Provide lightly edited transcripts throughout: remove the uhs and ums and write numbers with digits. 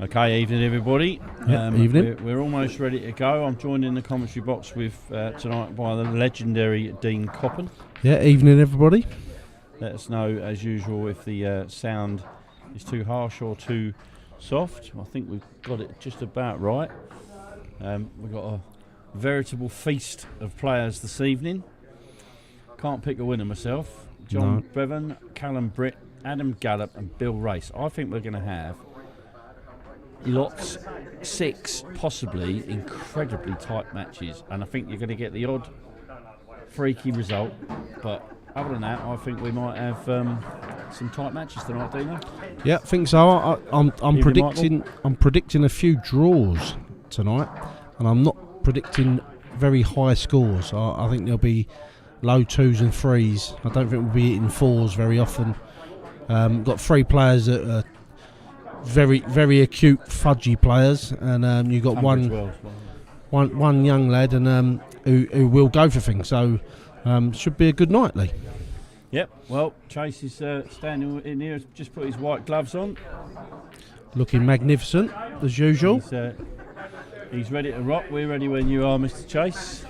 Okay, evening everybody. Evening. We're almost ready to go. I'm joined in the commentary box with tonight by the legendary Dean Coppen. Yeah, evening everybody. Let us know as usual if the sound is too harsh or too soft. I think we've got it just about right. We've got a veritable feast of players this evening. Can't pick a winner myself. John Bevan, Callum Britt, Adam Gallup and Bill Race. I think we're going to have lots, 6 possibly incredibly tight matches, and I think you're going to get the odd freaky result, but other than that I think we might have some tight matches tonight, Dino. Yeah, I think so. I'm predicting a few draws tonight, and I'm not predicting very high scores. I think there'll be low 2s and 3s. I don't think we'll be hitting 4s very often. Got 3 players that are very, very acute fudgy players, and you've got one young lad and who will go for things. So should be a good night, Lee. Yep. Well, Chase is standing in here. Just put his white gloves on, looking magnificent as usual. He's ready to rock. We're ready when you are, Mr. Chase.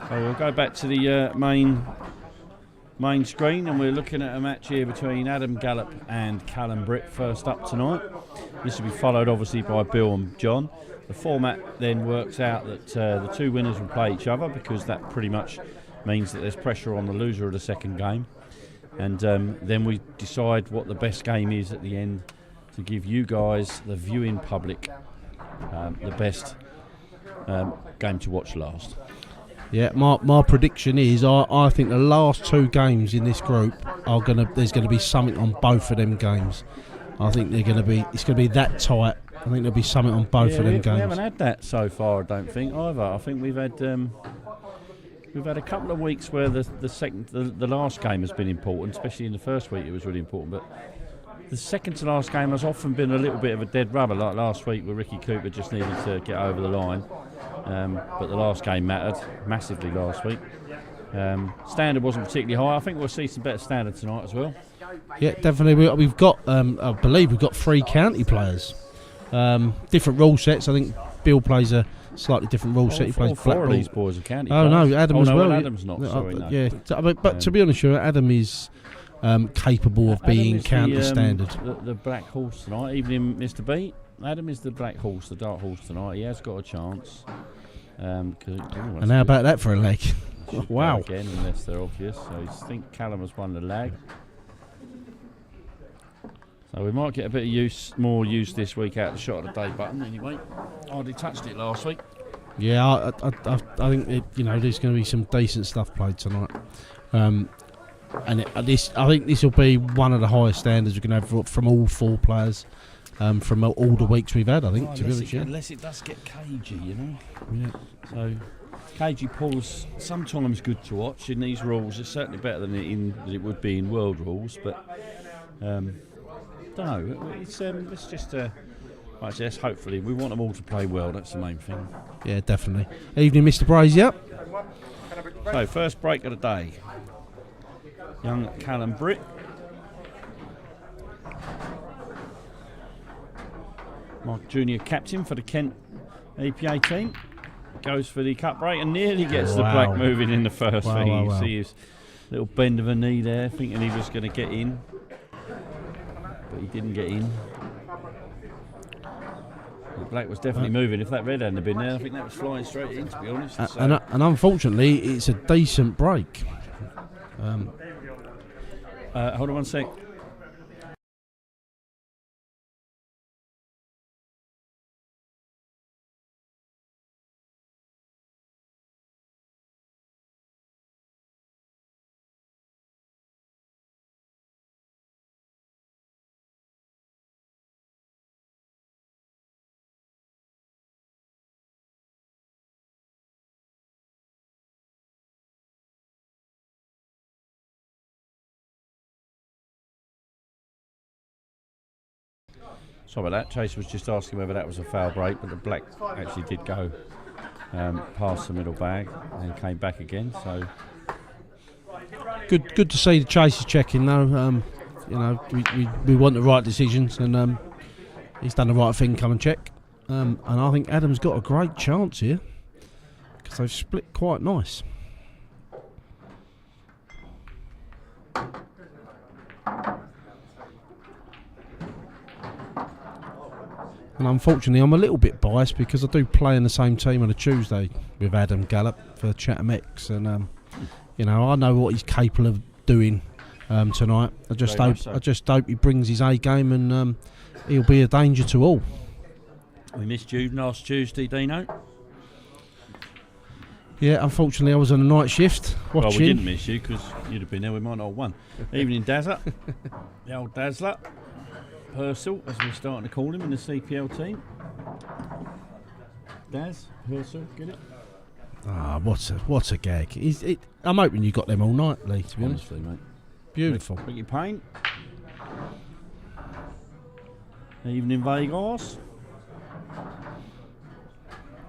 So we'll go back to the main screen, and we're looking at a match here between Adam Gallup and Callum Britt first up tonight. This will be followed obviously by Bill and John. The format then works out that the 2 winners will play each other, because that pretty much means that there's pressure on the loser of the second game, and then we decide what the best game is at the end to give you guys, the viewing public, the best game to watch last. Yeah, my prediction is I think the last 2 games in this group there's gonna be something on both of them games. I think it's gonna be that tight. I think there'll be something on both of them games. We haven't had that so far, I don't think either. I think we've had a couple of weeks where the last game has been important, especially in the first week it was really important, but the second to last game has often been a little bit of a dead rubber, like last week where Ricky Cooper just needed to get over the line. But the last game mattered massively last week. Standard wasn't particularly high. I think we'll see some better standard tonight as well. Yeah, definitely. We've got, I believe we've got 3 county players. Different rule sets. I think Bill plays a slightly different rule set. He plays all 4 of these boys are county players. No, Adam as well. Adam's not. Sorry, no. Yeah, but to be honest, Adam is capable of being county standard. The black horse tonight, evening, Mr. B. Adam is the black horse, the dark horse tonight. He has got a chance. And how about that for a leg? Wow. Again, unless they're obvious. So I think Callum has won the lag. So we might get a bit of more use this week out of the shot of the day button. Anyway, I hardly touched it last week. Yeah, I think there's going to be some decent stuff played tonight. And I think this will be one of the highest standards we're going to have from all 4 players. From all the weeks we've had, I think. Unless it does get cagey, Yeah. So, cagey pools sometimes good to watch in these rules. It's certainly better than it would be in world rules, but don't know. It's just yes, hopefully we want them all to play well. That's the main thing. Yeah, definitely. Evening, Mr. Brazier. So, first break of the day. Young Callum Britt. My junior captain for the Kent EPA team goes for the cut break and nearly gets the black moving in the first thing. You see his little bend of a knee there, thinking he was going to get in, but he didn't get in. The black was definitely moving. If that red hadn't been there, I think that was flying straight in, to be honest. And unfortunately, it's a decent break. Hold on one sec. Sorry about that. Chase was just asking whether that was a foul break, but the black actually did go past the middle bag and came back again. So good to see the Chase is checking though. We want the right decisions, and he's done the right thing, come and check. And I think Adam's got a great chance here because they've split quite nice. And unfortunately, I'm a little bit biased because I do play in the same team on a Tuesday with Adam Gallup for Chatham X, and I know what he's capable of doing tonight. I just hope he brings his A game, and he'll be a danger to all. We missed you last Tuesday, Dino. Yeah, unfortunately, I was on a night shift watching. Well, we didn't miss you because you'd have been there. We might not have won. Evening Dazzler, the old Dazzler. Purcell, as we're starting to call him in the CPL team. Daz, Purcell, get it? Ah, what a gag. I'm hoping you got them all night, Lee, to be honest. Honestly, mate. Beautiful. Ricky Payne. Evening Vegas.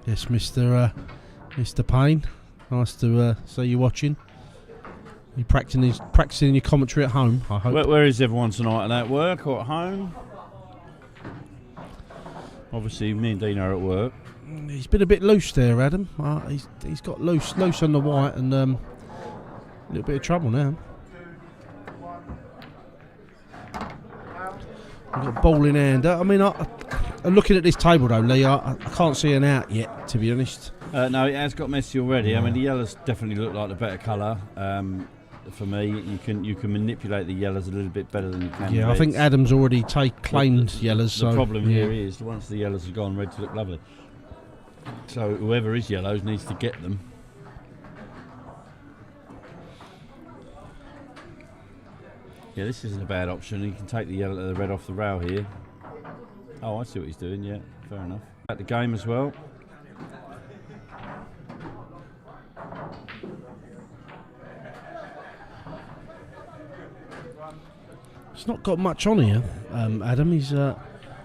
Yes, Mr. Payne. Nice to see you watching. You practicing your commentary at home, I hope. Where is everyone tonight? At work or at home? Obviously, me and Dino are at work. He's been a bit loose there, Adam. He's got loose on the white, and a little bit of trouble now. We've got ball in hand. I'm looking at this table though, Lee. I can't see an out yet, to be honest. No, it has got messy already. I mean, the yellows definitely look like the better colour. For me, you can manipulate the yellows a little bit better than you can. Yeah, I think Adam's already claimed yellows. The problem here is once the yellows are gone, reds look lovely. So whoever is yellows needs to get them. Yeah, this isn't a bad option. You can take the red off the rail here. Oh, I see what he's doing. Yeah, fair enough. At the game as well. He's not got much on here, Adam. He's, I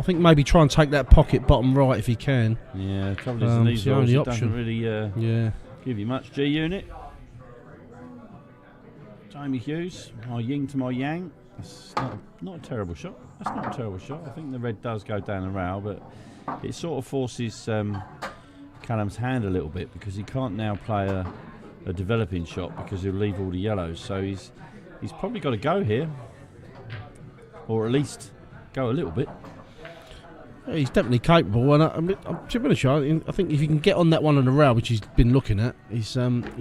think maybe try and take that pocket bottom right if he can. Yeah, the trouble is these the only option. Doesn't really give you much. G unit. Jamie Hughes, my yin to my yang. That's not a terrible shot. That's not a terrible shot. I think the red does go down the rail, but it sort of forces Callum's hand a little bit because he can't now play a developing shot because he'll leave all the yellows. So he's probably got to go here. Or at least go a little bit. Yeah, he's definitely capable, and to be honest, I think if you can get on that one on the rail, which he's been looking at, he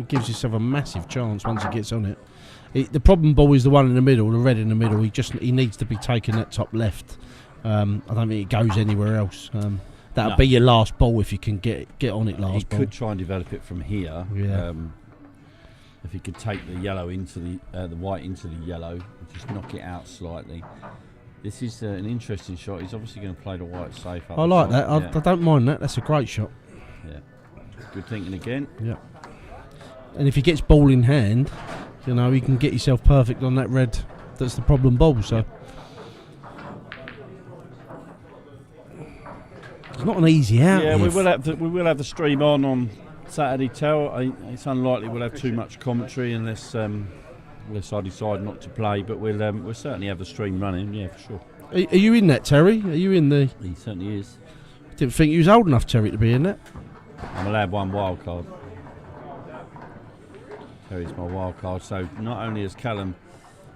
gives himself a massive chance once he gets on it. The problem ball is the one in the middle, the red in the middle. He needs to be taking that top left. I don't think it goes anywhere else. That'll be your last ball if you can get on it last ball. He could try and develop it from here. Yeah. If he could take the yellow into the white into the yellow and just knock it out slightly. This is an interesting shot. He's obviously going to play the white safe up. I like that. I don't mind that. That's a great shot. Yeah. Good thinking again. Yeah. And if he gets ball in hand, he can get himself perfect on that red. That's the problem ball. So it's not an easy out. Yeah, we will have the stream on Saturday. It's unlikely we'll have too much commentary unless I decide not to play, but we'll certainly have the stream running. Yeah, for sure. Are you in that, Terry? Are you in the? He certainly is. Didn't think you was old enough, Terry, to be in that. I'm allowed one wild card. Terry's my wild card. So not only has Callum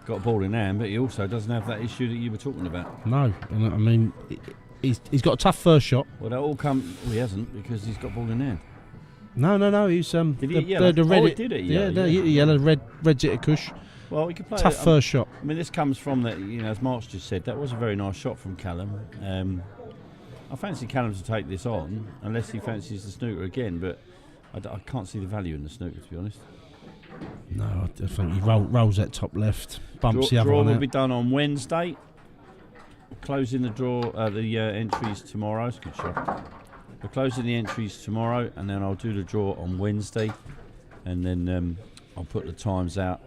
got a ball in hand, but he also doesn't have that issue that you were talking about. No, and I mean he's got a tough first shot. Well, that all come. Well, he hasn't because he's got ball in hand. No. He's Did he hit yellow? The red. Oh, he did it. Yeah, he hit yellow. Red's hit a cush. Well, he could play tough first shot. I mean, this comes from that. As Mark's just said, that was a very nice shot from Callum. I fancy Callum to take this on, unless he fancies the snooker again. But I can't see the value in the snooker, to be honest. No, I think he rolls that top left, bumps the other one out. Draw will be done on Wednesday. Closing the entries tomorrow. It's a good shot. We're closing the entries tomorrow, and then I'll do the draw on Wednesday, and then I'll put the times out.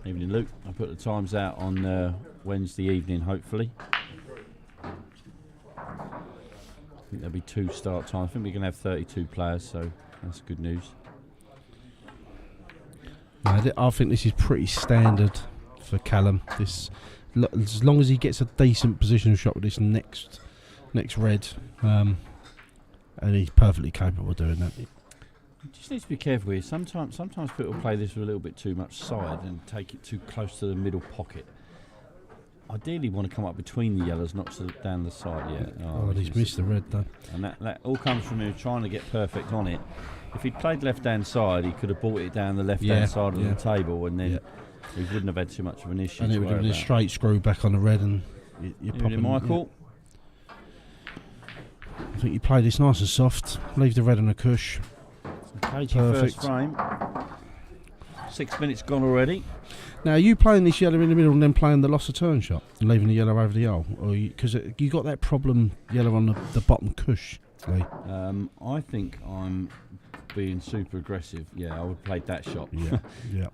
Evening, Luke. I'll put the times out on Wednesday evening, hopefully. I think there'll be 2 start times. I think we're going to have 32 players, so that's good news. I think this is pretty standard for Callum. This as long as he gets a decent positional shot with this next red, and he's perfectly capable of doing that. You just need to be careful here. Sometimes people play this with a little bit too much side and take it too close to the middle pocket. Ideally, want to come up between the yellows, not down the side. Yeah. Oh, he's missed the red though. And that all comes from him trying to get perfect on it. If he'd played left-hand side, he could have brought it down the left-hand side of the table, and then he wouldn't have had too much of an issue. And it would have been a straight screw back on the red, and you're popping. Michael. I think you play this nice and soft. Leave the red on the cush. Cagey first frame. 6 minutes gone already. Now, are you playing this yellow in the middle and then playing the loss of turn shot and leaving the yellow over the hole? Because you got that problem yellow on the bottom cush, Lee. I think I'm being super aggressive. Yeah, I would have played that shot. Yeah.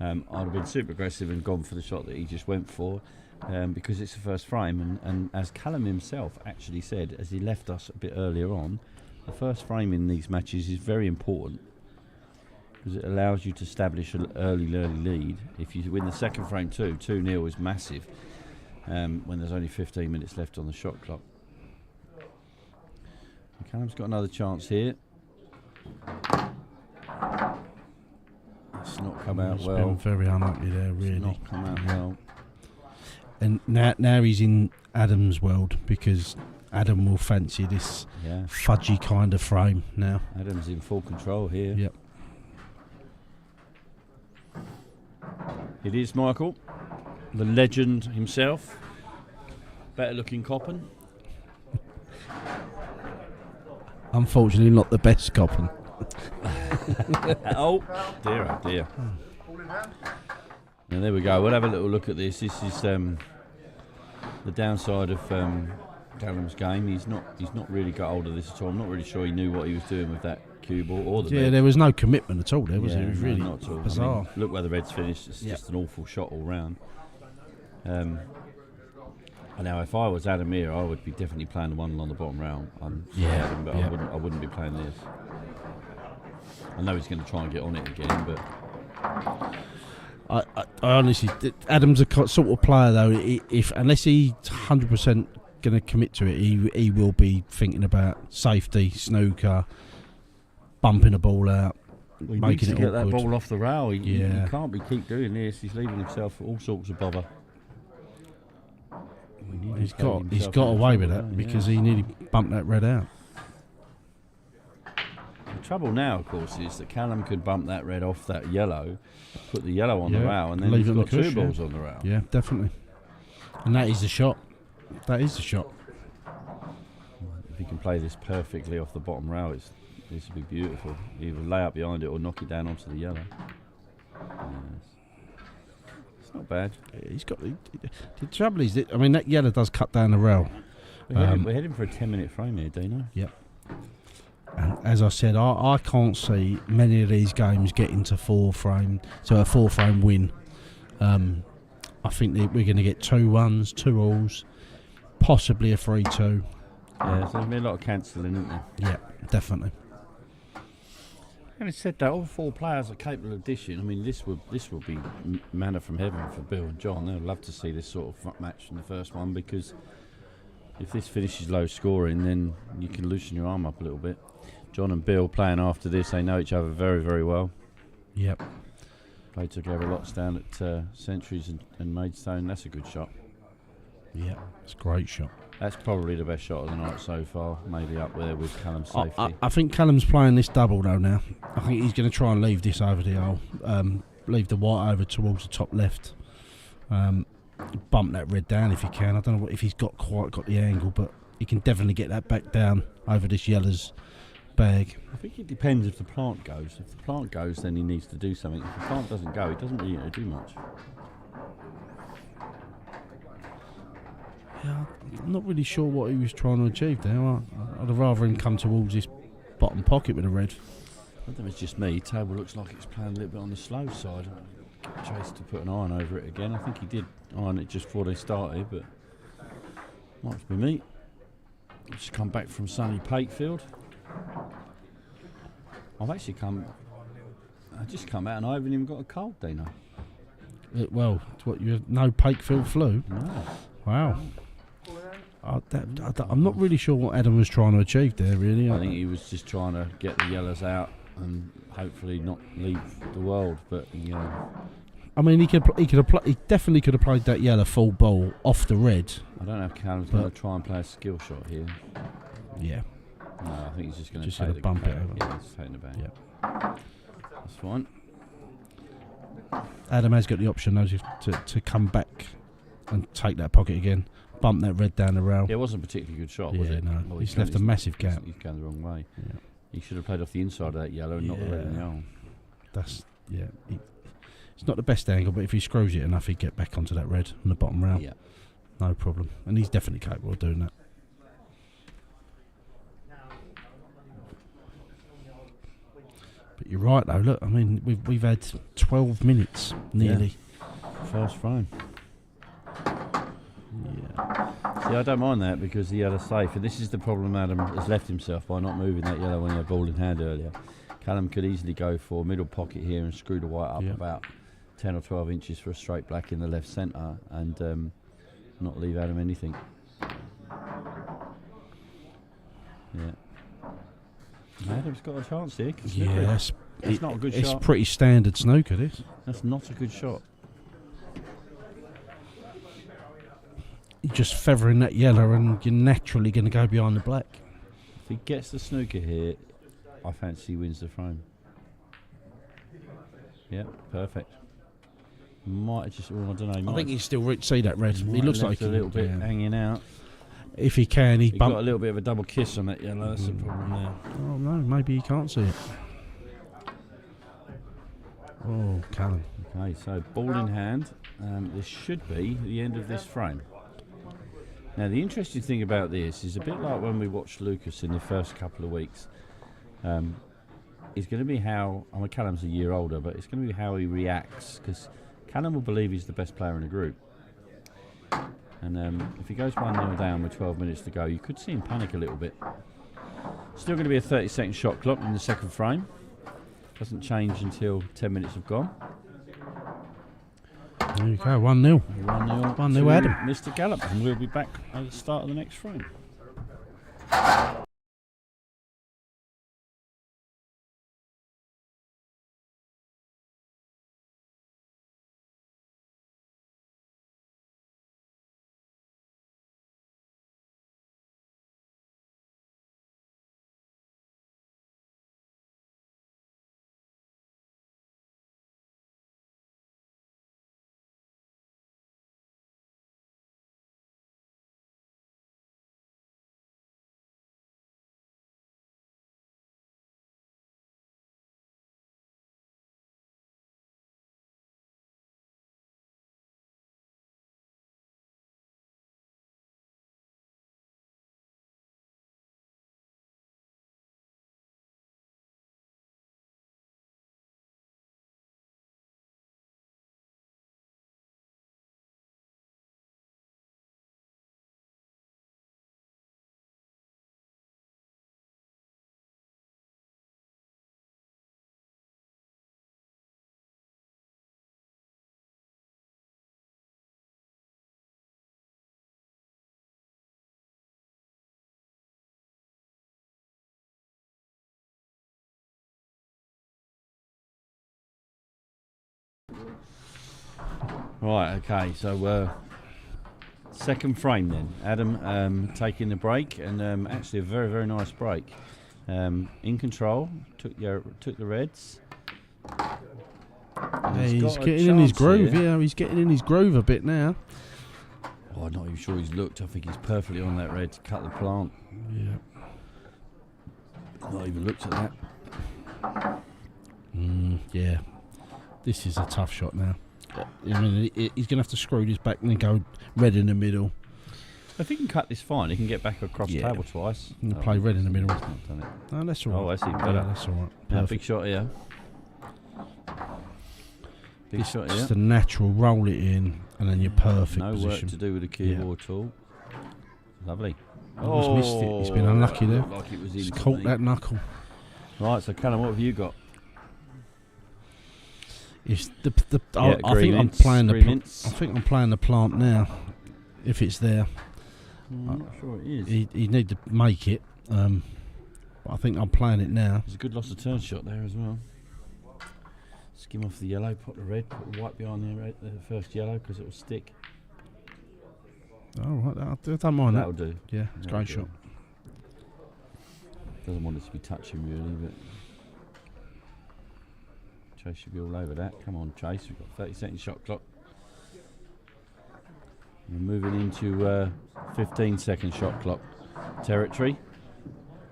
I'd have been super aggressive and gone for the shot that he just went for, because it's the first frame. And as Callum himself actually said, as he left us a bit earlier on, the first frame in these matches is very important, because it allows you to establish an early lead. If you win the second frame too, 2-0 is massive, when there's only 15 minutes left on the shot clock. And Callum's got another chance here. It's not come out well. Been very unlucky there, really. It's not come out well. And now he's in Adam's world, because Adam will fancy this fudgy kind of frame now. Adam's in full control here. Yep. It is Michael, the legend himself. Better looking Coppin. Unfortunately, not the best Coppin. Oh dear. Now there we go. We'll have a little look at this. This is the downside of Callum's game. He's not really got hold of this at all. I'm not really sure he knew what he was doing with that cue ball or the red. There was no commitment at all there, was there? It was really not at all. bizarre. I mean, look where the red's finished. It's just an awful shot all round. Now, if I was Adam here, I would be definitely playing the one along the bottom round. But I wouldn't be playing this. I know he's going to try and get on it again, but I honestly, Adam's a sort of player though. Unless he's 100% going to commit to it, he will be thinking about safety, snooker, bumping the ball out, he making needs to it get awkward. that ball off the rail. He can't keep doing this. He's leaving himself all sorts of bother. He's got away with that because he nearly bumped that red out. The trouble now, of course, is that Callum could bump that red off that yellow, put the yellow on the rail, and then he's got two balls on the rail. Yeah, definitely. And that is the shot. That is the shot. If he can play this perfectly off the bottom rail, this would be beautiful. Either lay up behind it or knock it down onto the yellow. It's not bad. He's got the trouble is that that yellow does cut down the rail. We're heading for a 10-minute frame here, Dino. Yep. And as I said, I can't see many of these games getting to a 4-frame win. I think that we're going to get 2-1s, 2-alls, possibly a 3-2. Yeah, so there's been a lot of cancelling, isn't there? Yeah, definitely. Having said that, all four players are capable of dishing. I mean, this will be manna from heaven for Bill and John. They'll love to see this sort of match in the first one, because if this finishes low scoring, then you can loosen your arm up a little bit. John and Bill playing after this, they know each other very, very well. Yep. Played together lots down at Centuries and Maidstone. That's a good shot. Yeah, it's a great shot. That's probably the best shot of the night so far. Maybe up there with Callum's safety. I think Callum's playing this double though now. I think he's going to try and leave this over the hole. Leave the white over towards the top left. Bump that red down if he can. I don't know if he's quite got the angle, but he can definitely get that back down over this yellow's bag. I think it depends if the plant goes. If the plant goes, then he needs to do something. If the plant doesn't go, he doesn't really need to do much. Yeah, I'm not really sure what he was trying to achieve there. I'd rather him come towards this bottom pocket with a red. I don't know if it's just me. Table looks like it's playing a little bit on the slow side. Chase to put an iron over it again. I think he did iron it just before they started, but might have been me. Just come back from sunny Patefield. I just come out and I haven't even got a cold, Dino. Well, what you have no Pakefield flu? No. Wow. I'm not really sure what Adam was trying to achieve there, really. I think he was just trying to get the yellows out and hopefully not leave the world. But I mean, he definitely could have played that yellow full ball off the red. I don't know if Callum's going to try and play a skill shot here. Yeah. No, I think he's just going to bump it over. Yeah, he's taking it back. Yeah. That's fine. Adam has got the option though to come back and take that pocket again, bump that red down the rail. Yeah, it wasn't a particularly good shot, was it? No. Well, he's left a massive gap. He's going the wrong way. Yeah. He should have played off the inside of that yellow and not the red and the yellow. It's not the best angle, but if he screws it enough, he'd get back onto that red on the bottom rail. Yeah. No problem. And he's definitely capable of doing that. But you're right though, look, I mean, we've had 12 minutes nearly. Yeah. First frame. Yeah. See, I don't mind that because the yellow's safe, and this is the problem Adam has left himself by not moving that yellow when he had ball in hand earlier. Callum could easily go for a middle pocket here and screw the white up about 10 or 12 inches for a straight black in the left centre and not leave Adam anything. Yeah. Adam's got a chance here. Yeah, it's not a good shot. It's pretty standard snooker, this. That's not a good shot. You're just feathering that yellow and you're naturally going to go behind the black. If he gets the snooker here, I fancy he wins the frame. Yeah, perfect. Might have just, I don't know. I think he's still see that red. He looks like a little bit hanging out. If he can, he got a little bit of a double kiss on that yellow. That's the problem there. Oh no, maybe he can't see it. Oh, Callum. Okay, so ball in hand. This should be the end of this frame. Now, the interesting thing about this is a bit like when we watched Lucas in the first couple of weeks. It's going to be how, I mean, Callum's a year older, but it's going to be how he reacts, because Callum will believe he's the best player in the group. And if he goes 1-0 down with 12 minutes to go, you could see him panic a little bit. Still going to be a 30-second shot clock in the second frame. Doesn't change until 10 minutes have gone. There you go, 1-0. 1-0 Adam. Mr. Callum, and we'll be back at the start of the next frame. Right, okay, so second frame then. Adam taking the break, and actually a very, very nice break. In control, took the reds. Yeah, he's getting in his groove, he's getting in his groove a bit now. Oh, I'm not even sure he's looked. I think he's perfectly on that red to cut the plant. Yeah. Not even looked at that. Yeah. This is a tough shot now. I mean, he's going to have to screw this back and then go red in the middle. If he can cut this fine, he can get back across the table twice. And play red in the middle. He's not done it. No, that's all right. Oh, that's even better. Yeah, that's all right. Yeah, big shot here. Big shot here. Just a natural roll it in, and then you're perfect No position. work to do with the keyboard tool. Lovely. Almost missed it. He's been unlucky there. Like it was He's caught that knuckle. Right, so Callum, what have you got? It's I think I'm mints, playing green mints. I think I'm playing the plant now. If it's there, I'm not sure it is. He need to make it. But I think I'm playing it now. There's a good loss of turn shot there as well. Skim off the yellow, put the red, put the white behind the red, the first yellow because it will stick. All right, I don't mind That'll that. do. Yeah, it's a great shot. Doesn't want it to be touching really, but Chase should be all over that. Come on, Chase. We've got 30-second shot clock. We're moving into 15-second shot clock territory.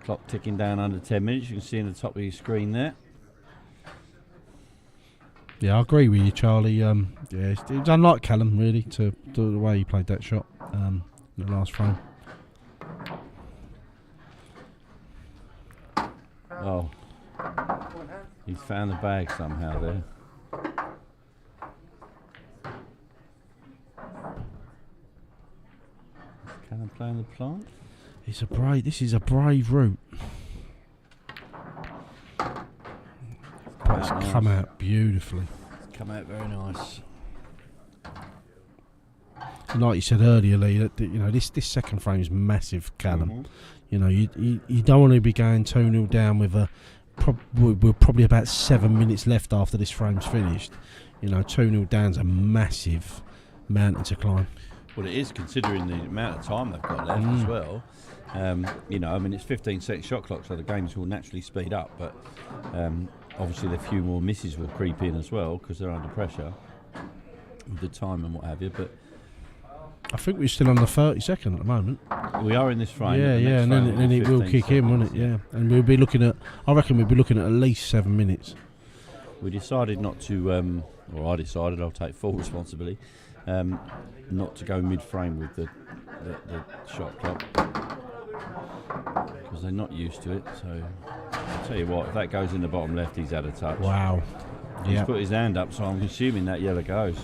Clock ticking down under 10 minutes. You can see in the top of your screen there. Yeah, I agree with you, Charlie. Yeah, it was unlike Callum really to do the way he played that shot in the last frame. Oh, he's found the bag somehow there. Is Callum playing the plant? This is a brave route. But it's come out beautifully. It's come out very nice. And like you said earlier, Lee, that you know this second frame is massive, Callum. Mm-hmm. You know, you don't want to be going 2-0 down with we're probably about 7 minutes left after this frame's finished. You know, 2-0 down's a massive mountain to climb. Well, it is, considering the amount of time they've got left as well. You know, I mean, it's 15-second shot clock, so the games will naturally speed up. But obviously, a few more misses will creep in as well because they're under pressure with the time and what have you. But I think we're still on the 30-second at the moment. we are in this frame. Yeah, and then it will kick in, won't it? Yeah, and we'll be looking at. I reckon we'll be looking at least 7 minutes. We decided not to, or I decided, I'll take full responsibility, not to go mid-frame with the shot clock because they're not used to it. So I'll tell you what, if that goes in the bottom left, he's out of touch. Wow. He's put his hand up, so I'm assuming that yellow goes.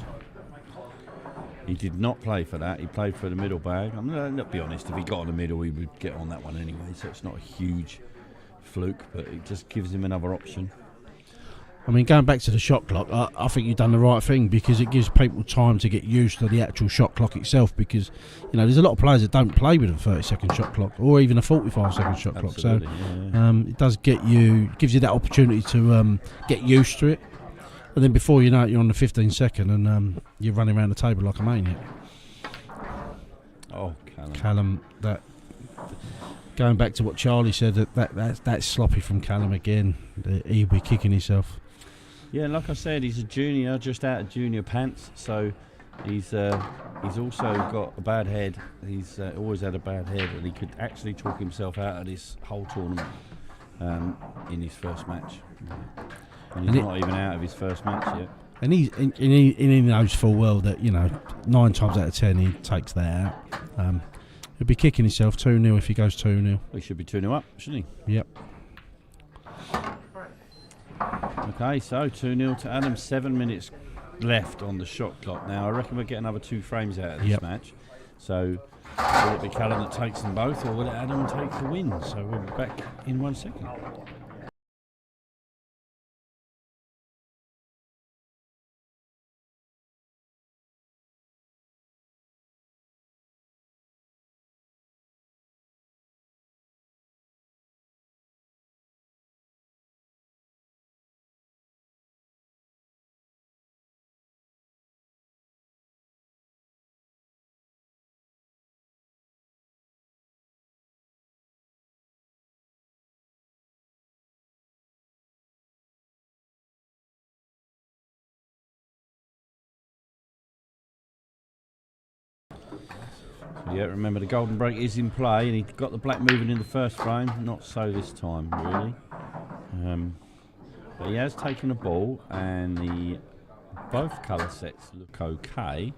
He did not play for that. He played for the middle bag. I'm going to be honest, if he got on the middle, he would get on that one anyway, so it's not a huge fluke, but it just gives him another option. I mean, going back to the shot clock, I think you've done the right thing because it gives people time to get used to the actual shot clock itself because, you know, there's a lot of players that don't play with a 30-second shot clock or even a 45-second shot clock. So it does gives you that opportunity to get used to it. And then before you know it, you're on the 15-second and you're running around the table like a maniac. Oh, Callum, that going back to what Charlie said, that's sloppy from Callum again. He'll be kicking himself. Yeah, like I said, he's a junior, just out of junior pants, so he's also got a bad head. He's always had a bad head, and he could actually talk himself out of this whole tournament in his first match. And he's not even out of his first match yet. And he knows full well that, you know, 9 times out of 10 he takes that out. He'll be kicking himself 2-0 if he goes 2-0. He should be 2-0 up, shouldn't he? Yep. Okay, so 2-0 to Adam. 7 minutes left on the shot clock. Now, I reckon we'll get another 2 frames out of this match. So, will it be Callum that takes them both, or will it Adam take the win? So, we'll be back in 1 second. So yeah, remember the golden break is in play, and he got the black moving in the first frame. Not so this time, really. But he has taken the ball, and both colour sets look okay.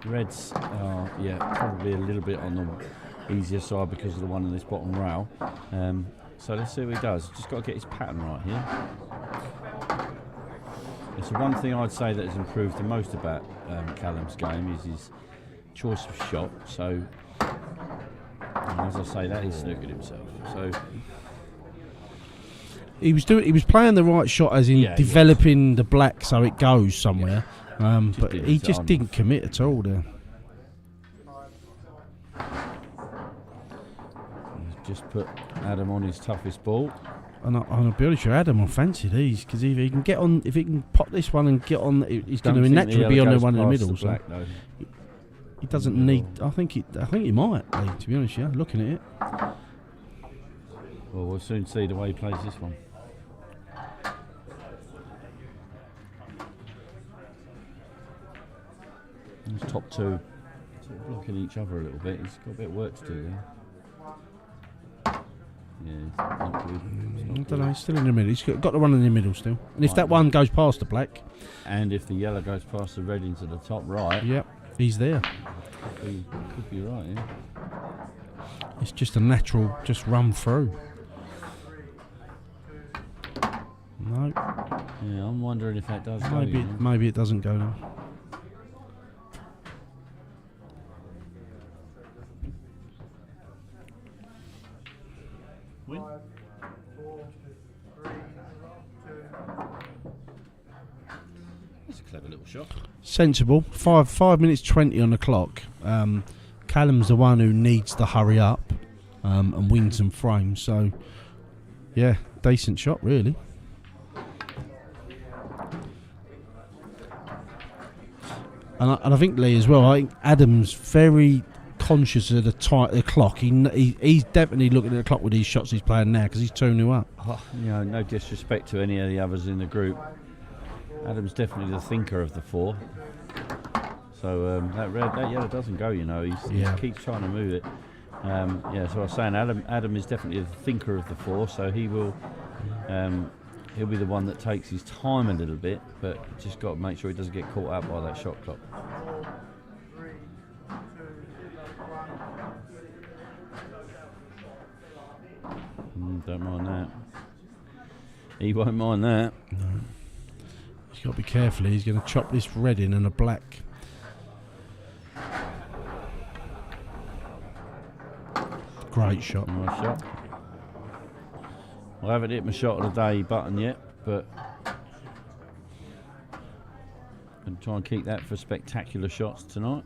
Reds are, probably a little bit on the easier side because of the one in this bottom rail. So let's see what he does. Just got to get his pattern right here. It's the one thing I'd say that has improved the most about Callum's game is his choice of shot. So, and as I say that, he's snookered himself. So, he was playing the right shot, as in developing the black so it goes somewhere. But he just didn't commit at all there. He's just put Adam on his toughest ball. And I'll be honest with you, Adam, I fancy these because if he can pop this one and get on, he's going to naturally be on the one in the middle. He doesn't need. I think he might. To be honest, looking at it. Well, we'll soon see the way he plays this one. His top two sort of blocking each other a little bit. He's got a bit of work to do there. Yeah, not good. I don't know, he's still in the middle. He's got the one in the middle still. And if that one goes past the black. And if the yellow goes past the red into the top right. Yep, he's there. Could be right, yeah. It's just a natural, just run through. No. Yeah, I'm wondering if that does go. Maybe it doesn't go now. Win. That's a clever little shot. Sensible. 5 minutes 20 on the clock. Callum's the one who needs to hurry up and win some frames. So, yeah, decent shot really. And I think Lee as well. I think Adam's very conscious of the clock. He's definitely looking at the clock with these shots he's playing now because he's 2-0 up. Oh, no disrespect to any of the others in the group. Adam's definitely the thinker of the four. So that yellow doesn't go. He keeps trying to move it. So I was saying Adam is definitely the thinker of the four. So he will. He'll be the one that takes his time a little bit, but just got to make sure he doesn't get caught out by that shot clock. Don't mind that. He won't mind that. No. He's got to be careful. He's going to chop this red in and a black. Great shot. Nice shot. I haven't hit my shot of the day button yet, but I'm try and keep that for spectacular shots tonight.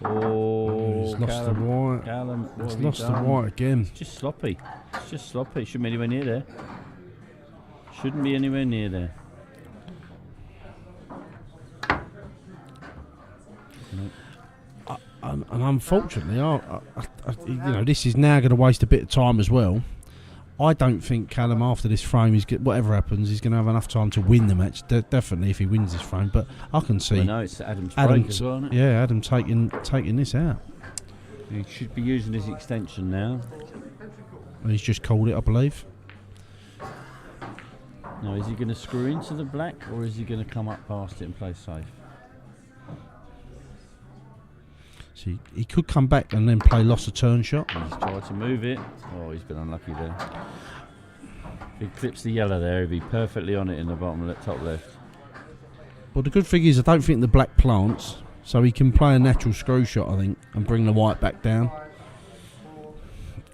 Oh, he's lost the white. Callum, he's lost the white again. It's just sloppy. Shouldn't be anywhere near there. And unfortunately, this is now going to waste a bit of time as well. I don't think Callum, after this frame, whatever happens, he's going to have enough time to win the match. Definitely, if he wins this frame. But I can see. No, it's Adam's break as well, isn't it? Yeah, Adam taking this out. He should be using his extension now. And he's just called it, I believe. Now, is he going to screw into the black, or is he going to come up past it and play safe? So he could come back and then play loss of turn shot. He's tried to move it. Oh, he's been unlucky there. If he clips the yellow there, he'd be perfectly on it in the bottom top left. Well, the good thing is I don't think the black plants, so he can play a natural screw shot, I think, and bring the white back down.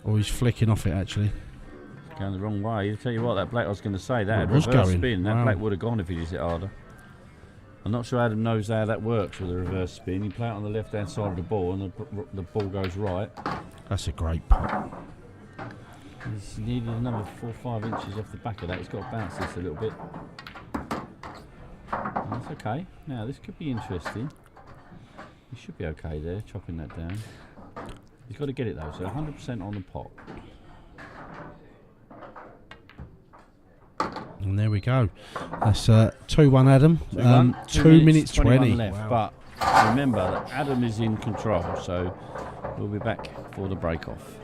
Or he's flicking off it, actually. It's going the wrong way. I'll tell you what, that black, I was going to say, that was reverse going. spin. That Wow. black would have gone if he'd hit it harder. I'm not sure Adam knows how that works with a reverse spin. You play it on the left-hand side of the ball and the ball goes right. That's a great putt. He's needed another 4 or 5 inches off the back of that. He's got to bounce this a little bit. That's okay. Now, this could be interesting. He should be okay there, chopping that down. He's got to get it though, so 100% on the pot. And there we go. That's 2-1 Adam. 2 minutes 20 left. Wow. But remember that Adam is in control, so we'll be back for the break-off.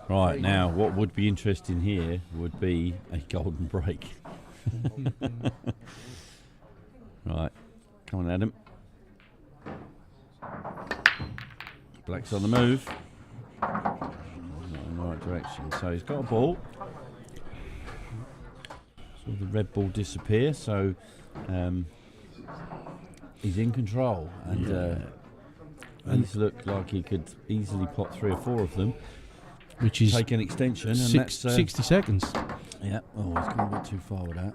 Right, now what would be interesting here would be a golden break. Right, come on Adam. Black's on the move. Not in the right direction. So he's got a ball. Saw the red ball disappear, so he's in control. And these look like he could easily plot 3 or 4 of them. Which is take an extension, and that's 60 seconds. Yeah, oh, he's gone a bit too far with that.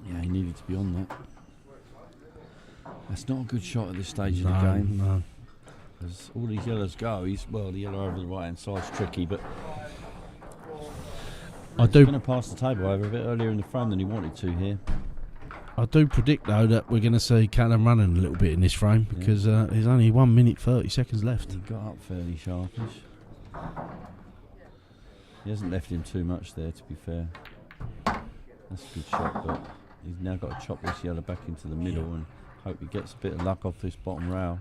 Yeah, he needed to be on that. That's not a good shot at this stage of the game. No. As all these yellows go, the yellow over the right hand side's tricky, but he's going to pass the table over a bit earlier in the frame than he wanted to here. I do predict though that we're going to see Callum running a little bit in this frame because there's only 1 minute 30 seconds left. He got up fairly sharpish. He hasn't left him too much there, to be fair. That's a good shot, but he's now got to chop this yellow back into the middle and hope he gets a bit of luck off this bottom rail.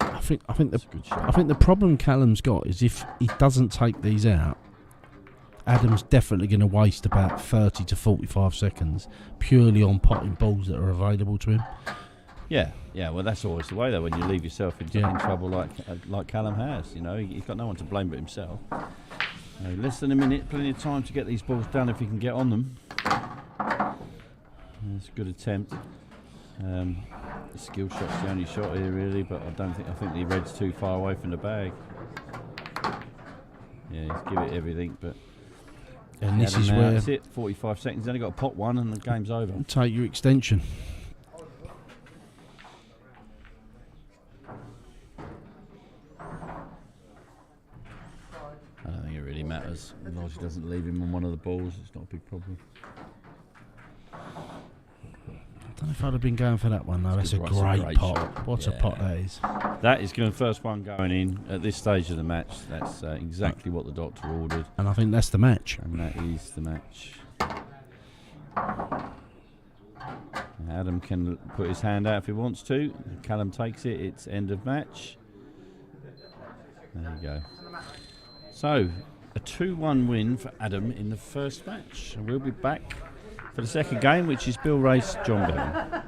I think the problem Callum's got is if he doesn't take these out, Adam's definitely going to waste about 30 to 45 seconds purely on potting balls that are available to him. Yeah, well that's always the way though, when you leave yourself in trouble like Callum has, you know, he's got no one to blame but himself. Less than a minute, plenty of time to get these balls done if he can get on them. That's a good attempt. The skill shot's the only shot here really, but I think the red's too far away from the bag. Yeah, he's give it everything, but and this is where that's it, 45 seconds, only got to pot one and the game's over. Take your extension. I don't think it really matters. As long as he doesn't leave him on one of the balls, it's not a big problem. I don't know if I'd have been going for that one though. That's a great pot. Shot. What a pot that is. That is going to first one going in at this stage of the match. That's exactly what the doctor ordered. And I think that's the match. And that is the match. Adam can put his hand out if he wants to. Callum takes it. It's end of match. There you go. So, a 2-1 win for Adam in the first match. And we'll be back for the second game, which is Bill Race, John Gavin.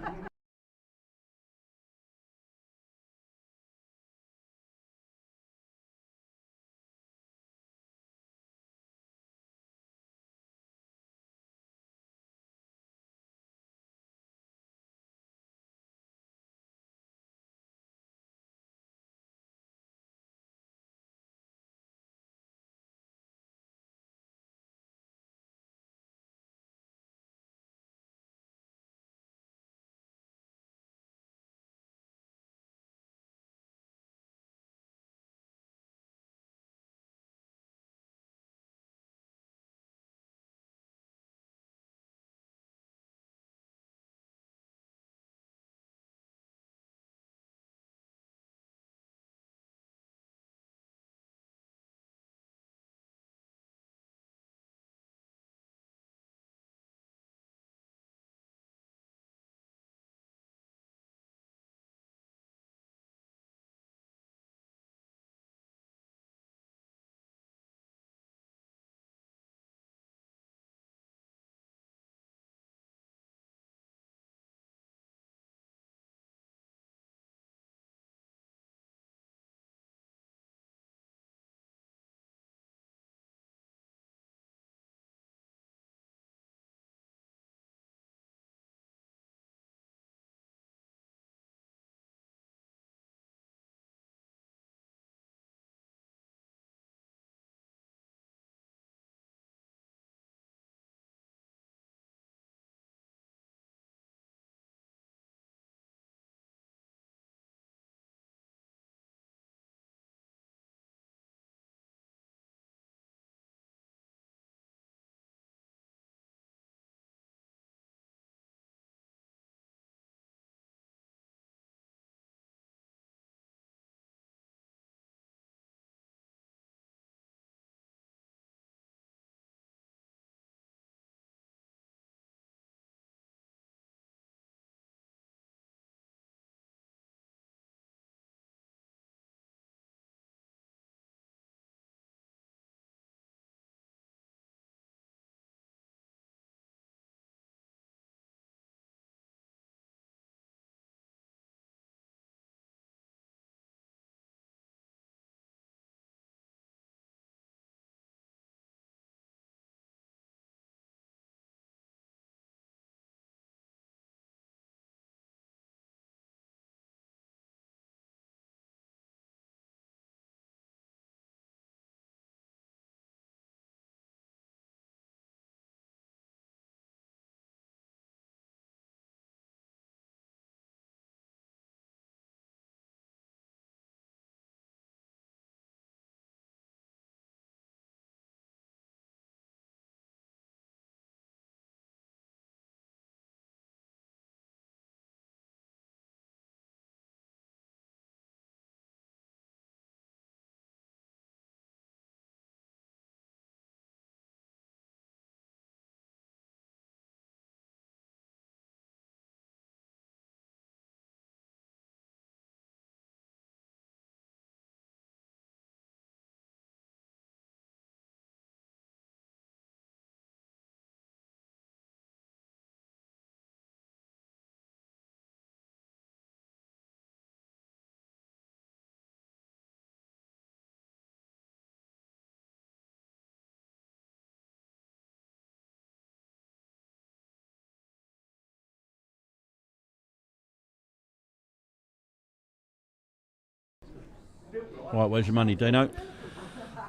Right, where's your money, Dino?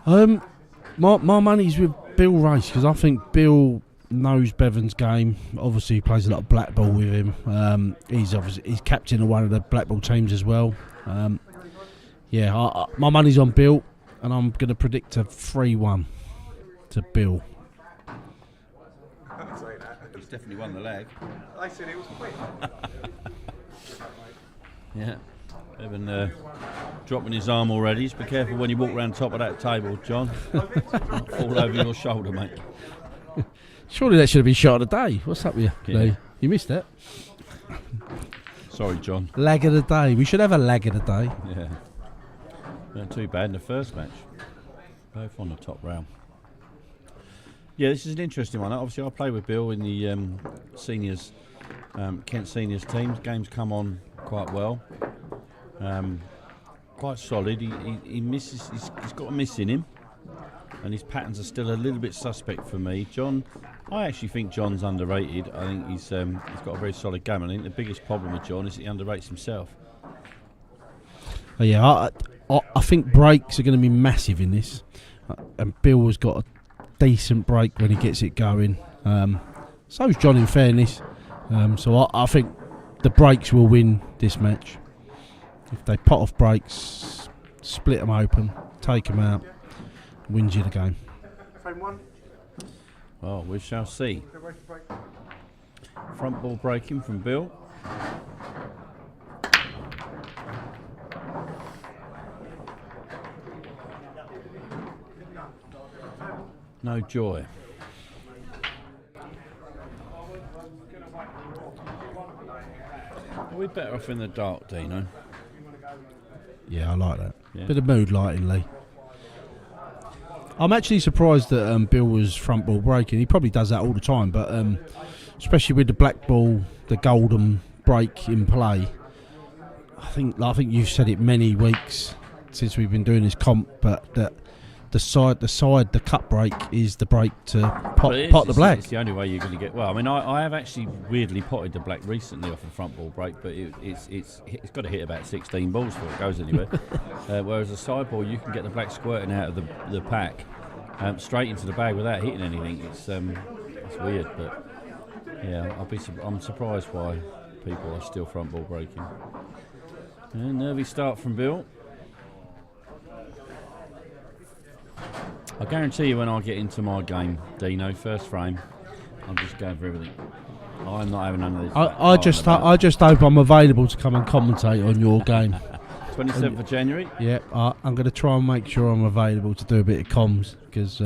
My money's with Bill Race because I think Bill knows Bevan's game. Obviously, he plays a lot of black ball with him. He's captain of one of the black ball teams as well. My money's on Bill, and I'm going to predict a 3-1 to Bill. He's definitely won the leg. I said it was quick. Yeah. Evan dropping his arm already. Just be careful when you walk around top of that table, John. Fall over your shoulder, mate. Surely that should have been shot of the day. What's up with you? Yeah. Lee? You missed that. Sorry, John. Lag of the day. We should have a lag of the day. Yeah. Not too bad in the first match. Both on the top round. Yeah, this is an interesting one. Obviously, I play with Bill in the seniors, Kent seniors teams. Games come on quite well. Quite solid. He misses. He's got a miss in him, and his patterns are still a little bit suspect for me. John, I actually think John's underrated. I think he's got a very solid game. I think the biggest problem with John is that he underrates himself. Yeah, I think breaks are going to be massive in this, and Bill has got a decent break when he gets it going. So's John, in fairness. So I think the breaks will win this match. If they pot off breaks, split them open, take them out, wins you the game. Frame one. Well, we shall see. Front ball breaking from Bill. No joy. Are we better off in the dark, Dino? Yeah, I like that. Yeah. Bit of mood lighting, Lee. I'm actually surprised that Bill was front ball breaking. He probably does that all the time, but especially with the black ball, the golden break in play. I think you've said it many weeks since we've been doing this comp, but that the cut break is the break to pot the black. It's the only way you're going to get. Well, I mean, I have actually weirdly potted the black recently off a front ball break, but it's got to hit about 16 balls before it goes anywhere. Whereas a side ball, you can get the black squirting out of the pack straight into the bag without hitting anything. It's weird, but yeah, I'm surprised why people are still front ball breaking. And nervy start from Bill. I guarantee you when I get into my game, Dino, first frame, I'm just going for everything. I'm not having none of this. I just hope I'm available to come and commentate on your game. 27th of January? Yeah, I'm going to try and make sure I'm available to do a bit of comms because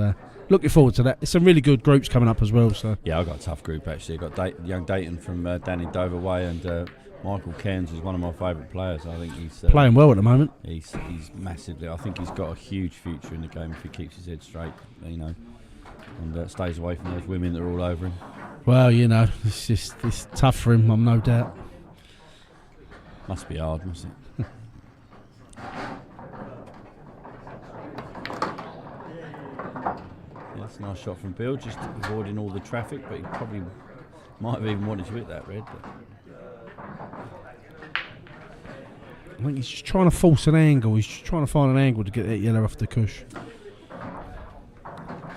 looking forward to that. There's some really good groups coming up as well. So yeah, I've got a tough group actually. I've got young Dayton from down in Dover Way, and Michael Cairns is one of my favourite players. I think he's playing well at the moment. He's massively. I think he's got a huge future in the game if he keeps his head straight, and stays away from those women that are all over him. Well, it's tough for him, I'm no doubt. Must be hard, must it? That's a nice shot from Bill, just avoiding all the traffic, but he probably might have even wanted to hit that red. But I think he's just trying to force an angle. He's just trying to find an angle to get that yellow off the cush.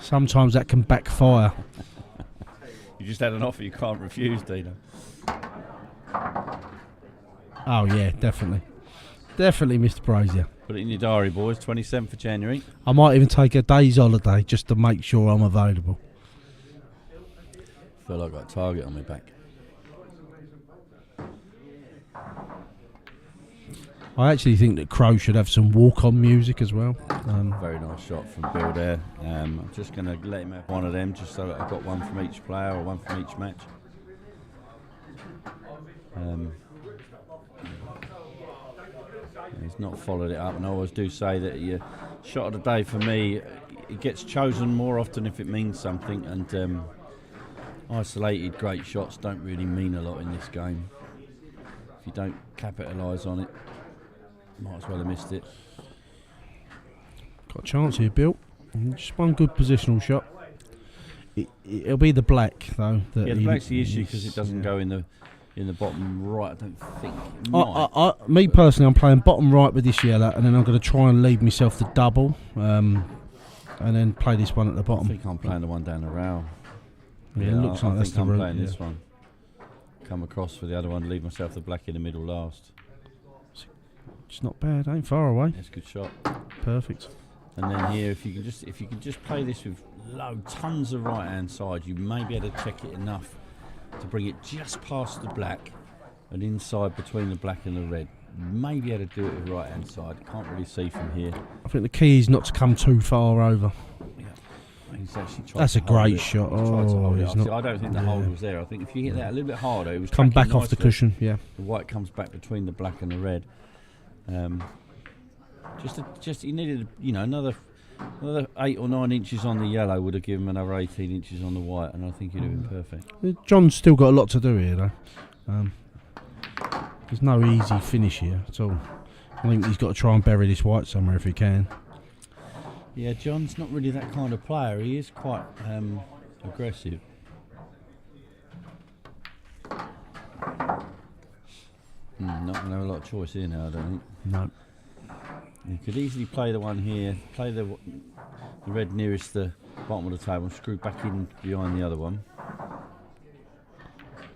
Sometimes that can backfire. You just had an offer you can't refuse, Dino. Oh yeah, definitely. Definitely, Mr. Brazier. Put it in your diary, boys, 27th of January. I might even take a day's holiday just to make sure I'm available. Feel like I've got a target on my back. I actually think that Crow should have some walk-on music as well. Very nice shot from Bill there. I'm just going to let him have one of them just so that I've got one from each player or one from each match. He's not followed it up, and I always do say that your shot of the day for me, it gets chosen more often if it means something, and isolated great shots don't really mean a lot in this game. If you don't capitalise on it, might as well have missed it. Got a chance here, Bill. Just one good positional shot. It'll be the black though. Yeah, the black's the issue because it doesn't go in the in the bottom right. I don't think. It I, might. me personally, I'm playing bottom right with this yellow, and then I'm going to try and leave myself the double, and then play this one at the I bottom. think I'm playing the one down the rail. Yeah, it looks like I that's think the I'm route. playing Yeah. this one. Come across for the other one, leave myself the black in the middle last. It's not bad. Ain't far away. That's a good shot. Perfect. And then here, if you can just play this with tons of right hand side, you may be able to check it enough to bring it just past the black and inside between the black and the red. You may be able to do it with right hand side. Can't really see from here. I think the key is not to come too far over. Yeah. He's actually tried That's to a great hold it. shot. He's tried to hold it. He's not, I don't think the hold was there. I think if you hit that a little bit harder, it was come tracking back off the nicely. cushion. Yeah. The white comes back between the black and the red. Just he needed another 8 or 9 inches on the yellow would have given him another 18 inches on the white, and I think he'd have been perfect. John's still got a lot to do here, though. There's no easy finish here at all. I think he's got to try and bury this white somewhere if he can. Yeah, John's not really that kind of player. He is quite aggressive. Not going to have a lot of choice here now, I don't think. No. You could easily play the one here, play the red nearest the bottom of the table, and screw back in behind the other one.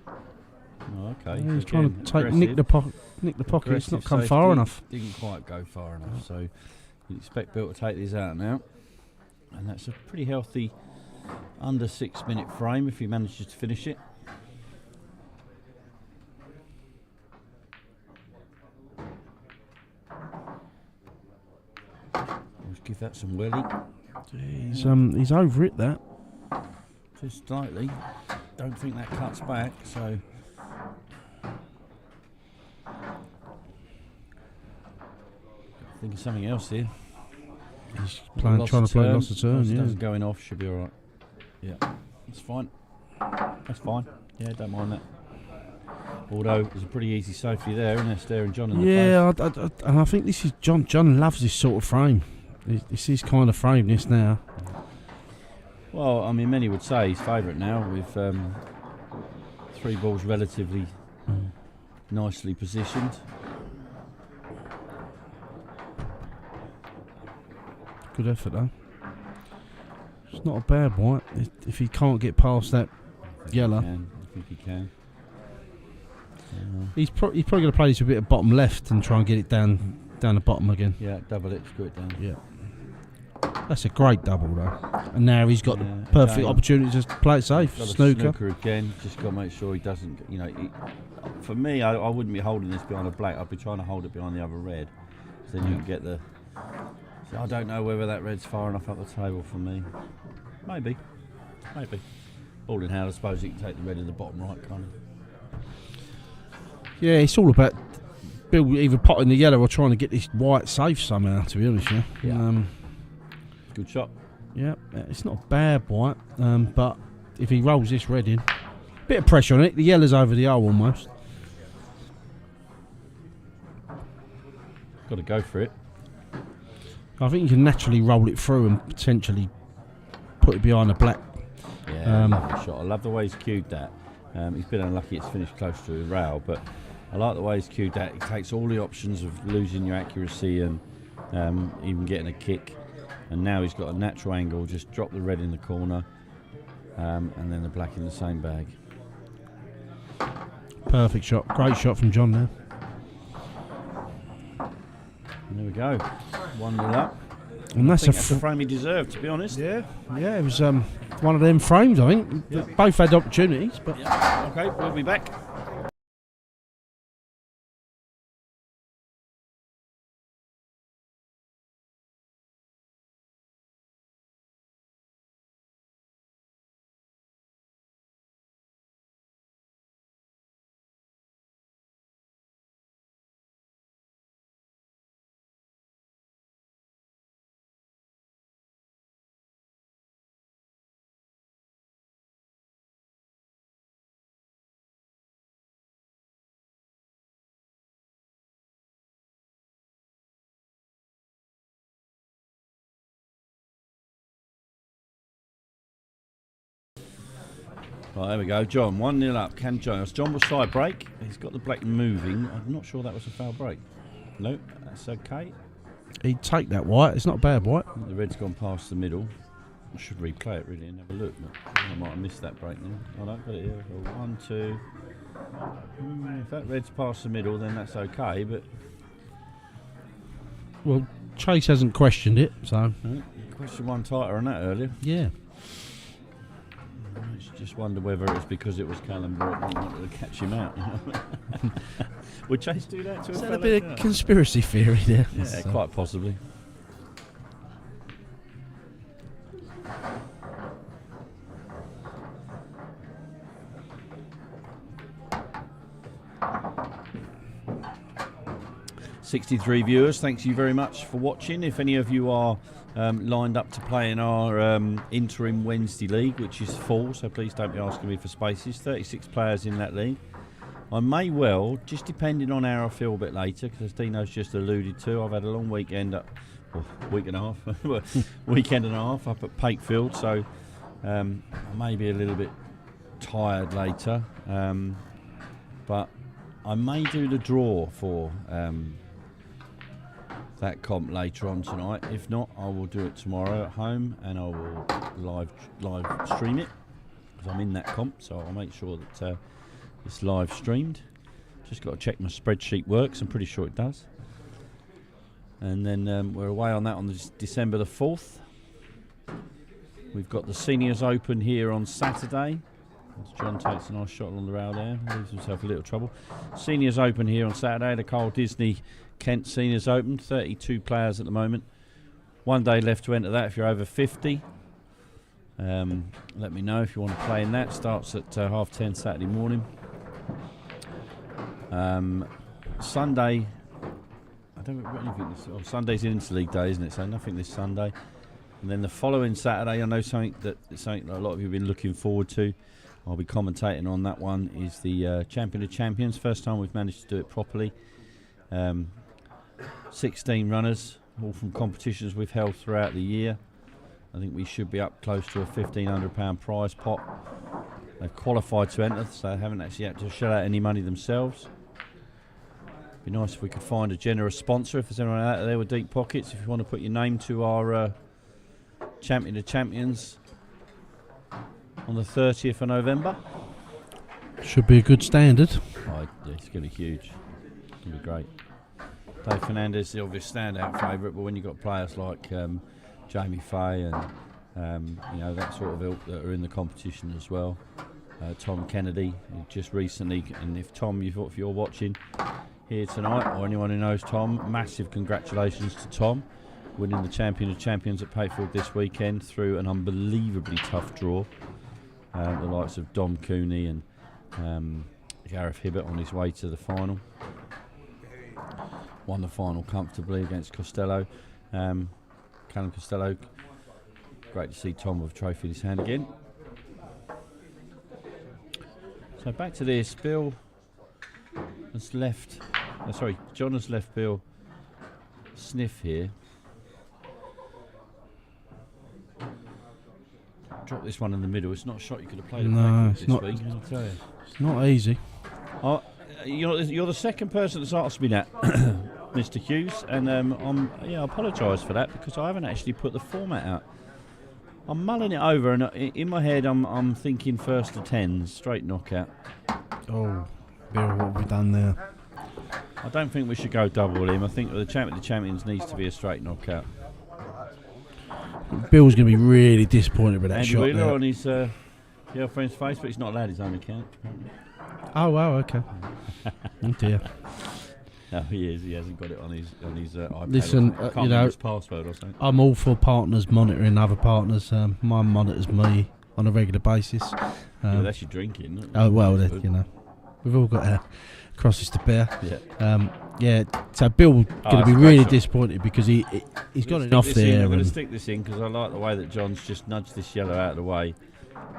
Oh, okay. Yeah, he's Again, trying to nick the pocket. It's not come far enough. Didn't quite go far enough, so you'd expect Bill to take these out now. And that's a pretty healthy under 6 minute frame if he manages to finish it. Let's give that some welly. He's over it, that. Just slightly. Don't think that cuts back, so. Think of something else here. He's trying to play lost of turn, yeah. Doesn't going off, should be alright. Yeah, that's fine. That's fine. Yeah, don't mind that. Although there's a pretty easy safety there, isn't there? Staring John in the face. Yeah, and I think this is John. John loves this sort of frame. This is kind of frame, this now. Well, I mean, many would say his favourite now with 3 balls relatively nicely positioned. Good effort, though. It's not a bad white. If he can't get past that yellow. I think he can. He's probably going to play this a bit of bottom left and try and get it down the bottom again. Yeah, double it, screw it down. Yeah. That's a great double, though. And now he's got the perfect again, opportunity to play it safe. Got a Snooker. again. Just got to make sure he doesn't. For me, I wouldn't be holding this behind a black. I'd be trying to hold it behind the other red. So then you can get the. So I don't know whether that red's far enough up the table for me. Maybe. All in hand, I suppose you can take the red in the bottom right, kind of. Yeah, it's all about Bill either potting the yellow or trying to get this white safe somehow, to be honest. Yeah. Good shot. Yeah, it's not a bad white, but if he rolls this red in, bit of pressure on it. The yellow's over the hole almost. Got to go for it. I think you can naturally roll it through and potentially put it behind the black. Yeah, lovely shot. I love the way he's cued that. He's been unlucky it's finished close to his rail, but I like the way he's cued that. It takes all the options of losing your accuracy and even getting a kick. And now he's got a natural angle, just drop the red in the corner and then the black in the same bag. Perfect shot. Great shot from John there. And there we go. 1-0 up. And that's that's the frame he deserved, to be honest. Yeah, it was one of them frames, I think. Yeah. Both had opportunities, but Yeah. Okay, we'll be back. Right, there we go. John, 1-0 up. Cam Jones. John will side break. He's got the black moving. I'm not sure that was a foul break. No, that's okay. He'd take that white. It's not a bad white. The red's gone past the middle. I should replay it really and have a look, but I might have missed that break now. Oh, no, got it here. 1, 2. If that red's past the middle, then that's okay, but... Well, Chase hasn't questioned it, so... Question one tighter on that earlier. Yeah. I just wonder whether it's because it was Callum Brook and wanted to catch him out. Would Chase do that to Is a that fella? a bit of conspiracy theory there? Yeah, So- quite possibly. "63 viewers, thanks you very much for watching. If any of you are lined up to play in our interim Wednesday league, which is full, so please don't be asking me for spaces. 36 players in that league. I may well, just depending on how I feel a bit later, because as Dino's just alluded to, I've had a long weekend up, week and a half, weekend and a half up at Pakefield, so I may be a little bit tired later, but I may do the draw for that comp later on tonight. If not, I will do it tomorrow at home, and I will live stream it because I'm in that comp, so I'll make sure that it's live streamed. Just got to check my spreadsheet works. I'm pretty sure it does. And then we're away on that on December the 4th. We've got the Seniors Open here on Saturday. As John takes a nice shot on the rail there, leaves himself a little trouble. Seniors Open here on Saturday, the Carl Disney Kent Seniors Open, 32 players at the moment. 1 day left to enter that if you're over 50. Let me know if you want to play in that. Starts at 10:30 Saturday morning. Sunday, I don't know anything. Sunday's Interleague Day, isn't it? So nothing this Sunday. And then the following Saturday, I know something that a lot of you have been looking forward to. I'll be commentating on that one. Is the Champion of Champions. First time we've managed to do it properly. 16 runners, all from competitions we've held throughout the year. I think we should be up close to a £1,500 prize pot. They've qualified to enter, so they haven't actually had to shell out any money themselves. Be nice if we could find a generous sponsor, if there's anyone out there with deep pockets. If you want to put your name to our Champion of Champions on the 30th of November. Should be a good standard. Oh, yeah, it's going to be huge. It's going to be great. Dave Fernandez, the obvious standout favourite, but when you've got players like Jamie Fay and that sort of ilk that are in the competition as well. Tom Kennedy, who just recently, and if Tom, if you're watching here tonight, or anyone who knows Tom, massive congratulations to Tom, winning the Champion of Champions at Pakefield this weekend through an unbelievably tough draw. The likes of Dom Cooney and Gareth Hibbert on his way to the final. Won the final comfortably against Costello. Callum Costello. Great to see Tom with a trophy in his hand again. So back to this. Bill has left. John has left Bill sniff here. Drop this one in the middle. It's not a shot you could have played. No, it's it's not. week, I'll tell you. It's not easy. You're the second person that's asked me that, Mr. Hughes, and I apologise for that because I haven't actually put the format out. I'm mulling it over, and in my head, I'm thinking first to 10, straight knockout. Oh, Bill, what have we done there? I don't think we should go double him. I think the Champion of the Champions needs to be a straight knockout. Bill's going to be really disappointed with that Andy shot Wheeler there. on his girlfriend's face, but he's not allowed his own account. Oh, wow, okay. Oh, dear. No, he is. He hasn't got it on his iPad. Listen, Can't you know, remember his password or something. I'm all for partners monitoring other partners. Mine monitors me on a regular basis. Yeah, that's your drinking. Isn't it? Oh, well, That's good. we've all got our crosses to bear. Yeah. So Bill going to that's be a really great shot. disappointed because he's got Stick it off this in. there. I'm going to and- stick this in because I like the way that John's just nudged this yellow out of the way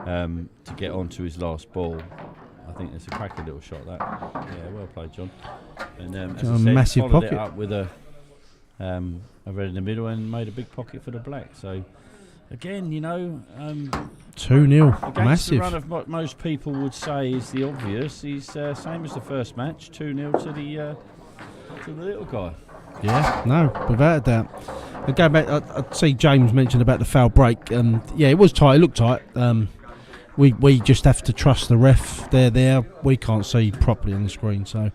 to get onto his last ball. I think it's a cracker little shot, that. Yeah, well played, John. And as Got I a said, massive followed pocket. it up with a red in the middle and made a big pocket for the black. So again, 2-0, against massive. the run of what most people would say is the obvious. He's same as the first match, 2-0 to the little guy. Yeah, no, without a doubt. I go back. I see James mentioned about the foul break. Yeah, it was tight. It looked tight. We just have to trust the ref. They're there. We can't see properly on the screen, so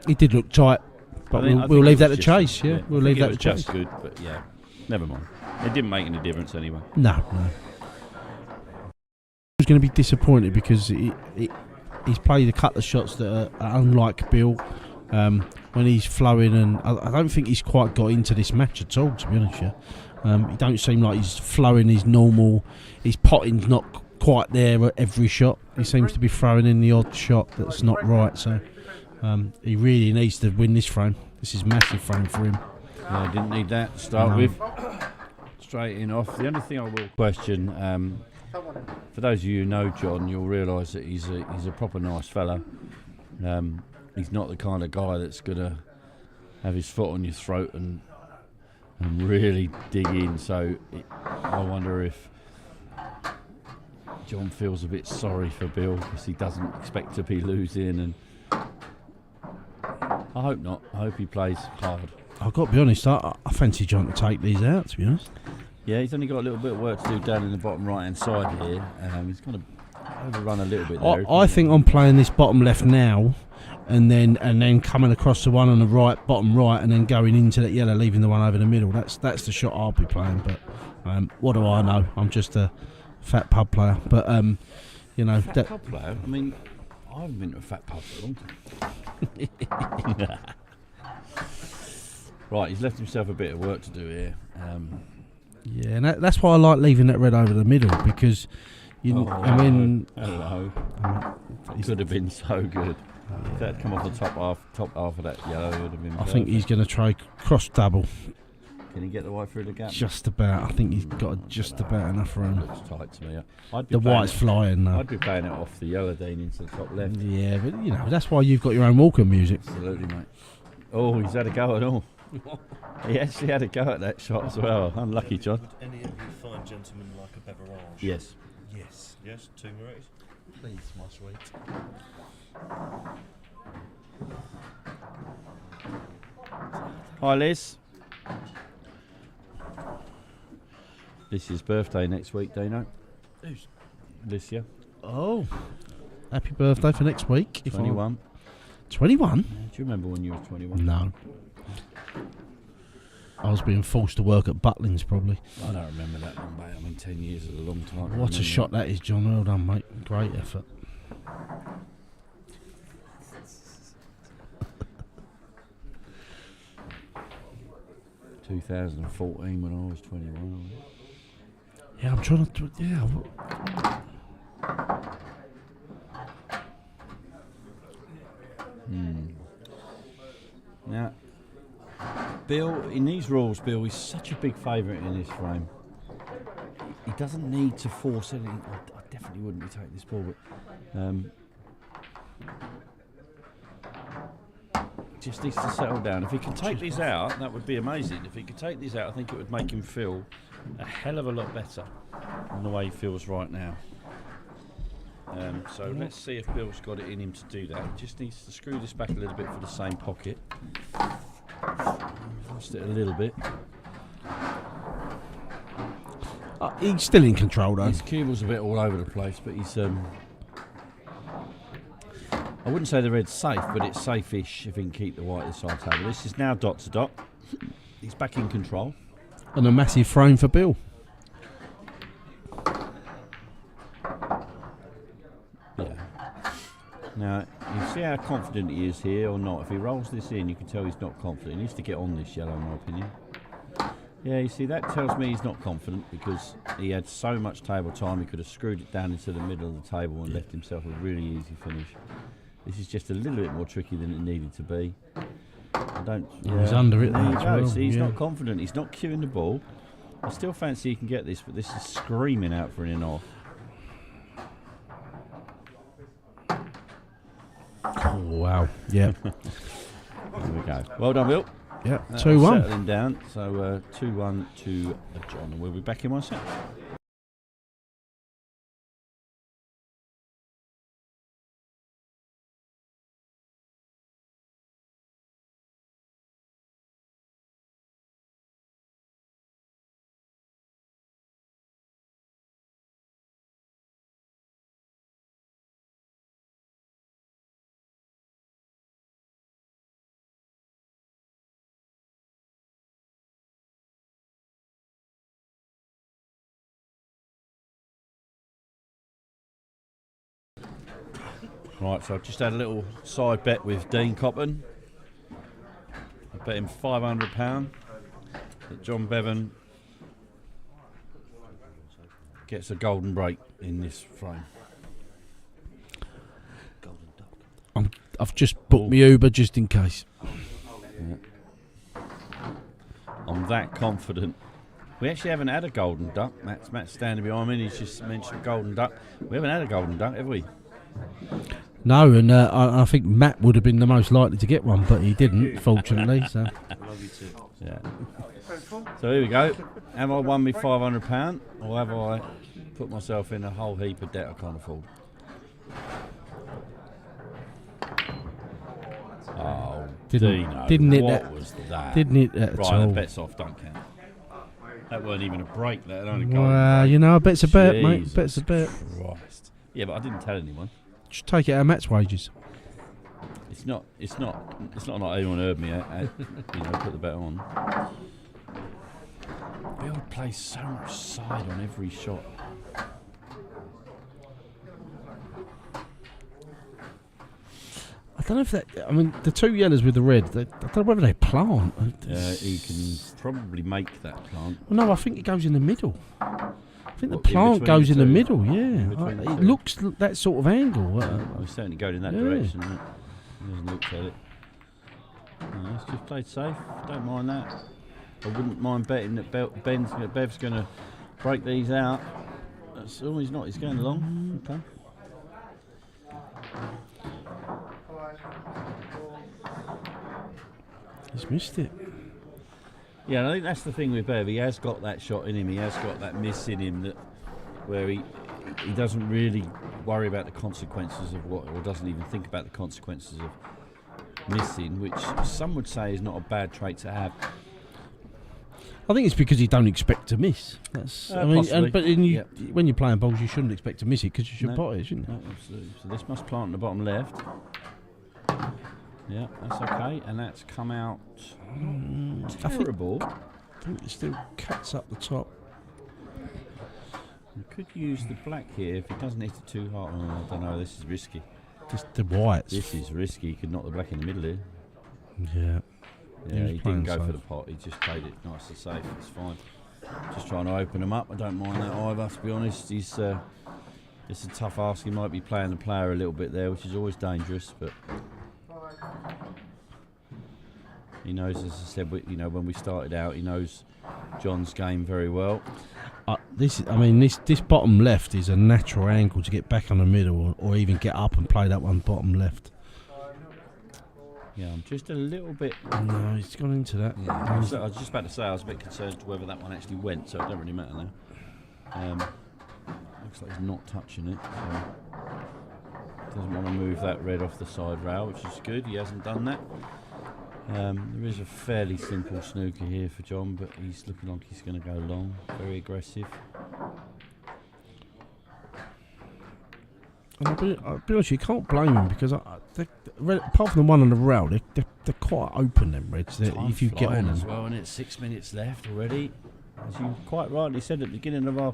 it did look tight. But we'll leave that to Chase. Yeah, we'll leave that to Chase. Just good, but yeah, never mind. It didn't make any difference anyway. No. He was going to be disappointed because he's played a couple of shots that are unlike Bill. When he's flowing, and I don't think he's quite got into this match at all, to be honest with you. He don't seem like he's flowing his normal. His potting's not quite there at every shot. He seems to be throwing in the odd shot that's not right, so he really needs to win this frame. This is massive frame for him. Yeah, didn't need that to start with. Straight in off. The only thing I will question, for those of you who know John, you'll realise that he's a proper nice fella. He's not the kind of guy that's going to have his foot on your throat and really dig in. So I wonder if John feels a bit sorry for Bill because he doesn't expect to be losing. And I hope not. I hope he plays hard. I've got to be honest, I fancy John to take these out, to be honest. Yeah, he's only got a little bit of work to do down in the bottom right-hand side here. He's going to overrun a little bit there. I think I'm playing this bottom left now. And then coming across the one on the right, bottom right, and then going into that yellow, leaving the one over the middle. That's the shot I'll be playing. But what do I know? I'm just a fat pub player. But fat pub player. I mean, I haven't been to a fat pub for a long time. Right, he's left himself a bit of work to do here. Yeah, and that's why I like leaving that red over the middle because hello. It could have been so good. If that had come off the top half of that yellow, it would have been perfect. I think he's going to try cross double. Can he get the white through the gap? Just about. I think he's got just about enough room. Looks tight to me. The white's flying though. I'd be playing it off the yellow Dean into the top left. Yeah, but that's why you've got your own Walker music. Absolutely, mate. Oh, he's had a go at all. He actually had a go at that shot as well. Unlucky, John. Would any of you fine gentlemen like a beverage? Yes. Yes, 2 Marie's. Please, my sweet. Hi, Liz. This is birthday next week, Dino. Who's? Alicia. Oh, happy birthday for next week. 21. 21? Do you remember when you were 21? No. I was being forced to work at Butlins, probably. I don't remember that one, mate. I mean, 10 years is a long time. What a shot that is, John. Well done, mate. Great effort. In 2014 when I was 21. Yeah, I'm trying to... Yeah. Now, Bill, in these rules, Bill is such a big favourite in this frame. He doesn't need to force anything. I definitely wouldn't be taking this ball, but just needs to settle down. If he can take these out, that would be amazing. If he could take these out, I think it would make him feel a hell of a lot better than the way he feels right now. So let's see if Bill's got it in him to do that. He just needs to screw this back a little bit for the same pocket. Lost it a little bit. He's still in control, though. His cuble's a bit all over the place, but he's... I wouldn't say the red's safe, but it's safe-ish if he can keep the white at the side table. This is now dot to dot. He's back in control. And a massive frame for Bill. Yeah. Now, you see how confident he is here or not. If he rolls this in, you can tell he's not confident. He needs to get on this yellow, in my opinion. Yeah, you see, that tells me he's not confident because he had so much table time, he could have screwed it down into the middle of the table and left himself a really easy finish. This is just a little bit more tricky than it needed to be. He's under it there. now You as go. well. See, he's not confident. He's not cueing the ball. I still fancy he can get this, but this is screaming out for an in-off. Oh, wow. Yeah. There we go. Well done, Bill. Yeah, That 2-1. was settling down. So 2-1 to John. And we'll be back in 1 sec. Right, so I've just had a little side bet with Dean Coppen. I bet him £500 that John Bevan gets a golden break in this frame. Golden duck. I've just booked my Uber just in case. Yeah. I'm that confident. We actually haven't had a golden duck. Matt's standing behind me and he's just mentioned golden duck. We haven't had a golden duck, have we? No, and I think Matt would have been the most likely to get one, but he didn't, fortunately. So, Love you too. Yeah. So here we go. Have I won me £500 or have I put myself in a whole heap of debt I can't afford? Oh, didn't hit what that. was that? Didn't hit that Right, at all. the bet's off, don't count. That weren't even a break, that had only gone. Well, you know, a bet's a bet, mate. Jesus Bet's a bet. Christ. Yeah, but I didn't tell anyone. Just take it out of Matt's wages. It's not like anyone heard me. Put the bet on. Bill plays so much side on every shot. I don't know if that. I mean, the two yellows with the red. I don't know whether they plant. He can probably make that plant. Well, no, I think it goes in the middle. I think What, the in plant between goes the in the two? middle. Yeah, In between the it two? looks that sort of angle. We're certainly going in that Yeah. direction. Isn't it? He hasn't looked at it. No, it's just played safe. Don't mind that. I wouldn't mind betting that Bev's going to break these out. Oh, he's not. He's going along. Okay. He's missed it. Yeah, and I think that's the thing with Bev. He has got that shot in him. He has got that miss in him where he doesn't really worry about the consequences of what, or doesn't even think about the consequences of missing, which some would say is not a bad trait to have. I think it's because you don't expect to miss. That's. Possibly. When you're playing bowls, you shouldn't expect to miss it because you should No. pot it, shouldn't you? No, absolutely. So this must plant in the bottom left. Yeah, that's okay, and that's come out terrible. I think it still cuts up the top. You could use the black here if it doesn't hit it too hard. Oh, I don't know. This is risky. Just the whites. This is risky. You could knock the black in the middle here. Yeah. Yeah, was he playing didn't go for safe. the pot. He just played it nice and safe. It's fine. Just trying to open him up. I don't mind that either. To be honest, it's a tough ask. He might be playing the player a little bit there, which is always dangerous. But he knows, as I said, when we started out, he knows John's game very well. This bottom left is a natural angle to get back on the middle, or even get up and play that one bottom left. Yeah, I'm just a little bit. No, he's gone into that. Yeah, I was just about to say I was a bit concerned to whether that one actually went, so it don't really matter now. Looks like he's not touching it, so doesn't want to move that red off the side rail, which is good. He hasn't done that. There is a fairly simple snooker here for John, but he's looking like he's going to go long, very aggressive. And I'll be honest, you can't blame him because apart from the one on the rail, they're quite open, them reds. Time If you get on flying them. as well, and it's 6 minutes left already. As you quite rightly said at the beginning of our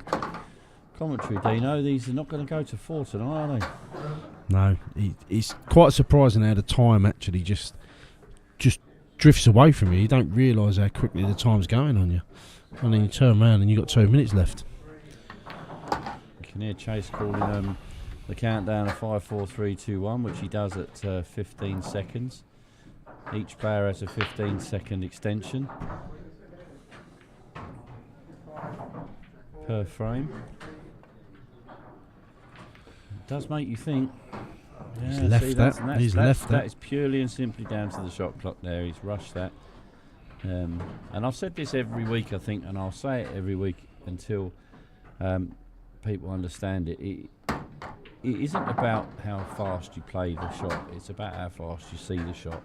commentary, Dino, these are not going to go to 4 tonight, are they? No, it's quite surprising how the time actually just drifts away from you. You don't realise how quickly the time's going on you. And then you turn around and you've got 2 minutes left. You can hear Chase calling the countdown of 5, 4, 3, 2, 1, which he does at 15 seconds. Each player has a 15-second extension per frame. It does make you think. He's Yeah, left see, that. He's left That that. is purely and simply down to the shot clock there. He's rushed that. And I've said this every week, I think, and I'll say it every week until people understand it. It isn't about how fast you play the shot, it's about how fast you see the shot.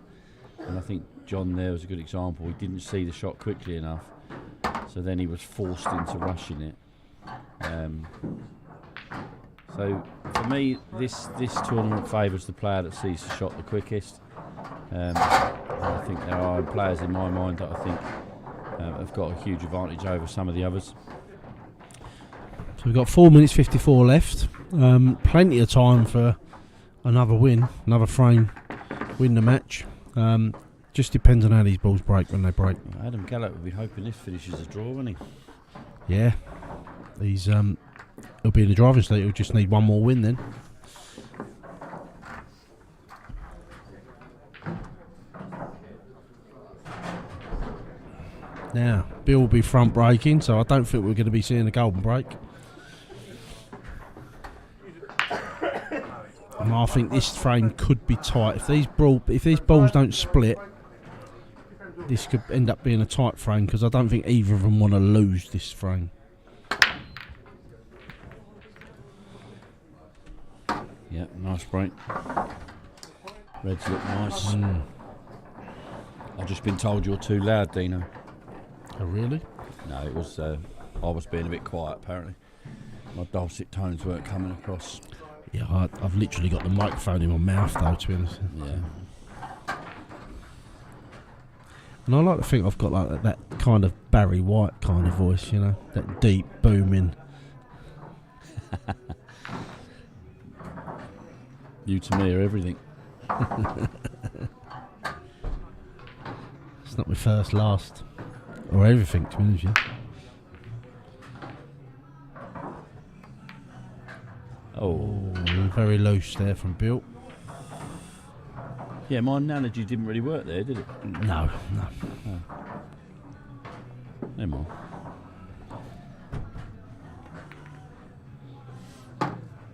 And I think John there was a good example. He didn't see the shot quickly enough, so then he was forced into rushing it. So for me, this tournament favours the player that sees the shot the quickest. I think there are players in my mind that I think have got a huge advantage over some of the others. So we've got 4 minutes 54 left. Plenty of time for another win, another frame, win the match. Just depends on how these balls break when they break. Adam Gallop will be hoping this finishes a draw, won't he? Yeah, he's he'll be in the driving seat. He'll just need one more win then. Now, Bill will be front braking, so I don't think we're going to be seeing a golden break. And I think this frame could be tight. If these balls don't split, this could end up being a tight frame because I don't think either of them want to lose this frame. Yeah, nice break. Reds look nice. I've just been told you're too loud, Dino. Oh, really? No, it was. I was being a bit quiet, apparently. My dulcet tones weren't coming across. Yeah, I've literally got the microphone in my mouth, though, to be honest. Yeah. And I like to think I've got like that kind of Barry White kind of voice, you know, that deep, booming. You to me are everything. It's not my first, last, or everything, to be honest with you. Oh. Very loose there from Bill. Yeah, my analogy didn't really work there, did it? No. Oh. Never mind.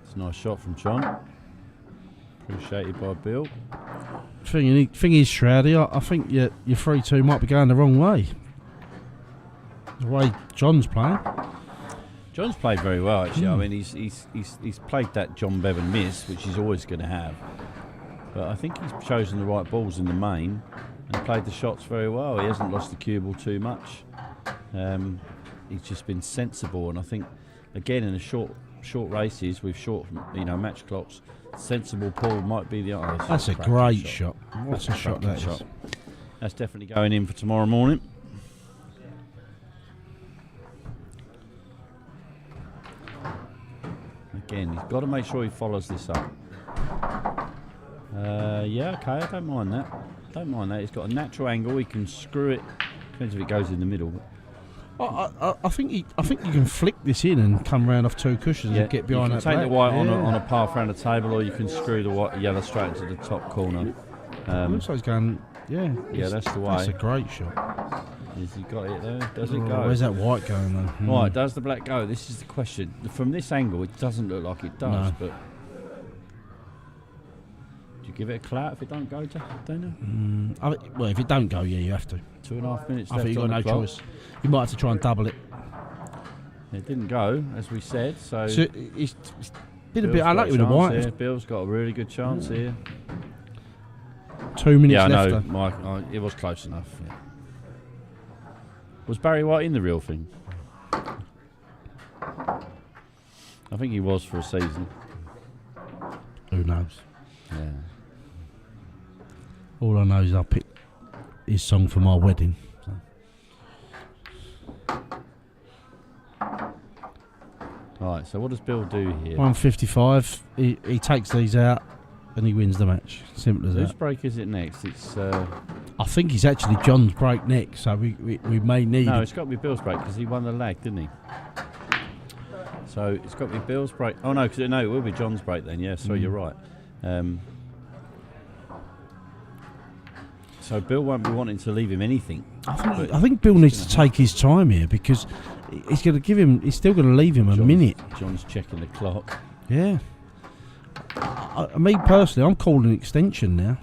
It's a nice shot from John. Appreciated by Bill. Thing is, Shroudy, I think your 3-2 might be going the wrong way. The way John's playing. John's played very well, actually. I mean, he's played that John Bevan miss, which he's always going to have. But I think he's chosen the right balls in the main and played the shots very well. He hasn't lost the cue ball too much. He's just been sensible, and I think again in the short races with short match clocks, sensible pull might be the answer. That's a great shot. What a shot that is. That's definitely going in for tomorrow morning. Again, he's got to make sure he follows this up. Yeah, okay, I don't mind that. He's got a natural angle. He can screw it. Depends if it goes in the middle. I think you can flick this in and come round off 2 cushions and get behind that. You can take black. the white on a path around the table, or you can screw the yellow straight into the top corner. Looks like he's going. Yeah, that's the way. That's a great shot. Has he got it there? Does it go? Where's that white going though? Right, does the black go? This is the question. From this angle, it doesn't look like it does, No. but do you give it a clout if it don't go, Dana? Well, if it don't go, yeah, you have to. 2.5 minutes I left think you've on got the no clock. choice. You might have to try and double it. It didn't go, as we said, so It's been a Bill's bit got unlucky with the chance white. here. Bill's got a really good chance here. 2 minutes Yeah, I left. know, though. Mike. It was close enough. Yeah. Was Barry White in the real thing? I think he was for a season. Who knows? Yeah. All I know is I picked his song for my wedding. Right, so what does Bill do here? 155. He takes these out and he wins the match. Simple as Whose that. break is it next? It's I think he's actually John's break next, so we may need no, it. it's got to be Bill's break because he won the lag, didn't he? So it's got to be Bill's break. Oh no, it will be John's break then. Yeah, sorry, you're right. So Bill won't be wanting to leave him anything. I think Bill needs to take his time here because he's going to give him. He's still going to leave him a minute. John's checking the clock. Yeah. Me personally, I'm calling an extension now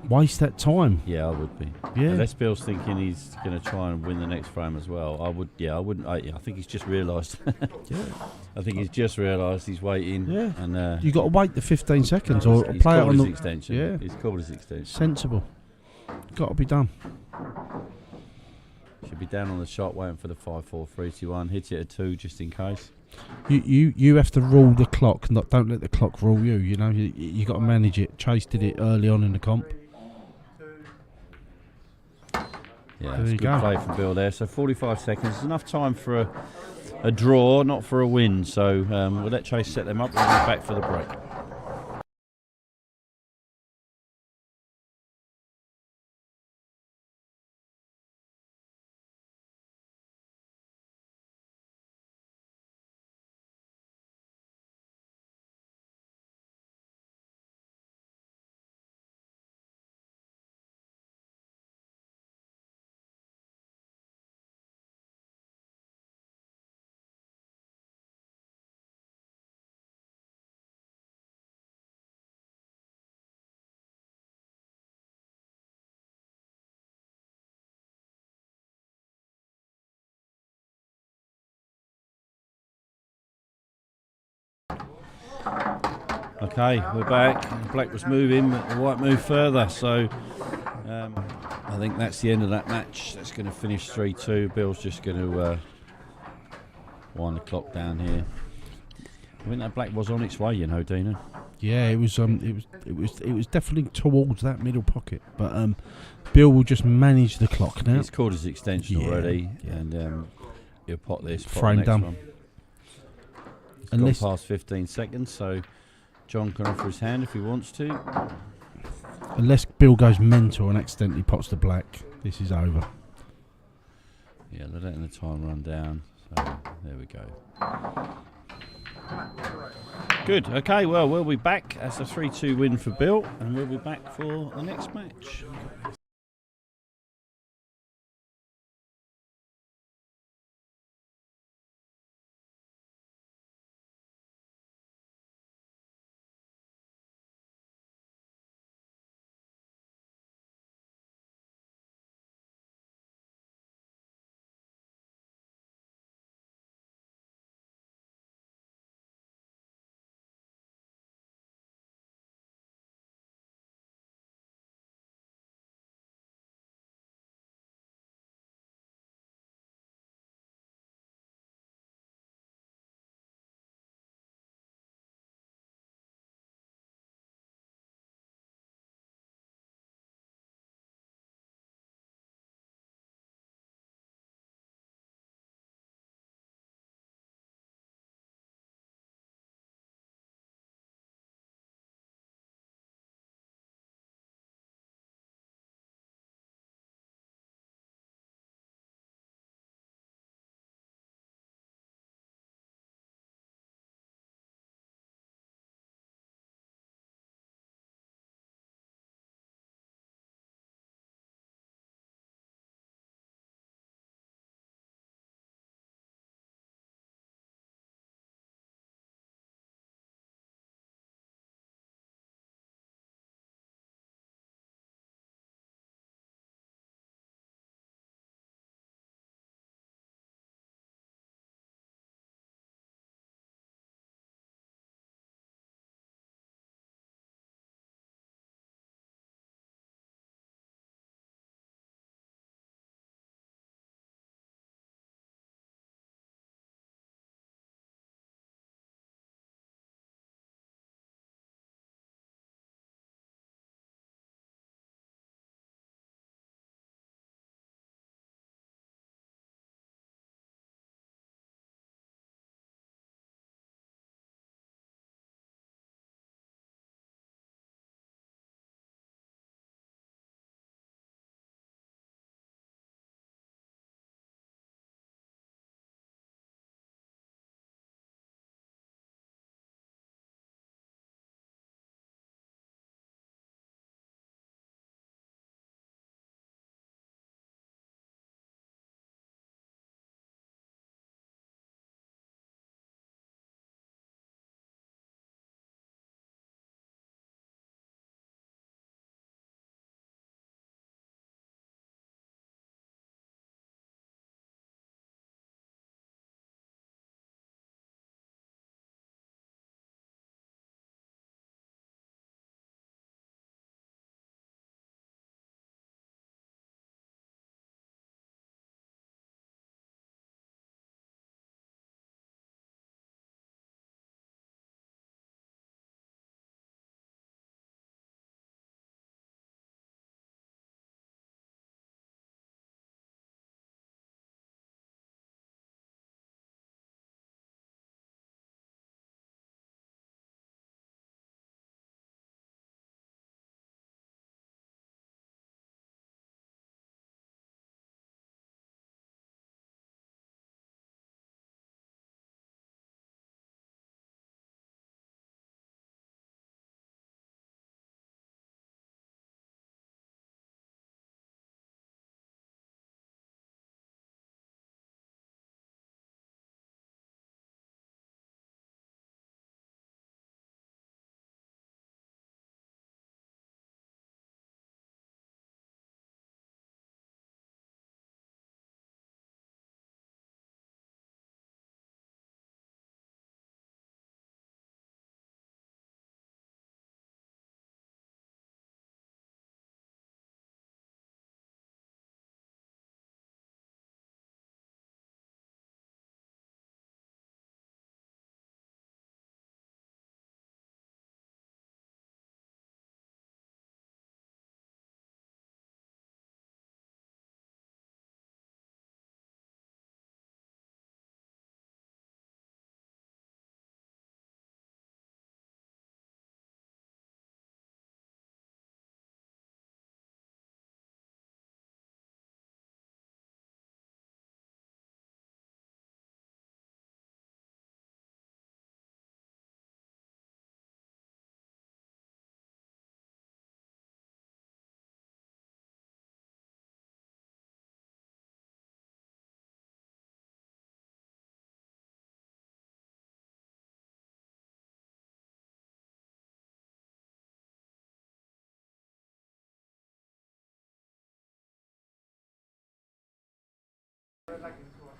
waste that time. Yeah, I would be. Yeah. Unless Bill's thinking he's going to try and win the next frame as well. I would. Yeah, I wouldn't. I think he's just realised. Yeah. I think he's just realised he's waiting. Yeah. And You got to wait the 15 seconds or he's play it called on his the extension. Yeah. He's called his extension. Sensible. Got to be done. Should be down on the shot, waiting for the 5, 4, 3, 2, 1. Hit it at 2 just in case. You have to rule the clock. Don't let the clock rule you. You know you got to manage it. Chase did it early on in the comp. Yeah, There it's you good go. play from Bill there. So 45 seconds is enough time for a draw, not for a win. So we'll let Chase set them up and we'll be back for the break. Okay, we're back. Black was moving, but the white moved further. So I think that's the end of that match. That's going to finish 3-2. Bill's just going to wind the clock down here. I think that black was on its way, you know, Dina. Yeah, it was definitely towards that middle pocket, but Bill will just manage the clock now. He's called his extension Yeah, already, yeah. and he'll pot this. Pot Frame the next done. One. It's Unless- gone past 15 seconds, so John can offer his hand if he wants to. Unless Bill goes mental and accidentally pots the black, this is over. Yeah, they're letting the time run down. So there we go. Good. Okay, well, we'll be back. That's a 3-2 win for Bill, and we'll be back for the next match.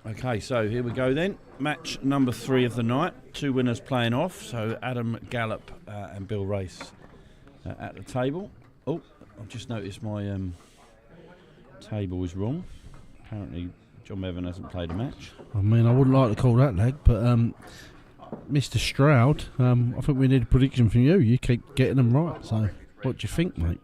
Okay, so here we go then. Match number 3 of the night. 2 winners playing off. So Adam Gallop and Bill Race at the table. Oh, I've just noticed my table is wrong. Apparently John Bevan hasn't played a match. I mean, I wouldn't like to call that leg, but Mr. Stroud, I think we need a prediction from you. You keep getting them right. So, what do you think, mate?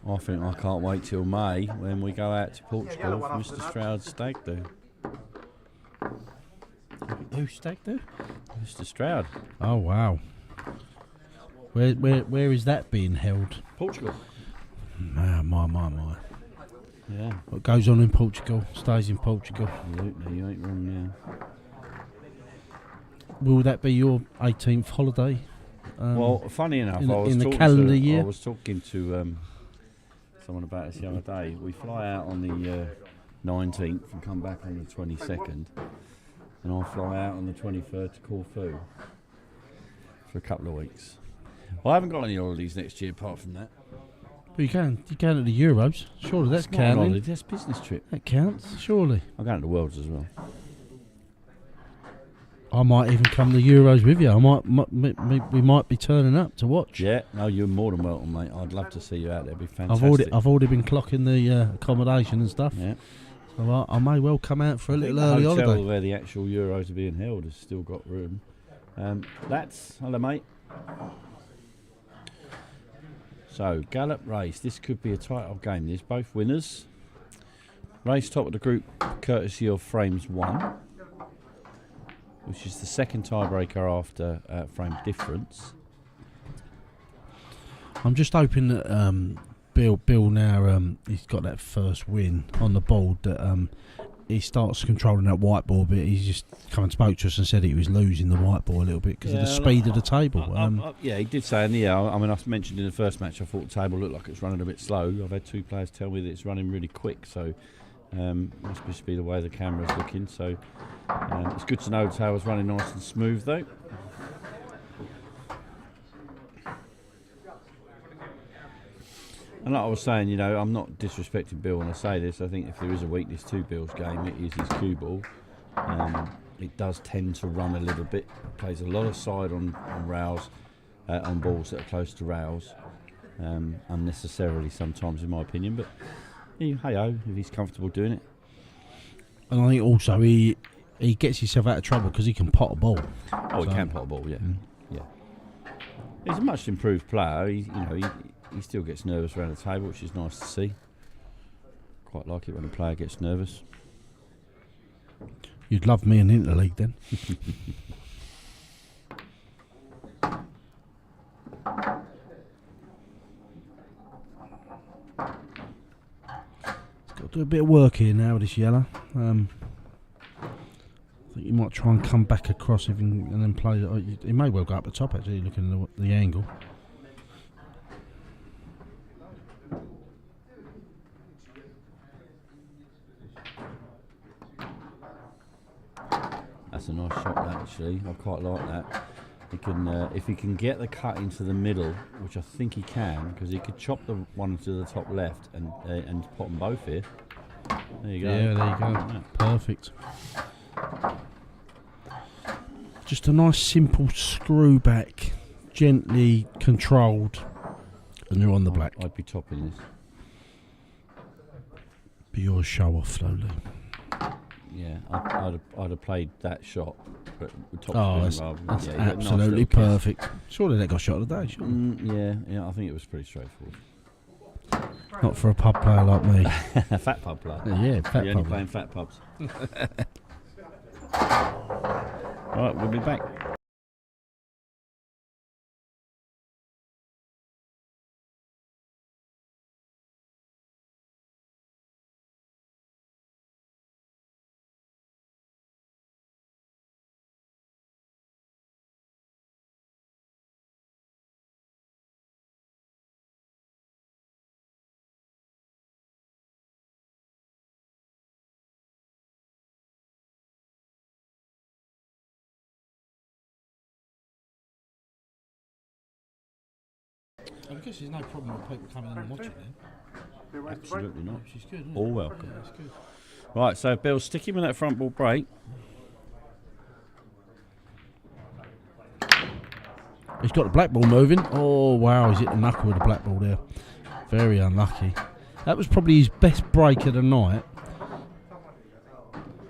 I think I can't wait till May when we go out to Portugal for Mr. Stroud's stag do. Who's stag do? Mr. Stroud. Oh wow. Where is that being held? Portugal. My. Yeah. What goes on in Portugal stays in Portugal. Absolutely, you ain't wrong now. Will that be your 18th holiday? Well, funny enough, in the calendar year. I was talking to someone about this the other day. We fly out on the 19th and come back on the 22nd, and I'll fly out on the 23rd to Corfu for a couple of weeks. Well, I haven't got any holidays next year apart from that. But you can at the Euros. Surely that's It's not an counting. holiday, that's a business trip. That counts, surely. I'm going to the Worlds as well. I might even come to the Euros with you. We might be turning up to watch. Yeah, no, you're more than welcome, mate. I'd love to see you out there. It'd be fantastic. I've already been clocking the accommodation and stuff. Yeah. So I may well come out for a little The early hotel holiday. where the actual Euros are being held has still got room. Hello, mate. So, Gallop Race. This could be a tight old game. There's both winners. Race top of the group, courtesy of Frames 1, which is the second tiebreaker after frame difference. I'm just hoping that Bill now he's got that first win on the board, that he starts controlling that whiteboard bit. He's just come and spoke to us and said he was losing the whiteboard a little bit because of the speed of the table. Yeah, he did say, and yeah, I mean, I mentioned in the first match, I thought the table looked like it's running a bit slow. I've had 2 players tell me that it's running really quick, so must just be the way the camera's looking. So it's good to know the table's running nice and smooth, though. And like I was saying, you know, I'm not disrespecting Bill when I say this. I think if there is a weakness to Bill's game, it is his cue ball. It does tend to run a little bit. Plays a lot of side on rails, on balls that are close to rails, unnecessarily sometimes, in my opinion. But hey-ho, if he's comfortable doing it. And I think also he gets himself out of trouble because he can pot a ball. Oh, he can pot a ball, yeah. Yeah. He's a much improved player. He still gets nervous around the table, which is nice to see. Quite like it when a player gets nervous. You'd love me in Interleague then. It's got to do a bit of work here now with this yellow. I think you might try and come back across and then play. He may well go up the top actually, looking at the angle. That's a nice shot, that, actually. I quite like that. He can, if he can get the cut into the middle, which I think he can, because he could chop the one to the top left and pop them both here. There you go. Yeah, there you go. Yeah. Perfect. Just a nice simple screw back, gently controlled, and you're on the black. I'd be topping this. Be yours, show off slowly. Yeah, I'd have played that shot, but with top That's spin rather absolutely you got a nice little kiss. perfect. Surely they got shot of the day, surely. Yeah, I think it was pretty straightforward. Not for a pub player like me. Fat pub player. Yeah, fat You're only pub. playing fat pubs. Right, we'll be back. I guess there's no problem with people coming in and watching it. Absolutely not. Which is good, isn't All it? welcome. Yeah, it's good. Right, so Bill, stick him with that front ball break. He's got the black ball moving. Oh, wow, he's hit the knuckle with the black ball there. Very unlucky. That was probably his best break of the night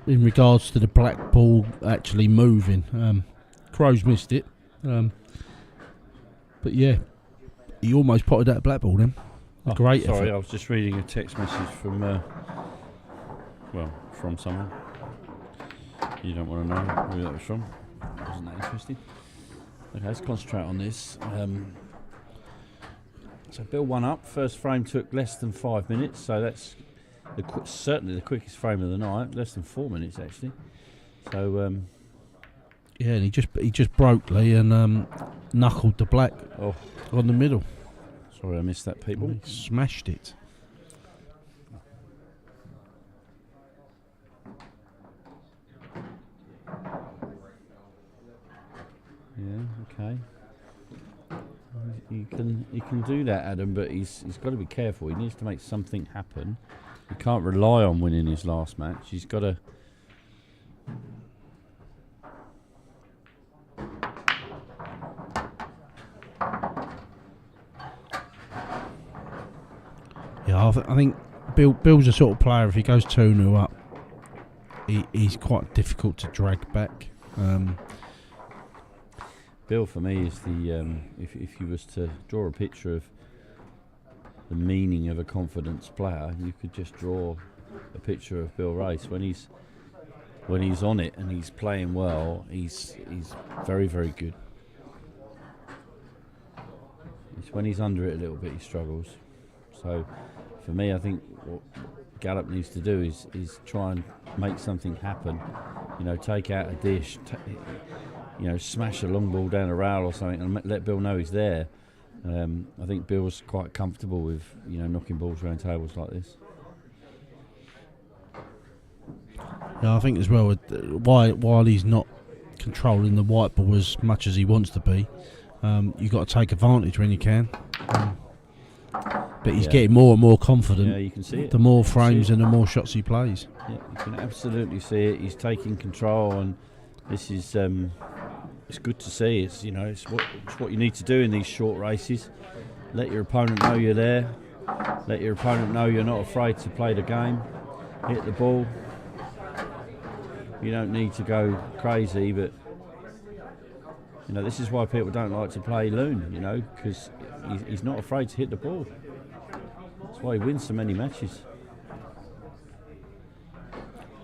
in regards to the black ball actually moving. Crows missed it. But yeah, he almost potted that black ball then. A great Sorry, effort. I was just reading a text message from, from someone. You don't want to know who that was from. Wasn't that interesting? Okay, let's concentrate on this. So Bill 1 up. First frame took less than 5 minutes, so that's certainly the quickest frame of the night. Less than 4 minutes actually. So Yeah, and he just broke Lee and knuckled the black on the middle. sorry, I missed that, people. He smashed it. Yeah, okay. He can do that, Adam, but he's got to be careful. He needs to make something happen. He can't rely on winning his last match. He's got to. Yeah, I think Bill's the sort of player, if he goes 2-0 up, he's quite difficult to drag back. Bill, for me, is the if you was to draw a picture of the meaning of a confidence player, you could just draw a picture of Bill Race when he's on it and he's playing well. He's very, very good. It's when he's under it a little bit he struggles. So for me, I think what Gallup needs to do is try and make something happen. You know, take out a dish. Smash a long ball down a rail or something and let Bill know he's there. I think Bill's quite comfortable with knocking balls around tables like this. Yeah, I think as well, while he's not controlling the white ball as much as he wants to be, you've got to take advantage when you can. But he's getting more and more confident. Yeah, you can see it. The more frames and the more shots he plays. Yeah, you can absolutely see it. He's taking control, and this is it's good to see. It's what you need to do in these short races. Let your opponent know you're there. Let your opponent know you're not afraid to play the game. Hit the ball. You don't need to go crazy, but this is why people don't like to play Loon. Because he's not afraid to hit the ball. That's why he wins so many matches.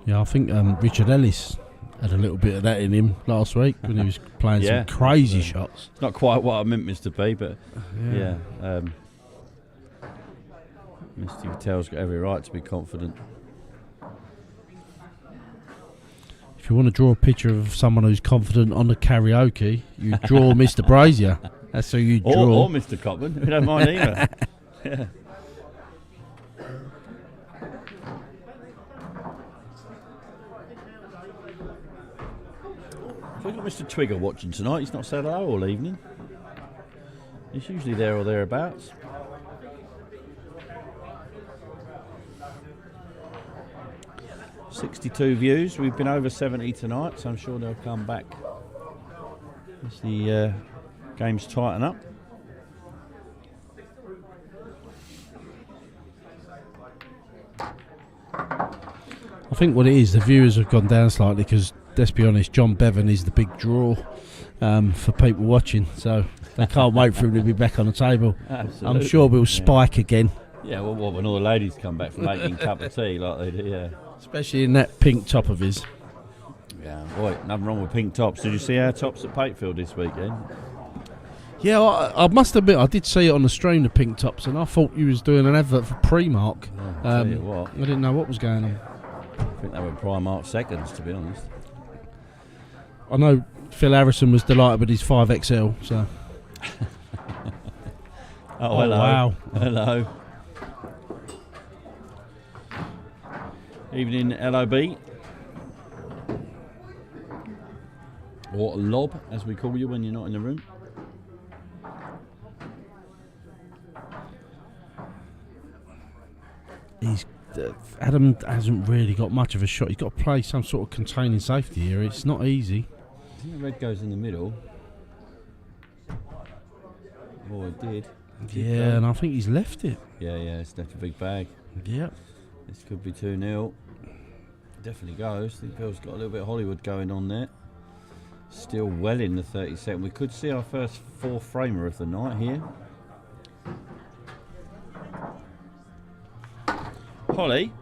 Yeah, I think Richard Ellis had a little bit of that in him last week when he was playing some crazy shots. It's not quite what I meant Mr. B, but Mr. Vattel's got every right to be confident. If you want to draw a picture of someone who's confident on the karaoke, you draw Mr. Brazier. That's who you draw. Or Mr. Copman. We don't mind either. Yeah. We've got Mr. Twigger watching tonight. He's not said hello all evening. He's usually there or thereabouts. .62 views. We've been over 70 tonight, so I'm sure they'll come back as the games tighten up. I think what it is, the viewers have gone down slightly because, let's be honest, John Bevan is the big draw for people watching, so they can't wait for him to be back on the table. Absolutely. I'm sure we'll spike again. Yeah, well, when all the ladies come back from making a cup of tea like they do, yeah. Especially in that pink top of his. Yeah, boy, nothing wrong with pink tops. Did you see our tops at Patefield this weekend? Yeah, I must admit, I did see it on the stream, the pink tops, and I thought you was doing an advert for Primark. Tell you what, I didn't know what was going on. I think they were Primark seconds, to be honest. I know Phil Harrison was delighted with his 5XL, so. Oh, hello. Wow. Hello. Evening, LOB. Or Lob, as we call you when you're not in the room. Adam hasn't really got much of a shot. He's got to play some sort of containing safety here. It's not easy. I think the red goes in the middle. Oh, it did. Yeah, and I think he's left it. Yeah, it's left a big bag. Yep. This could be 2-0. Definitely goes. I think Bill's got a little bit of Hollywood going on there. Still well in the 32nd. We could see our first 4-framer of the night here. Holly.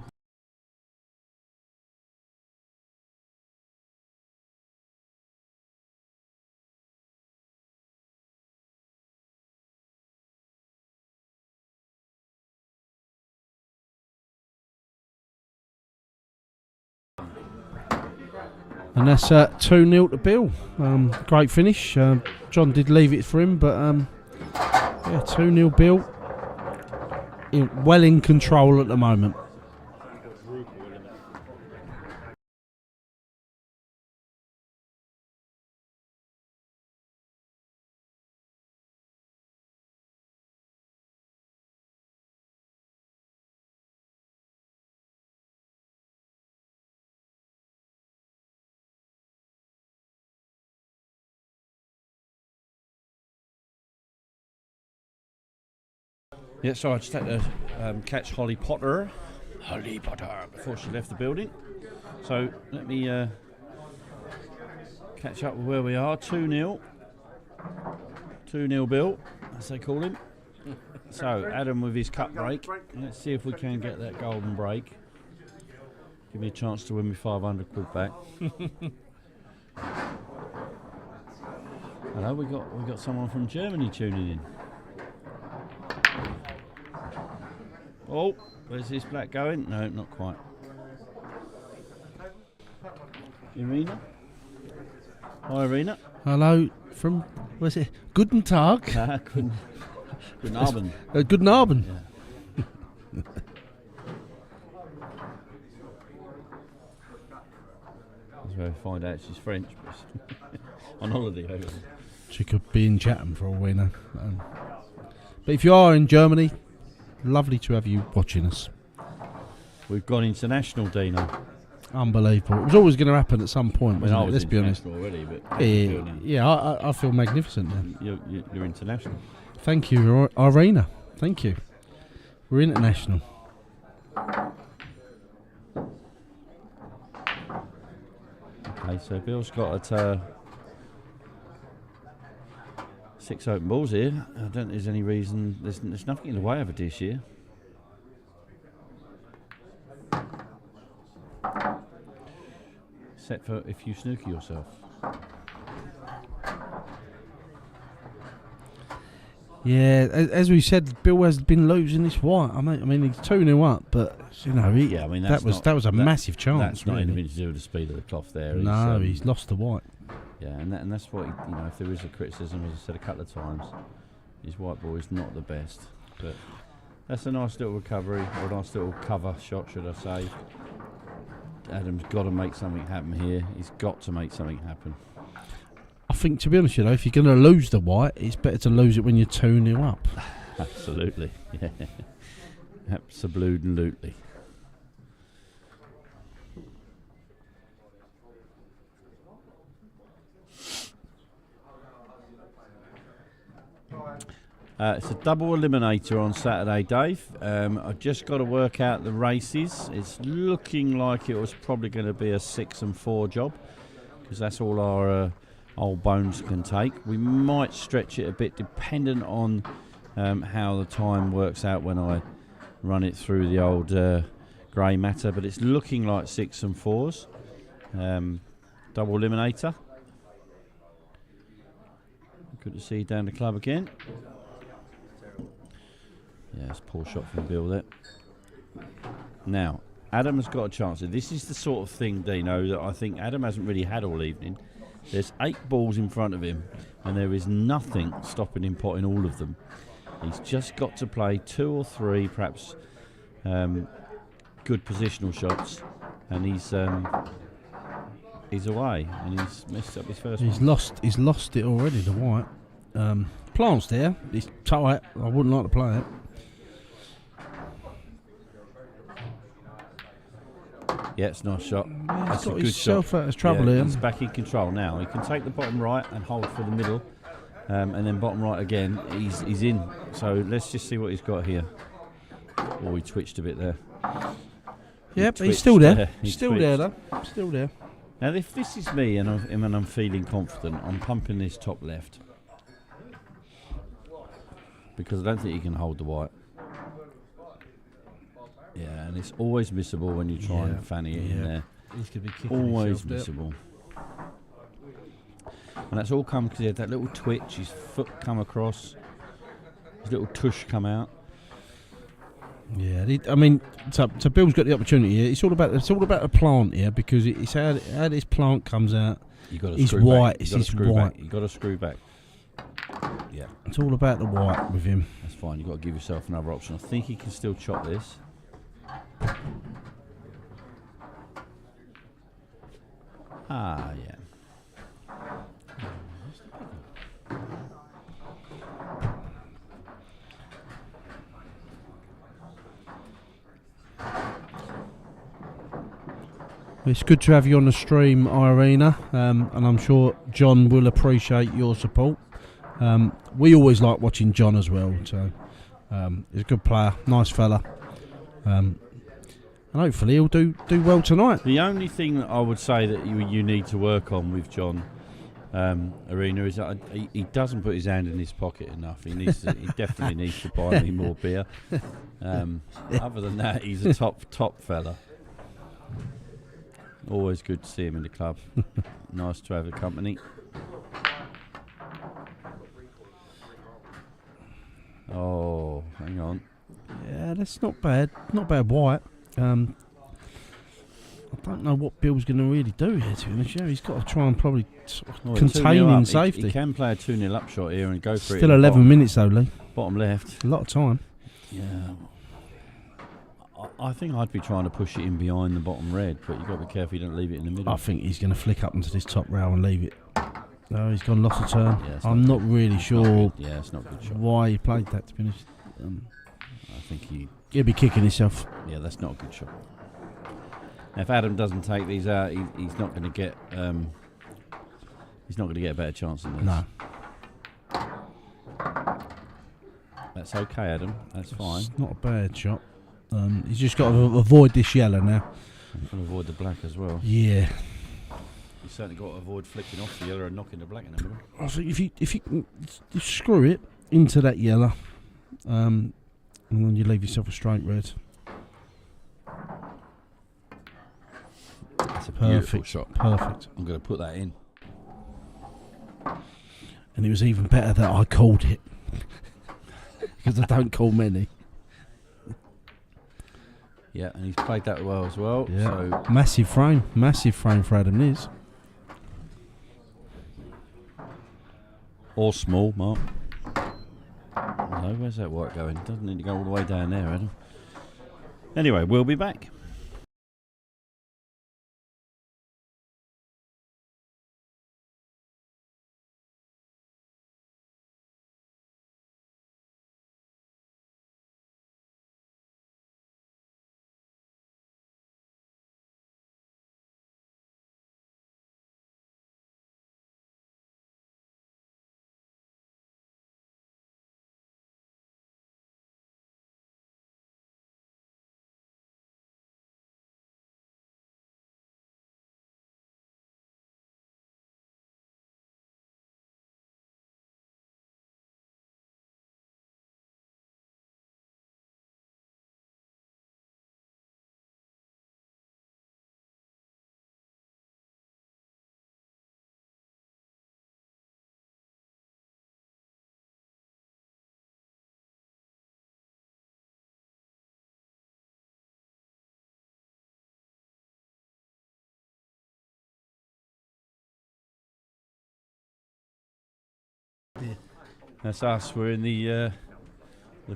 And that's 2-0 to Bill. Great finish. John did leave it for him, but yeah, 2-0 Bill. Well in control at the moment. Yeah, so I just had to catch Holly Potter before she left the building. So let me catch up with where we are. 2-0. 2-0 Bill, as they call him. So Adam with his cut break. Let's see if we can get that golden break. Give me a chance to win me 500 quid back. Hello, we got someone from Germany tuning in. Oh, where's this black going? No, not quite. Irina? Hi, Irina. Hello from, where's it? Guten Tag. Guten Abend. Guten Abend. Yeah. That's where I find out she's French. But on holiday over there. She could be in Chatham for all we know. But if you are in Germany, lovely to have you watching us. We've gone international, Dino. Unbelievable. It was always going to happen at some point, wasn't it? Let's be honest. Already, but I feel magnificent now. You're international. Thank you, Irina. Thank you. We're international. Okay, so Bill's got at 6 open balls here. I don't think there's any reason. There's nothing in the way of a dish here. Set for if you snooker yourself. Yeah, as we said, Bill has been losing this white. I mean, he's 2-0 up, but you know, that was a massive chance. That's not really. anything to do with the speed of the cloth there. No, he's lost the white. Yeah, and that's what if there is a criticism, as I said a couple of times, his white ball is not the best. But that's a nice little recovery, or a nice little cover shot, should I say. Adam's got to make something happen here. He's got to make something happen. I think, to be honest, if you're going to lose the white, it's better to lose it when you're 2-0 up. Absolutely, yeah. Absolutely. It's a double eliminator on Saturday, Dave. I've just got to work out the races. It's looking like it was probably going to be a 6 and 4 job, because that's all our old bones can take. We might stretch it a bit dependent on how the time works out when I run it through the old grey matter, but it's looking like 6 and 4s. Double eliminator. Good to see you down the club again. Yeah, it's a poor shot from Bill there. Now, Adam has got a chance. This is the sort of thing, Dino, that I think Adam hasn't really had all evening. There's 8 balls in front of him, and there is nothing stopping him potting all of them. He's just got to play 2 or 3, perhaps, good positional shots, and he's away, and he's messed up his first one. He's lost it already, the white. Plant's there. It's tight. I wouldn't like to play it. Yeah, it's a nice shot. He's That's a got good himself shot. out of trouble Yeah, here. he's back in control now. He can take the bottom right and hold for the middle, and then bottom right again. He's in. So let's just see what he's got here. Oh, he twitched a bit there. Yep, he's twitched still there. there. He He's still there, twitched. though. Still there. Now, if this is me and I'm feeling confident, I'm pumping this top left because I don't think he can hold the white. Yeah, and it's always missable when you try and fanny it in there. He's going to be kicking Always himself missable. And that's all come because he had that little twitch, his foot come across, his little tush come out. Yeah, I mean, so Bill's got the opportunity here. It's all about the plant here because it's how this plant comes out. You got to He's screw white. back. It's You got to his screw white. back. You got to screw back. Yeah, It's all about the white with him. that's fine. You got to give yourself another option. I think he can still chop this. Ah, yeah. It's good to have you on the stream, Irina, and I'm sure John will appreciate your support. We always like watching John as well, so he's a good player, nice fella, and hopefully he'll do well tonight. The only thing that I would say that you need to work on with John Arena is that he doesn't put his hand in his pocket enough. He definitely needs to buy me more beer. Other than that, he's a top fella. Always good to see him in the club. Nice to have a company. Oh, hang on. Yeah, that's not bad. Not bad white. I don't know what Bill's going to really do here, to be honest. Yeah, he's got to try and probably sort of Well, contain 2-0 in up. safety. He can play a 2-0 up shot here and go for it. Still in the 11 minutes though, Lee. bottom left. A lot of time. Yeah. I think I'd be trying to push it in behind the bottom red, but you've got to be careful you don't leave it in the middle. I think he's going to flick up into this top rail and leave it. No, he's gone lost a turn. Yeah, it's I'm not really sure Yeah, it's not a good shot. why he played that, to be honest. I think He'll be kicking himself. yeah, that's not a good shot. Now, if Adam doesn't take these out, he's not going to get a better chance than this. No. That's okay, Adam. That's fine. It's not a bad shot. He's just got to avoid this yellow now. You can avoid the black as well. Yeah. You certainly got to avoid flicking off the yellow and knocking the black in the middle. I think if you screw it into that yellow, and then you leave yourself a straight red. That's a beautiful shot. Perfect. I'm going to put that in. And it was even better that I called it because I don't call many. Yeah, and he's played that well as well. Yeah. So Massive frame for Adam Liz. or small, Mark. No, where's that white going? Doesn't need to go all the way down there, Adam. Anyway, we'll be back. That's us. We're in the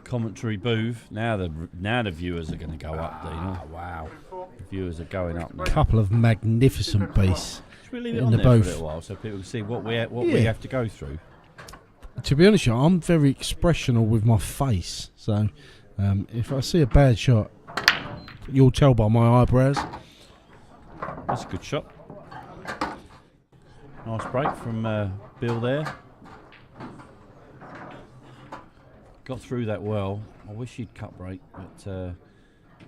commentary booth. Now the viewers are going to go up, Dina. Wow. The viewers are going up now. Couple of magnificent beasts. Should we leave it in on the there for a booth. little while so people can see what we have to go through? To be honest, I'm very expressional with my face. So if I see a bad shot, you'll tell by my eyebrows. That's a good shot. Nice break from Bill there. Got through that well. I wish he'd cut break, but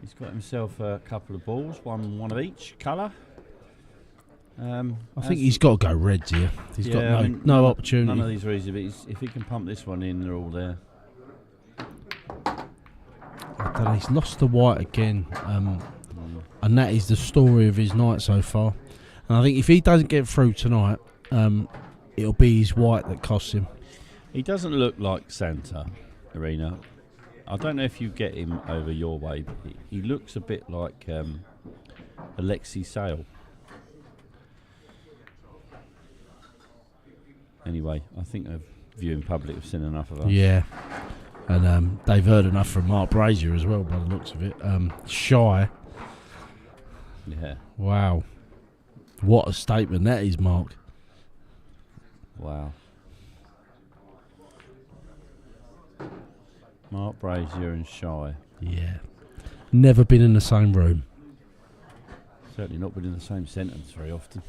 he's got himself a couple of balls, one of each colour. I think he's got to go reds here. He's got no opportunity. None of these are easy, but if he can pump this one in, they're all there. I don't know, he's lost the white again, and that is the story of his night so far. And I think if he doesn't get through tonight, it'll be his white that costs him. He doesn't look like Santa, Arena. I don't know if you get him over your way, but he looks a bit like Alexi Sale. Anyway, I think the viewing public have seen enough of us. Yeah, and they've heard enough from Mark Brazier as well, by the looks of it. Shy. Yeah. Wow. What a statement that is, Mark. Wow. Mark Brazier and Shy. Yeah. Never been in the same room. Certainly not been in the same sentence very often.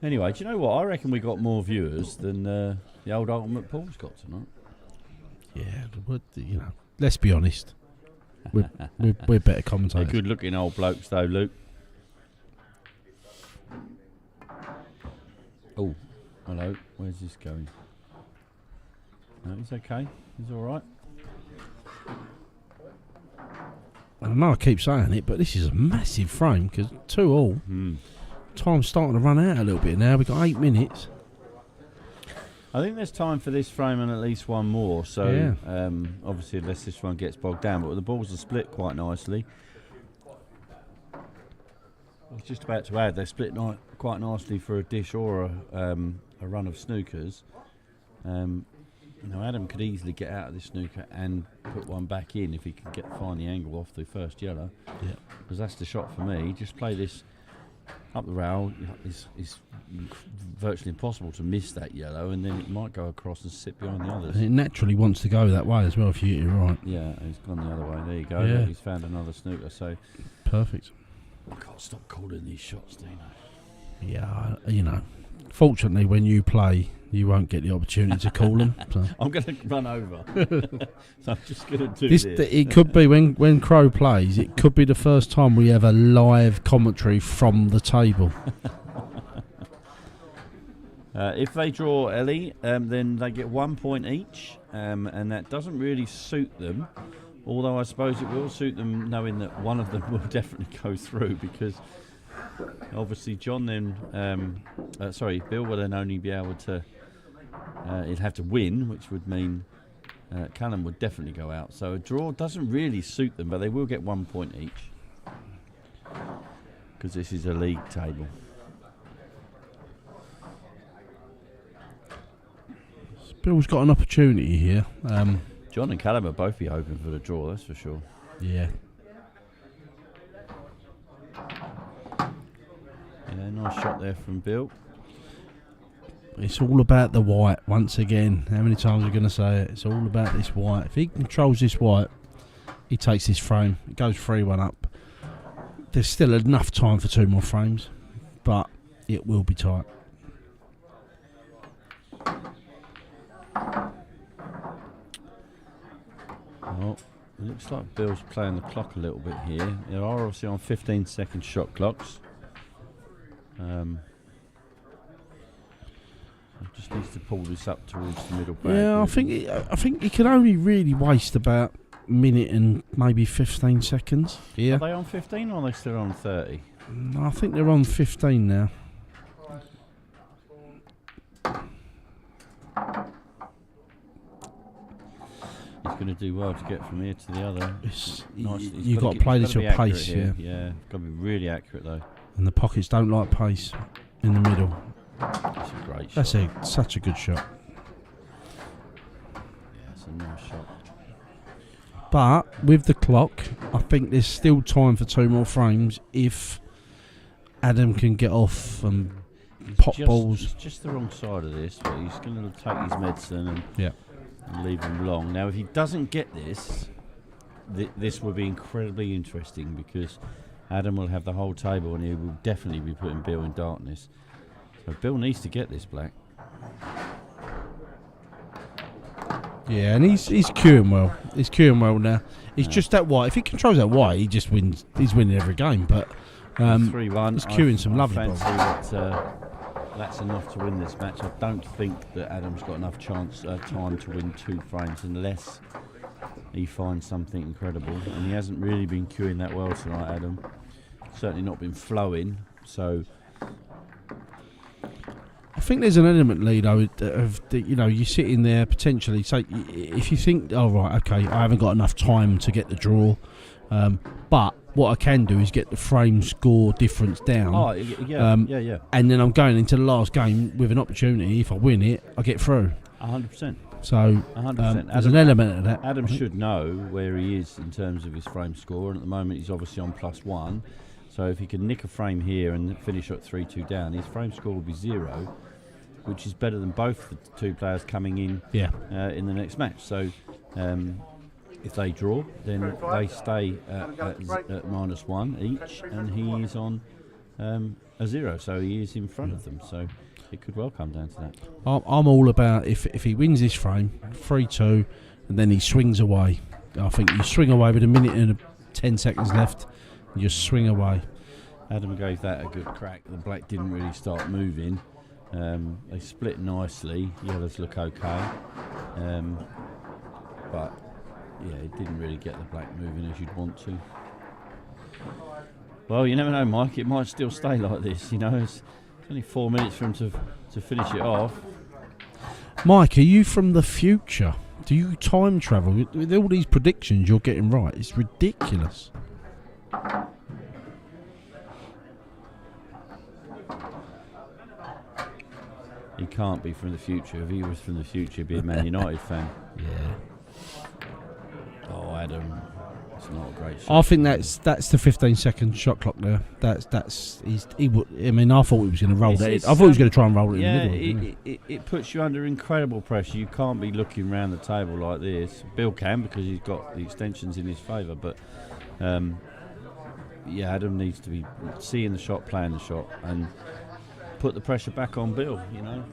Anyway, do you know what? I reckon we got more viewers than the old Ultimate Pool's got tonight. Yeah, let's be honest. We're better commentators. They're good-looking old blokes, though, Luke. Oh, hello. Where's this going? No, he's okay. He's all right. I know I keep saying it, but this is a massive frame because 2-all. Time's starting to run out a little bit now. We've got 8 minutes. I think there's time for this frame and at least one more. So, yeah. Obviously, unless this one gets bogged down. But the balls are split quite nicely. I was just about to add, they're split quite nicely for a dish or a run of snookers. Adam could easily get out of this snooker and put one back in if he could find the angle off the first yellow. Yeah. Because that's the shot for me. Just play this up the rail. It's virtually impossible to miss that yellow, and then it might go across and sit behind the others. And it naturally wants to go that way as well if you hit it right. Yeah, he's gone the other way. There you go. Yeah. He's found another snooker. So perfect. I can't stop calling these shots, Dino. Yeah, fortunately when you play, you won't get the opportunity to call them. So. I'm going to run over. So I'm just going to do this. It could be when Crow plays, it could be the first time we have a live commentary from the table. If they draw Ellie, then they get 1 point each, and that doesn't really suit them. Although I suppose it will suit them knowing that one of them will definitely go through, because obviously Bill will then only be able to, he'd have to win, which would mean Callum would definitely go out. So a draw doesn't really suit them, but they will get 1 point each, because this is a league table. Bill's got an opportunity here. John and Callum will both be hoping for the draw, that's for sure. Yeah. Yeah, nice shot there from Bill. It's all about the white once again. How many times are we going to say it? It's all about this white. If he controls this white, he takes this frame. It goes 3-1 up. There's still enough time for 2 more frames, but it will be tight. Well, it looks like Bill's playing the clock a little bit here. They are obviously on 15-second shot clocks. Just needs to pull this up towards the middle bag. Yeah, I think he can only really waste about a minute and maybe 15 seconds. Yeah. Are they on 15 or are they still on 30? No, I think they're on 15 now. He's going to do well to get from here to the other. You've got to play this your pace, yeah. Yeah, it's got to be really accurate though. And the pockets don't like pace in the middle. That's a great shot. That's such a good shot. Yeah, it's a nice shot. But with the clock, I think there's still time for 2 more frames if Adam can get off and pop balls. He's just the wrong side of this, but he's going to take his medicine and leave him long. Now, if he doesn't get this, this will be incredibly interesting, because Adam will have the whole table, and he will definitely be putting Bill in darkness. So Bill needs to get this black. Yeah, and he's queuing well. He's queuing well now. He's just that white. If he controls that white, he just wins. He's winning every game. But 3-1. he's queuing some lovely balls. Fancy that's enough to win this match. I don't think that Adam's got enough time to win 2 frames unless he finds something incredible. And he hasn't really been queuing that well tonight, Adam. Certainly not been flowing. So I think there's an element, Lee, though, of you're sitting there potentially. So if you think, oh right, okay, I haven't got enough time to get the draw, but what I can do is get the frame score difference down. Oh yeah. And then I'm going into the last game with an opportunity. If I win it, I get through. 100%. So 100%. There's an element of that. Adam should know where he is in terms of his frame score, and at the moment he's obviously on +1. So if he can nick a frame here and finish at 3-2 down, his frame score will be 0, which is better than both the 2 players coming in in the next match. So if they draw, then they stay at -1 each, and he is on a 0. So he is in front of them. So it could well come down to that. I'm all about if he wins this frame 3-2, and then he swings away. I think you swing away with a minute and 10 seconds left. You just swing away. Adam gave that a good crack. The black didn't really start moving. They split nicely. Yellows look okay, but yeah, it didn't really get the black moving as you'd want to. Well, you never know, Mike. It might still stay like this. It's only 4 minutes for him to finish it off. Mike, are you from the future? Do you time travel with all these predictions you're getting right? It's ridiculous. He can't be from the future. If he was from the future, he'd be a Man United fan. Yeah. Oh, Adam, it's not a great shot. I think that's the 15-second shot clock there. I thought he was going to roll that. I thought he was going to try and roll it in the middle. It puts you under incredible pressure. You can't be looking around the table like this. Bill can because he's got the extensions in his favour, but Adam needs to be seeing the shot, playing the shot, and put the pressure back on Bill.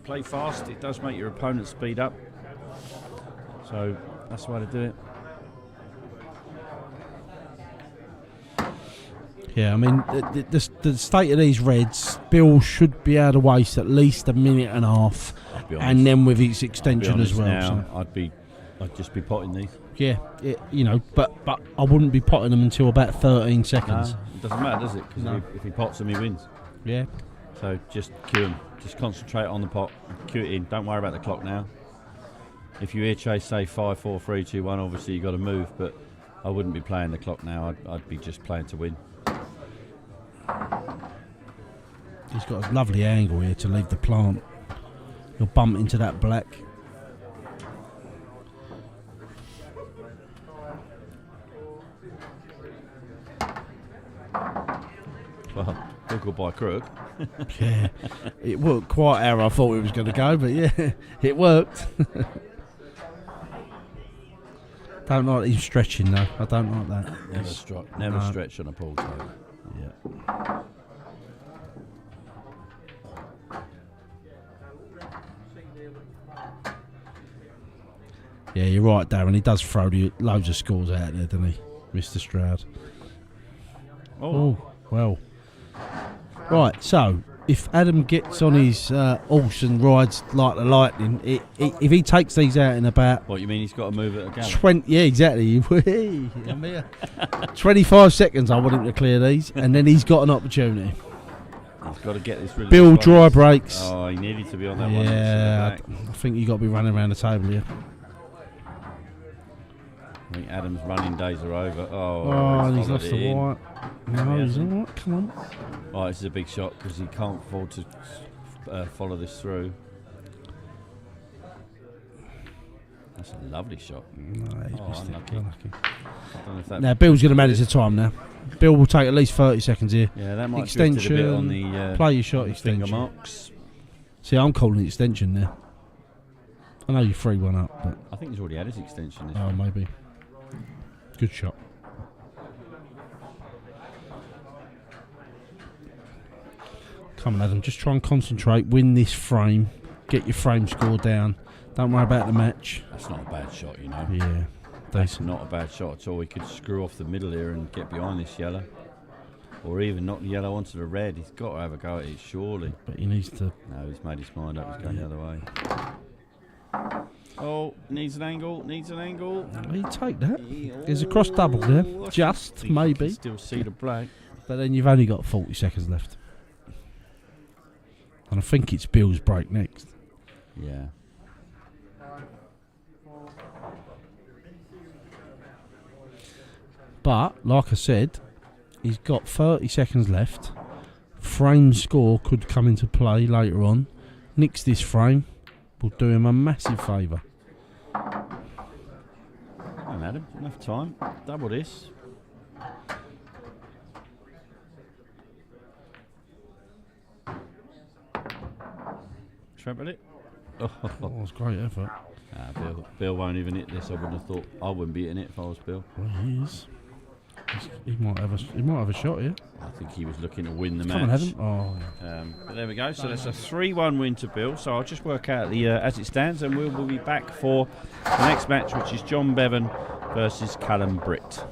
Play fast. It does make your opponent speed up. So that's the way to do it. Yeah, I mean, the state of these reds, Bill should be able to waste at least a minute and a half, and then with his extension as well. Now, so. I'd just be potting these. Yeah, but I wouldn't be potting them until about 13 seconds. No, it doesn't matter, does it? Because if he pots them, he wins. Yeah. So just cue him. Just concentrate on the pot. Cue it in. Don't worry about the clock now. If you hear Chase say 5, 4, 3, 2, 1, obviously you've got to move, but I wouldn't be playing the clock now. I'd be just playing to win. He's got a lovely angle here to leave the plant. He'll bump into that black. Well, hook by crook. Yeah, it worked quite how I thought it was going to go, but yeah, it worked. Don't like him stretching though. I don't like that. Never stretch on a pool table. Yeah. Yeah, you're right, Darren. He does throw loads of scores out there, doesn't he, Mr. Stroud? Oh, well. Right, so if Adam gets on his horse and rides like the lightning, if he takes these out in about... What, you mean he's got to move at a gallop? 20, yeah, exactly. I'm here. 25 seconds I want him to clear these, and then he's got an opportunity. He's got to get this really... Bill dry breaks. Oh, he needed to be on that one. Yeah, I think you've got to be running around the table here. I think Adam's running days are over. Oh, he's lost the white. No, he's all right. Come on. Oh, this is a big shot because he can't afford to follow this through. That's a lovely shot. No, he's missed it. Unlucky. I don't know if that... Now, Bill's going to manage the time now. Bill will take at least 30 seconds here. Yeah, that might extension, a bit on the play your shot extension. Finger marks. See, I'm calling the extension now. I know you're 3-1 up, but... I think he's already had his extension. Oh, maybe. Good shot. Come on, Adam. Just try and concentrate. Win this frame. Get your frame score down. Don't worry about the match. That's not a bad shot, you know. Yeah, That's decent. not a bad shot at all. He could screw off the middle here and get behind this yellow. Or even knock the yellow onto the red. He's got to have a go at it, surely. But he needs to. No, he's made his mind up. He's going the other way. Oh, needs an angle. Needs an angle. He take that. There's a cross double there. Just, You can maybe. still see the black. But then you've only got 40 seconds left. And I think it's Bill's break next. Yeah. But, like I said, he's got 30 seconds left. Frame score could come into play later on. Nicks this frame will do him a massive favour. Come on, Adam. Enough time. Double this. Treble it. Oh, that was great effort. Bill won't even hit this. I wouldn't have thought. I wouldn't be hitting it if I was Bill. Well, he is. He might have a shot here. I think he was looking to win the match. Come on, Adam. Oh, But there we go. So that's a 3-1 win to Bill. So I'll just work out the as it stands, and we'll be back for the next match, which is John Bevan versus Callum Britt.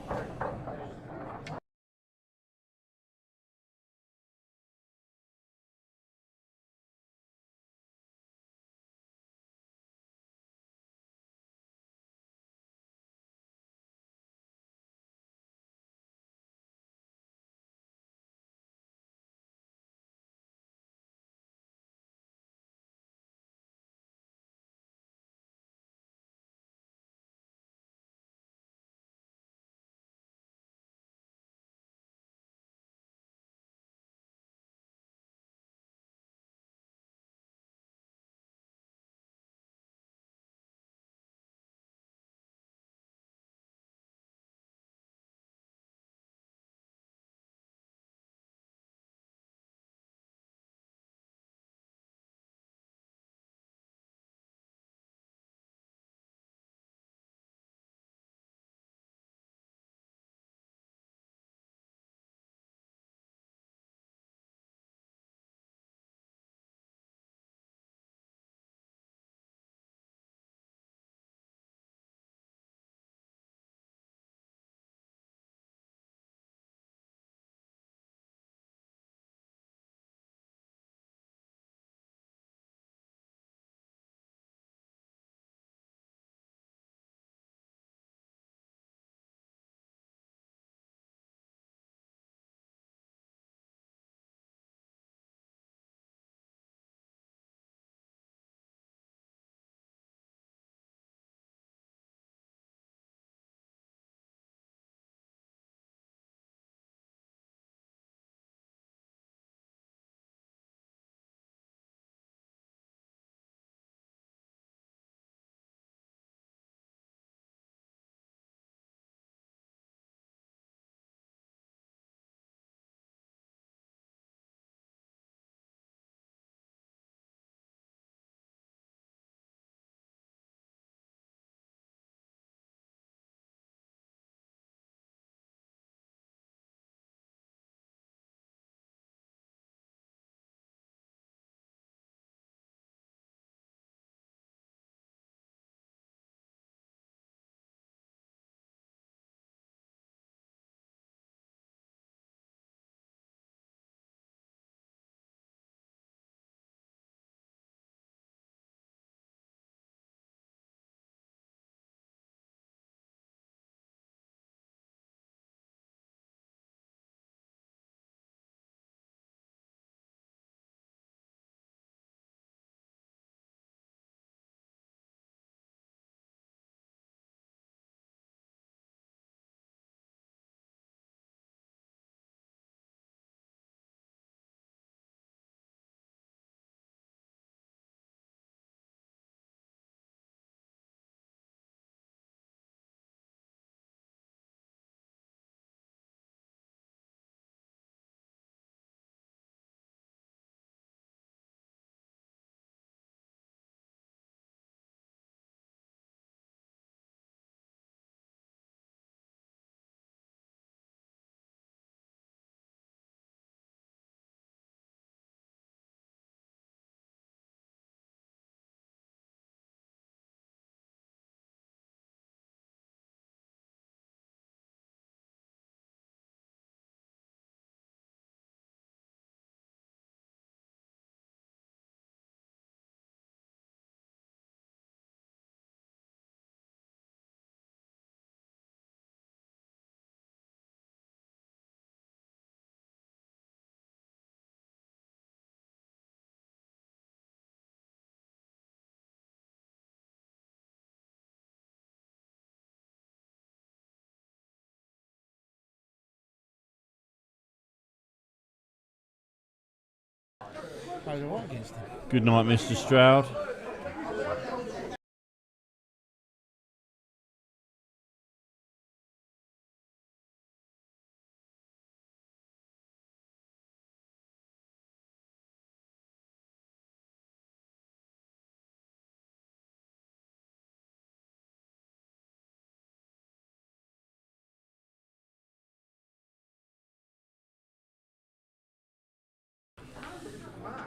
played all right against him. Good night, Mr. Stroud.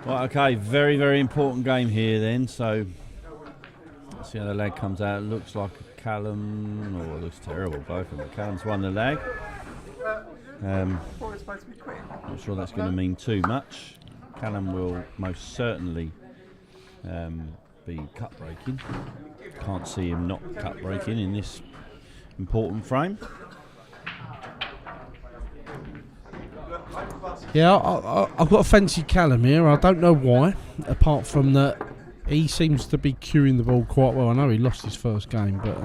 Right, okay, very, very important game here then. So, let's see how the lag comes out. It looks like a Callum, it looks terrible, both of them. Callum's won the lag. Thought it was supposed to be quick. Not sure that's going to mean too much. Callum will most certainly be cut breaking. Can't see him not cut breaking in this important frame. Yeah, I've got a fancy Callum here. I don't know why, apart from that he seems to be cueing the ball quite well. I know he lost his first game, but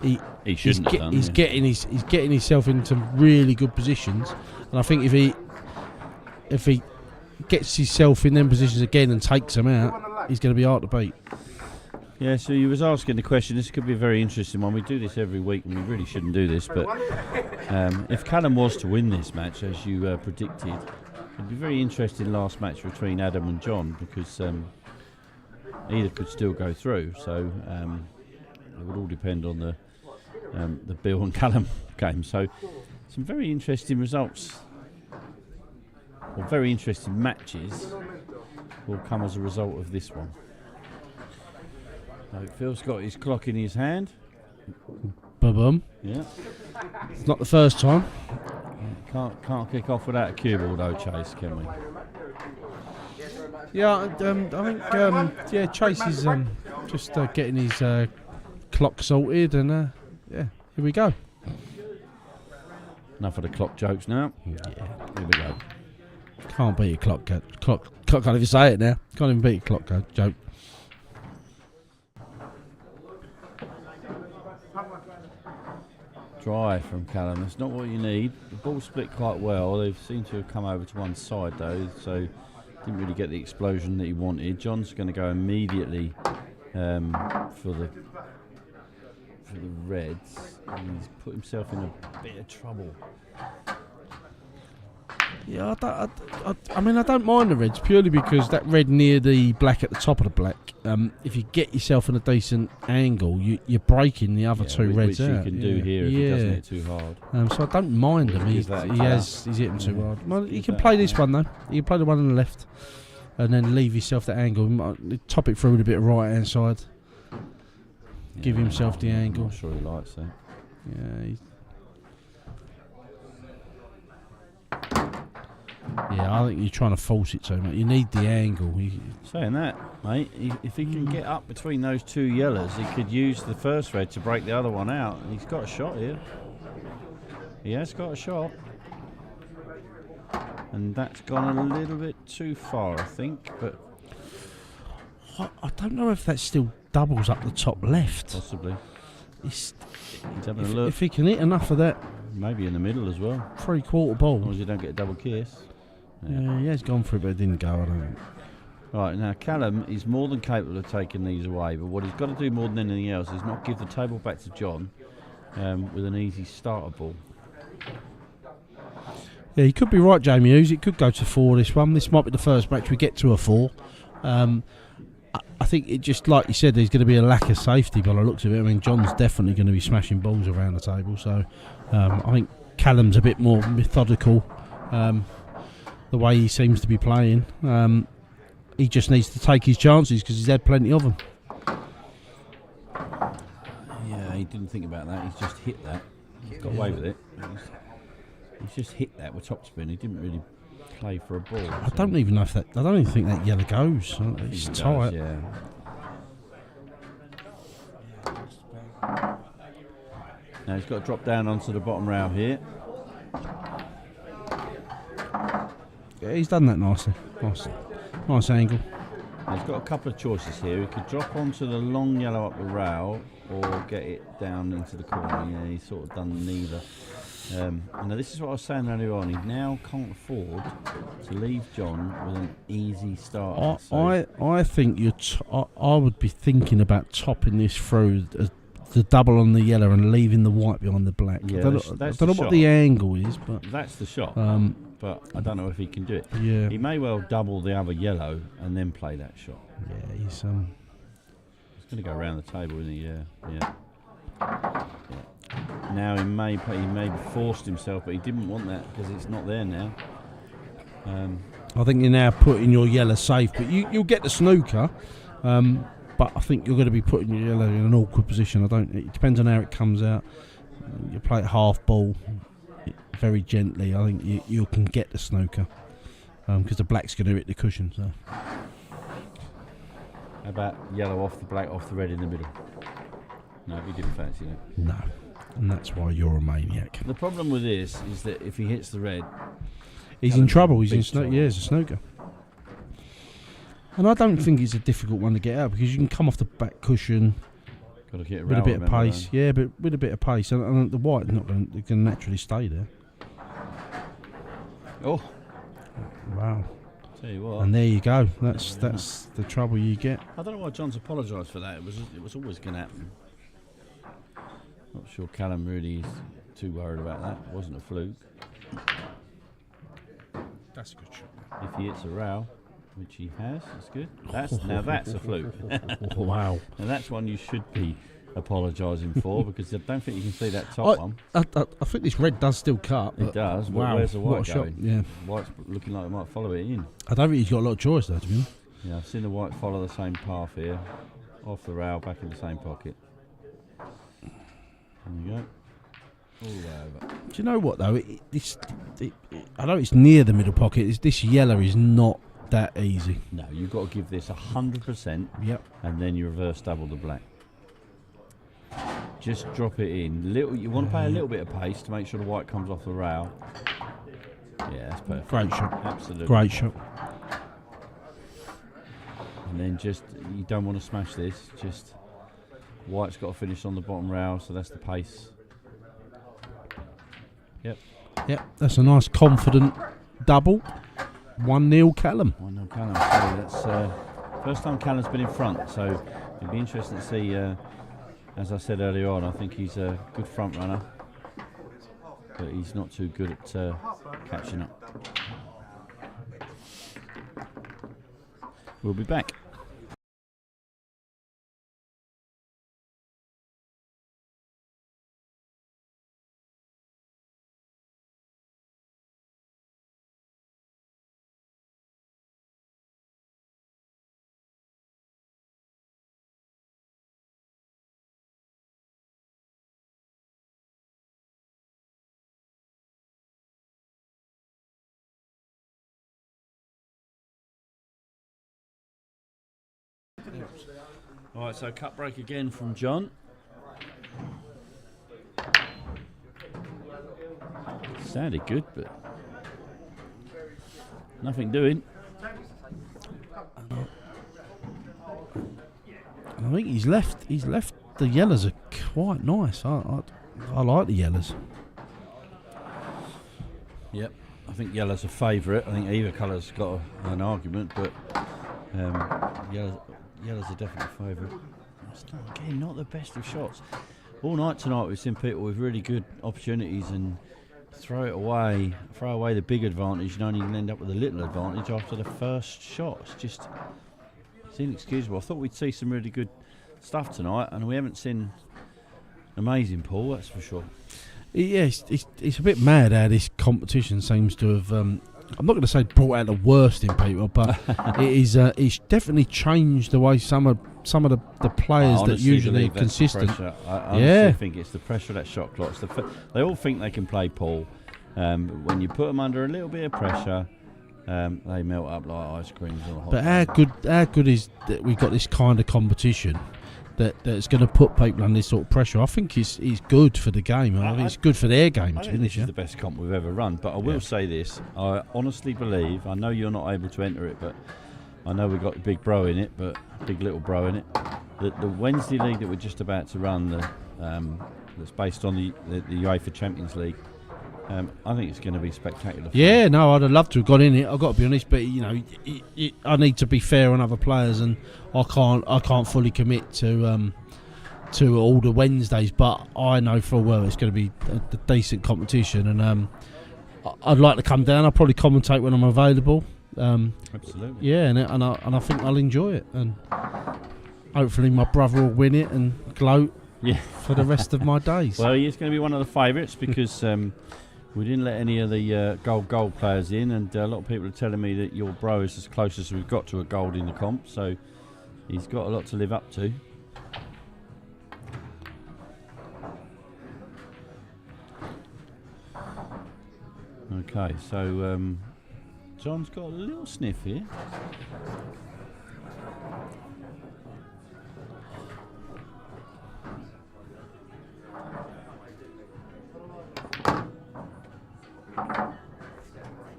He shouldn't have done, he's getting himself into really good positions, and I think if he gets himself in them positions again and takes them out, he's going to be hard to beat. Yeah, so you was asking the question. This could be a very interesting one. We do this every week, and we really shouldn't do this. But if Callum was to win this match, as you predicted, it'd be very interesting last match between Adam and John, because either could still go through. So it would all depend on the Bill and Callum game. So some very interesting results, or very interesting matches, will come as a result of this one. So Phil's got his clock in his hand. Boom. Yeah. It's not the first time. Can't kick off without a cue ball though, Chase, can we? Yeah, I think Chase is just getting his clock sorted, and here we go. Enough of the clock jokes now. Yeah, Here we go. can't beat a clock. Can't even say it now. Can't even beat a clock joke. Dry from Callum. That's not what you need. The ball split quite well. They seem to have come over to one side though, so didn't really get the explosion that he wanted. John's going to go immediately for the Reds, and he's put himself in a bit of trouble. Yeah, I mean, I don't mind the reds purely because that red near the black at the top of the black, if you get yourself in a decent angle, you're breaking the other two reds which out. you can do here if he doesn't hit too hard. So I don't mind him. He's hitting too hard. Well, you can play this one though. You can play the one on the left, and then leave yourself that angle. Top it through with a bit of right hand side. Give himself the angle. I'm not sure he likes that. Yeah, I think you're trying to force it too much. You need the angle. Saying that, mate, if he can get up between those two yellows, he could use the first red to break the other one out. He's got a shot here. He has got a shot. And that's gone a little bit too far, I think. But I don't know if that still doubles up the top left. Possibly. He's having a look. If he can hit enough of that. Maybe in the middle as well. 3/4 ball. As long as you don't get a double kiss. Yeah, he has gone for it, but it didn't go, I don't think. Right, now Callum is more than capable of taking these away, but what he's got to do more than anything else is not give the table back to John with an easy starter ball. Yeah, you could be right, Jamie Hughes. It could go to 4 this one. This might be the first match we get to a 4. I think it just, like you said, there's going to be a lack of safety by the looks of it. I mean, John's definitely going to be smashing balls around the table, so I think Callum's a bit more methodical. The way he seems to be playing, he just needs to take his chances because he's had plenty of them. Yeah, he didn't think about that. He's just hit that. He's got away with it. He's just hit that with topspin. He didn't really play for a ball. I don't even know if that. I don't even think that yellow goes. It's tight. Yeah. Now he's got to drop down onto the bottom rail here. Yeah, he's done that nicely. Nice angle. Now he's got a couple of choices here. He could drop onto the long yellow up the rail or get it down into the corner. Yeah, he's sort of done neither. Now this is what I was saying earlier on. He now can't afford to leave John with an easy start. I think I would be thinking about topping this through the double on the yellow and leaving the white behind the black. Yeah, I don't know what the angle is, but that's the shot. But I don't know if he can do it. Yeah, he may well double the other yellow and then play that shot. Yeah, he's going to go around the table, isn't he? Yeah. Now he may be forced himself, but he didn't want that because it's not there now. I think you're now putting your yellow safe, but you'll get the snooker. But I think you're going to be putting your yellow in an awkward position. It depends on how it comes out. You play it half ball, very gently. I think you can get the snooker because the black's going to hit the cushion. So. How about yellow off the black, off the red in the middle? No, he didn't fancy that. No, and that's why you're a maniac. The problem with this is that if he hits the red, he's in trouble. He's in snooker. Yeah, it's a snooker. And I don't think it's a difficult one to get out because you can come off the back cushion with a bit of pace. Yeah, but with a bit of pace, and the white's not going to naturally stay there. Oh, wow! Tell you what. And there you go. That's the trouble you get. I don't know why John's apologised for that. It was always going to happen. Not sure Callum really is too worried about that. It wasn't a fluke. That's a good shot. If he hits a row, which he has, that's good. Now that's a fluke. Wow. And that's one you should be apologising for because I don't think you can see that top one. I think this red does still cut. It does. But wow. Where's the white what a going? shot. Yeah. White's looking like it might follow it in. I don't think he's got a lot of choice though, to be honest. Yeah, I've seen the white follow the same path here. Off the rail, back in the same pocket. There you go. All the way over. Do you know what though? I know it's near the middle pocket. This yellow is not that easy. No, you've got to give this 100%. Yep. And then you reverse double the black. Just drop it in. You want to play a little bit of pace to make sure the white comes off the rail. Yeah, that's perfect. Great shot. Absolutely. Great shot. And then you don't want to smash this. Just white's got to finish on the bottom rail, so that's the pace. Yep. That's a nice confident double. 1-0 Callum. 1-0 Callum. So that's first time Callum's been in front. So it'll be interesting to see. As I said earlier on, I think he's a good front runner, but he's not too good at catching up. We'll be back. All right, so cut break again from John. Sounded good, but nothing doing. I think he's left the yellows are quite nice. I like the yellows. Yep, I think yellow's a favourite. I think either colour's got an argument, but yellow's a definite favourite. Again, not the best of shots. All night tonight we've seen people with really good opportunities and throw away the big advantage and only end up with a little advantage after the first shot. It's inexcusable. I thought we'd see some really good stuff tonight, and we haven't seen amazing pool, that's for sure. Yeah, it's a bit mad how this competition seems to have. I'm not going to say brought out the worst in people, but it's definitely changed the way some of the players that usually are consistent. I honestly think it's the pressure of that shot clock. They all think they can play pool. When you put them under a little bit of pressure, they melt up like ice creams on a hot day. How good is that we've got this kind of competition that's going to put people under this sort of pressure? I think it's good for the game. I think it's good for their game. I think this is the best comp we've ever run. But I will say this: I honestly believe. I know you're not able to enter it, but I know we've got Big Bro in it, but Big Little Bro in it. The Wednesday league that we're just about to run, that's based on the UEFA Champions League. I think it's going to be spectacular. Yeah, no, I'd have loved to have got in it. I've got to be honest, but you know, I need to be fair on other players, and I can't fully commit to all the Wednesdays. But I know full well it's going to be a decent competition, and I'd like to come down. I'll probably commentate when I'm available. Absolutely. Yeah, and I think I'll enjoy it, and hopefully my brother will win it and gloat for the rest of my days. Well, he's going to be one of the favourites because we didn't let any of the gold players in, and a lot of people are telling me that your bro is as close as we've got to a gold in the comp, so he's got a lot to live up to. Okay, so John's got a little sniff here.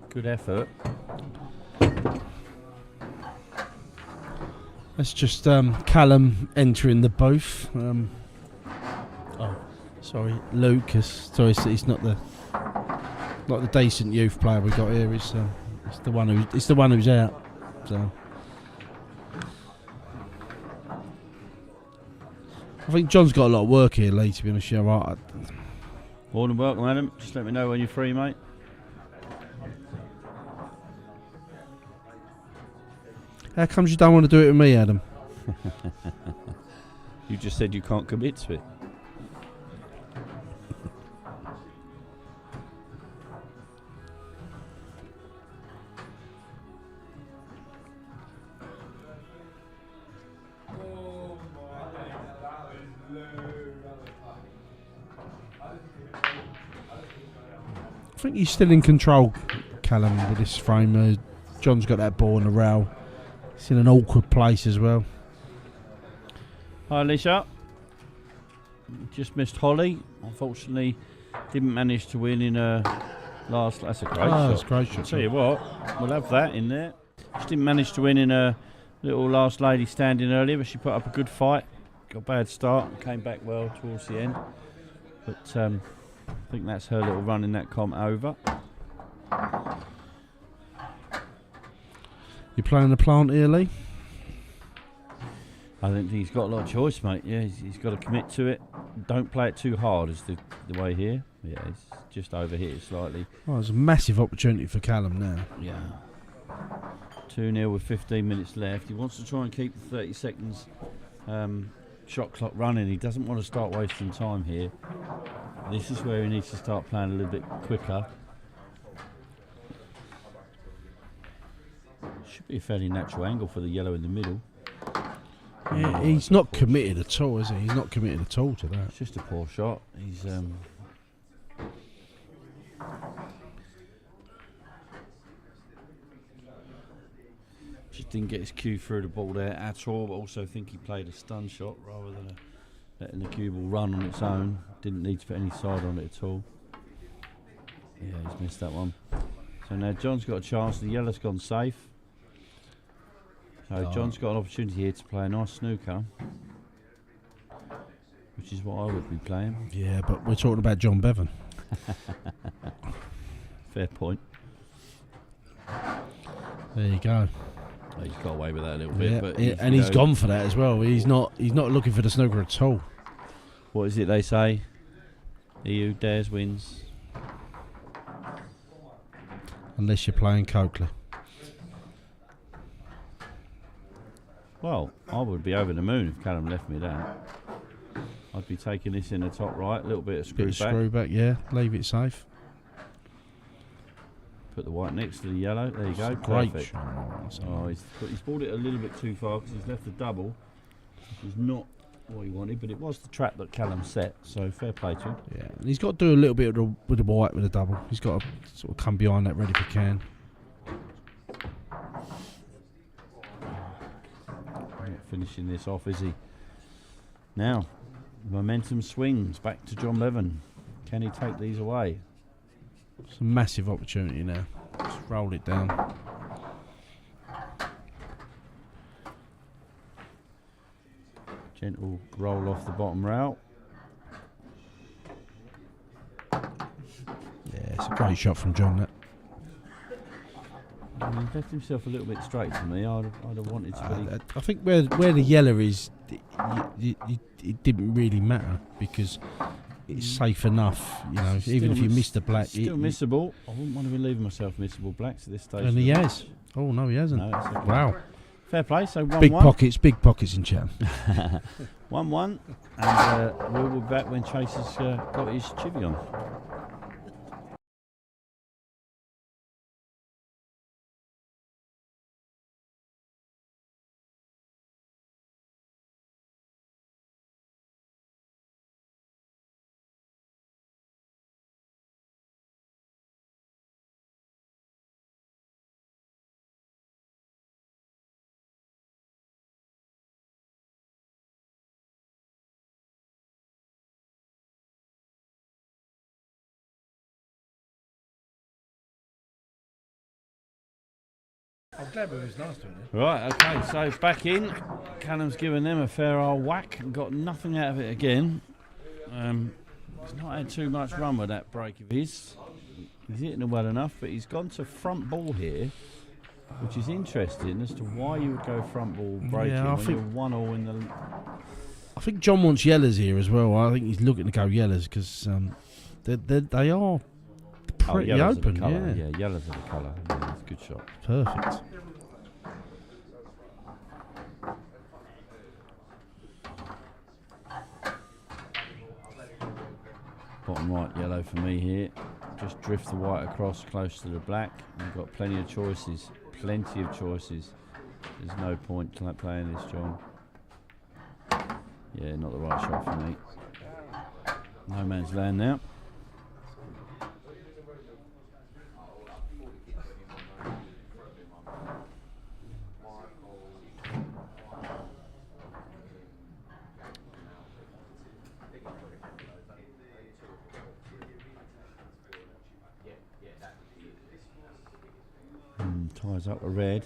Good effort. That's just Callum entering the booth. Sorry, Lucas. Sorry, it's not the decent youth player we got here. It's the one who's out. So I think John's got a lot of work here, Lee. To be honest, right. More than welcome, Adam. Just let me know when you're free, mate. How comes you don't want to do it with me, Adam? You just said you can't commit to it. I think he's still in control, Callum, with this frame. John's got that ball in the rail. It's in an awkward place as well. Hi, Alicia. Just missed Holly. Unfortunately, didn't manage to win in a last. That's a great shot. That's a great shot. I'll tell you what, we'll have that in there. She didn't manage to win in a little last lady standing earlier, but she put up a good fight. Got a bad start and came back well towards the end. But I think that's her little run in that comp over. You playing the plant here, Lee? I think he's got a lot of choice, mate. Yeah, he's got to commit to it. Don't play it too hard is the way here. Yeah, he's just overhit it slightly. Oh, there's a massive opportunity for Callum now. Yeah. 2-0 with 15 minutes left. He wants to try and keep the 30 seconds shot clock running. He doesn't want to start wasting time here. This is where he needs to start playing a little bit quicker. Should be a fairly natural angle for the yellow in the middle. Yeah, he's not committed at all, is he? He's not committed at all to that. It's just a poor shot. He's just didn't get his cue through the ball there at all, but also think he played a stun shot rather than letting the cue ball run on its own. Didn't need to put any side on it at all. Yeah, he's missed that one. So now John's got a chance. The yellow's gone safe. So John's got an opportunity here to play a nice snooker, which is what I would be playing. Yeah, but we're talking about John Bevan. Fair point. There you go. Oh, he's got away with that a little bit, but and he's gone for that as well. He's not looking for the snooker at all. What is it they say? He who dares wins. Unless you're playing Coakley. Well, I would be over the moon if Callum left me that. I'd be taking this in the top right, a little bit of screw back. Yeah, leave it safe. Put the white next to the yellow. There you go. Great Perfect. shot. Oh, he's brought it a little bit too far because he's left the double, which is not what he wanted, but it was the trap that Callum set, so fair play to him. Yeah, and he's got to do a little bit with the white with the double. He's got to sort of come behind that ready if he can. Not finishing this off, is he? Now, momentum swings back to John Bevan. Can he take these away? It's a massive opportunity now. Just roll it down. Gentle roll off the bottom rail. Yeah, it's a great shot from John. That. He left himself a little bit straight to me. I'd have wanted to. I think where the yellow is, it didn't really matter because it's safe enough. You know, even if you miss the black, still missable. I wouldn't want to be leaving myself missable blacks at this stage. And he has. Oh no, he hasn't. No, it's okay. Wow. Fair play. So 1-1. Big pockets in Chatham. 1-1, and we'll be back when Chase has got his chivvy on. I'm glad we was last one. Right, okay, so back in. Callum's given them a fair old whack and got nothing out of it again. He's not had too much run with that break of his. He's hitting it well enough, but he's gone to front ball here, which is interesting as to why you would go front ball breaking when you're 1-1 in the... I think John wants yellows here as well. I think he's looking to go yellows because they are pretty open. Yeah, yellows are the colour. Yeah, that's a good shot. Perfect. Bottom right yellow for me here. Just drift the white across close to the black. You've got plenty of choices. Plenty of choices. There's no point playing this, John. Yeah, not the right shot for me. No man's land now. Ties up a red.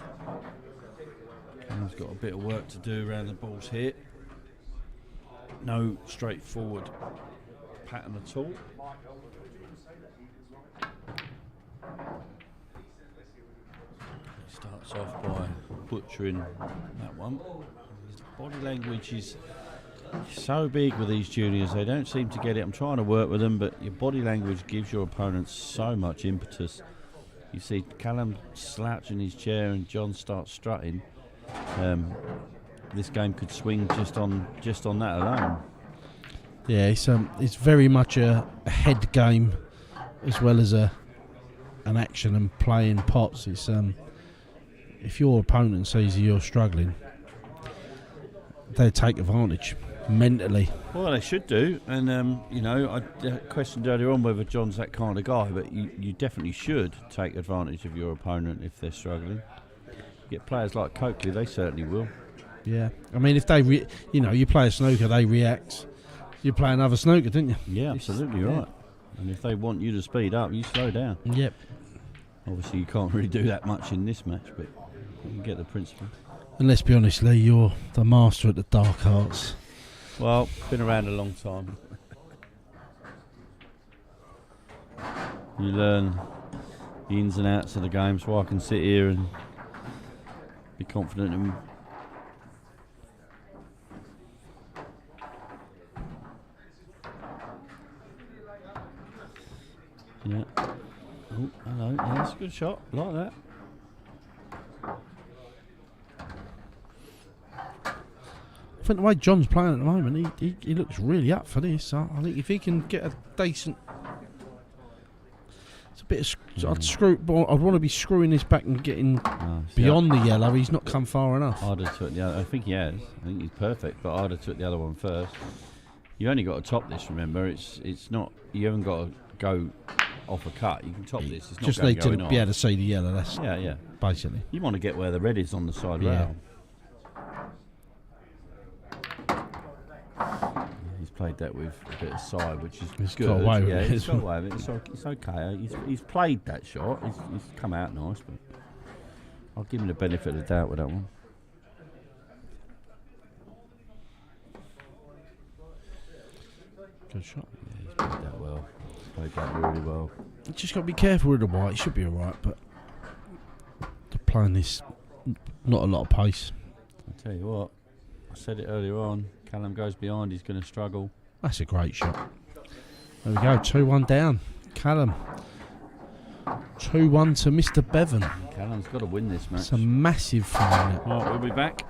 He's got a bit of work to do around the balls here. No straightforward pattern at all. He starts off by butchering that one. His body language is so big with these juniors, they don't seem to get it. I'm trying to work with them, but your body language gives your opponents so much impetus. You see Callum slouch in his chair and John starts strutting. This game could swing just on that alone. Yeah, it's very much a head game as well as an action and playing pots. It's if your opponent sees you're struggling, they take advantage mentally. Well, they should do, and you know, I questioned earlier on whether John's that kind of guy, but you definitely should take advantage of your opponent if they're struggling. Get players like Coakley, they certainly will. Yeah, I mean, if they, you play a snooker, they react. You play another snooker, didn't you? Yeah, absolutely right. And if they want you to speed up, you slow down. Yep. Obviously, you can't really do that much in this match, but you can get the principle. And let's be honest, Lee, you're the master at the dark arts. Well, been around a long time. You learn the ins and outs of the game, so I can sit here and be confident in. Yeah. Oh, hello. Yeah, that's a good shot. I like that. I think the way John's playing at the moment, he looks really up for this. I think if he can get a decent, it's a bit of I'd want to be screwing this back and getting beyond the yellow. He's not come far enough. I'd have took the other. I think he has. I think he's perfect, but I'd have took the other one first. You only got to top this. Remember, it's not. You haven't got to go off a cut. You can top this. It's not just need to be able to see the yellow. That's basically. You want to get where the red is on the side rail. He's played that with a bit of side, which is he's good. Got away with he's got away with it. It's okay. He's played that shot. He's come out nice, but I'll give him the benefit of the doubt with that one. Good shot. Yeah, he's played that well. played that really well. You just got to be careful with the white. He should be alright, but they're playing this, not a lot of pace. I tell you what, I said it earlier on. Callum goes behind, he's going to struggle. That's a great shot. There we go, 2-1 down. Callum. 2-1 to Mr. Bevan. Callum's got to win this match. It's a massive final. Right, we'll be back.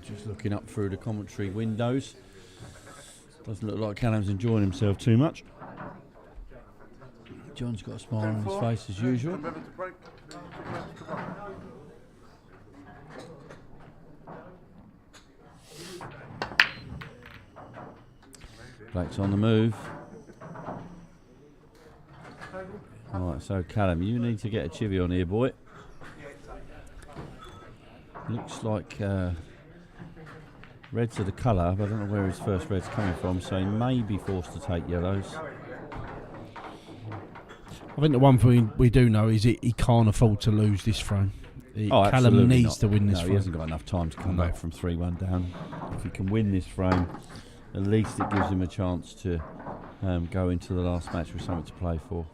Just looking up through the commentary windows. Doesn't look like Callum's enjoying himself too much. John's got a smile on his face as usual. Blake's on the move. Alright, so Callum, you need to get a chivvy on here, boy. Looks like reds are the colour, but I don't know where his first red's coming from, so he may be forced to take yellows. I think the one thing we do know is he can't afford to lose this frame. Callum needs to win this frame. He hasn't got enough time to come back from 3-1 down. If he can win this frame, at least it gives him a chance to go into the last match with something to play for.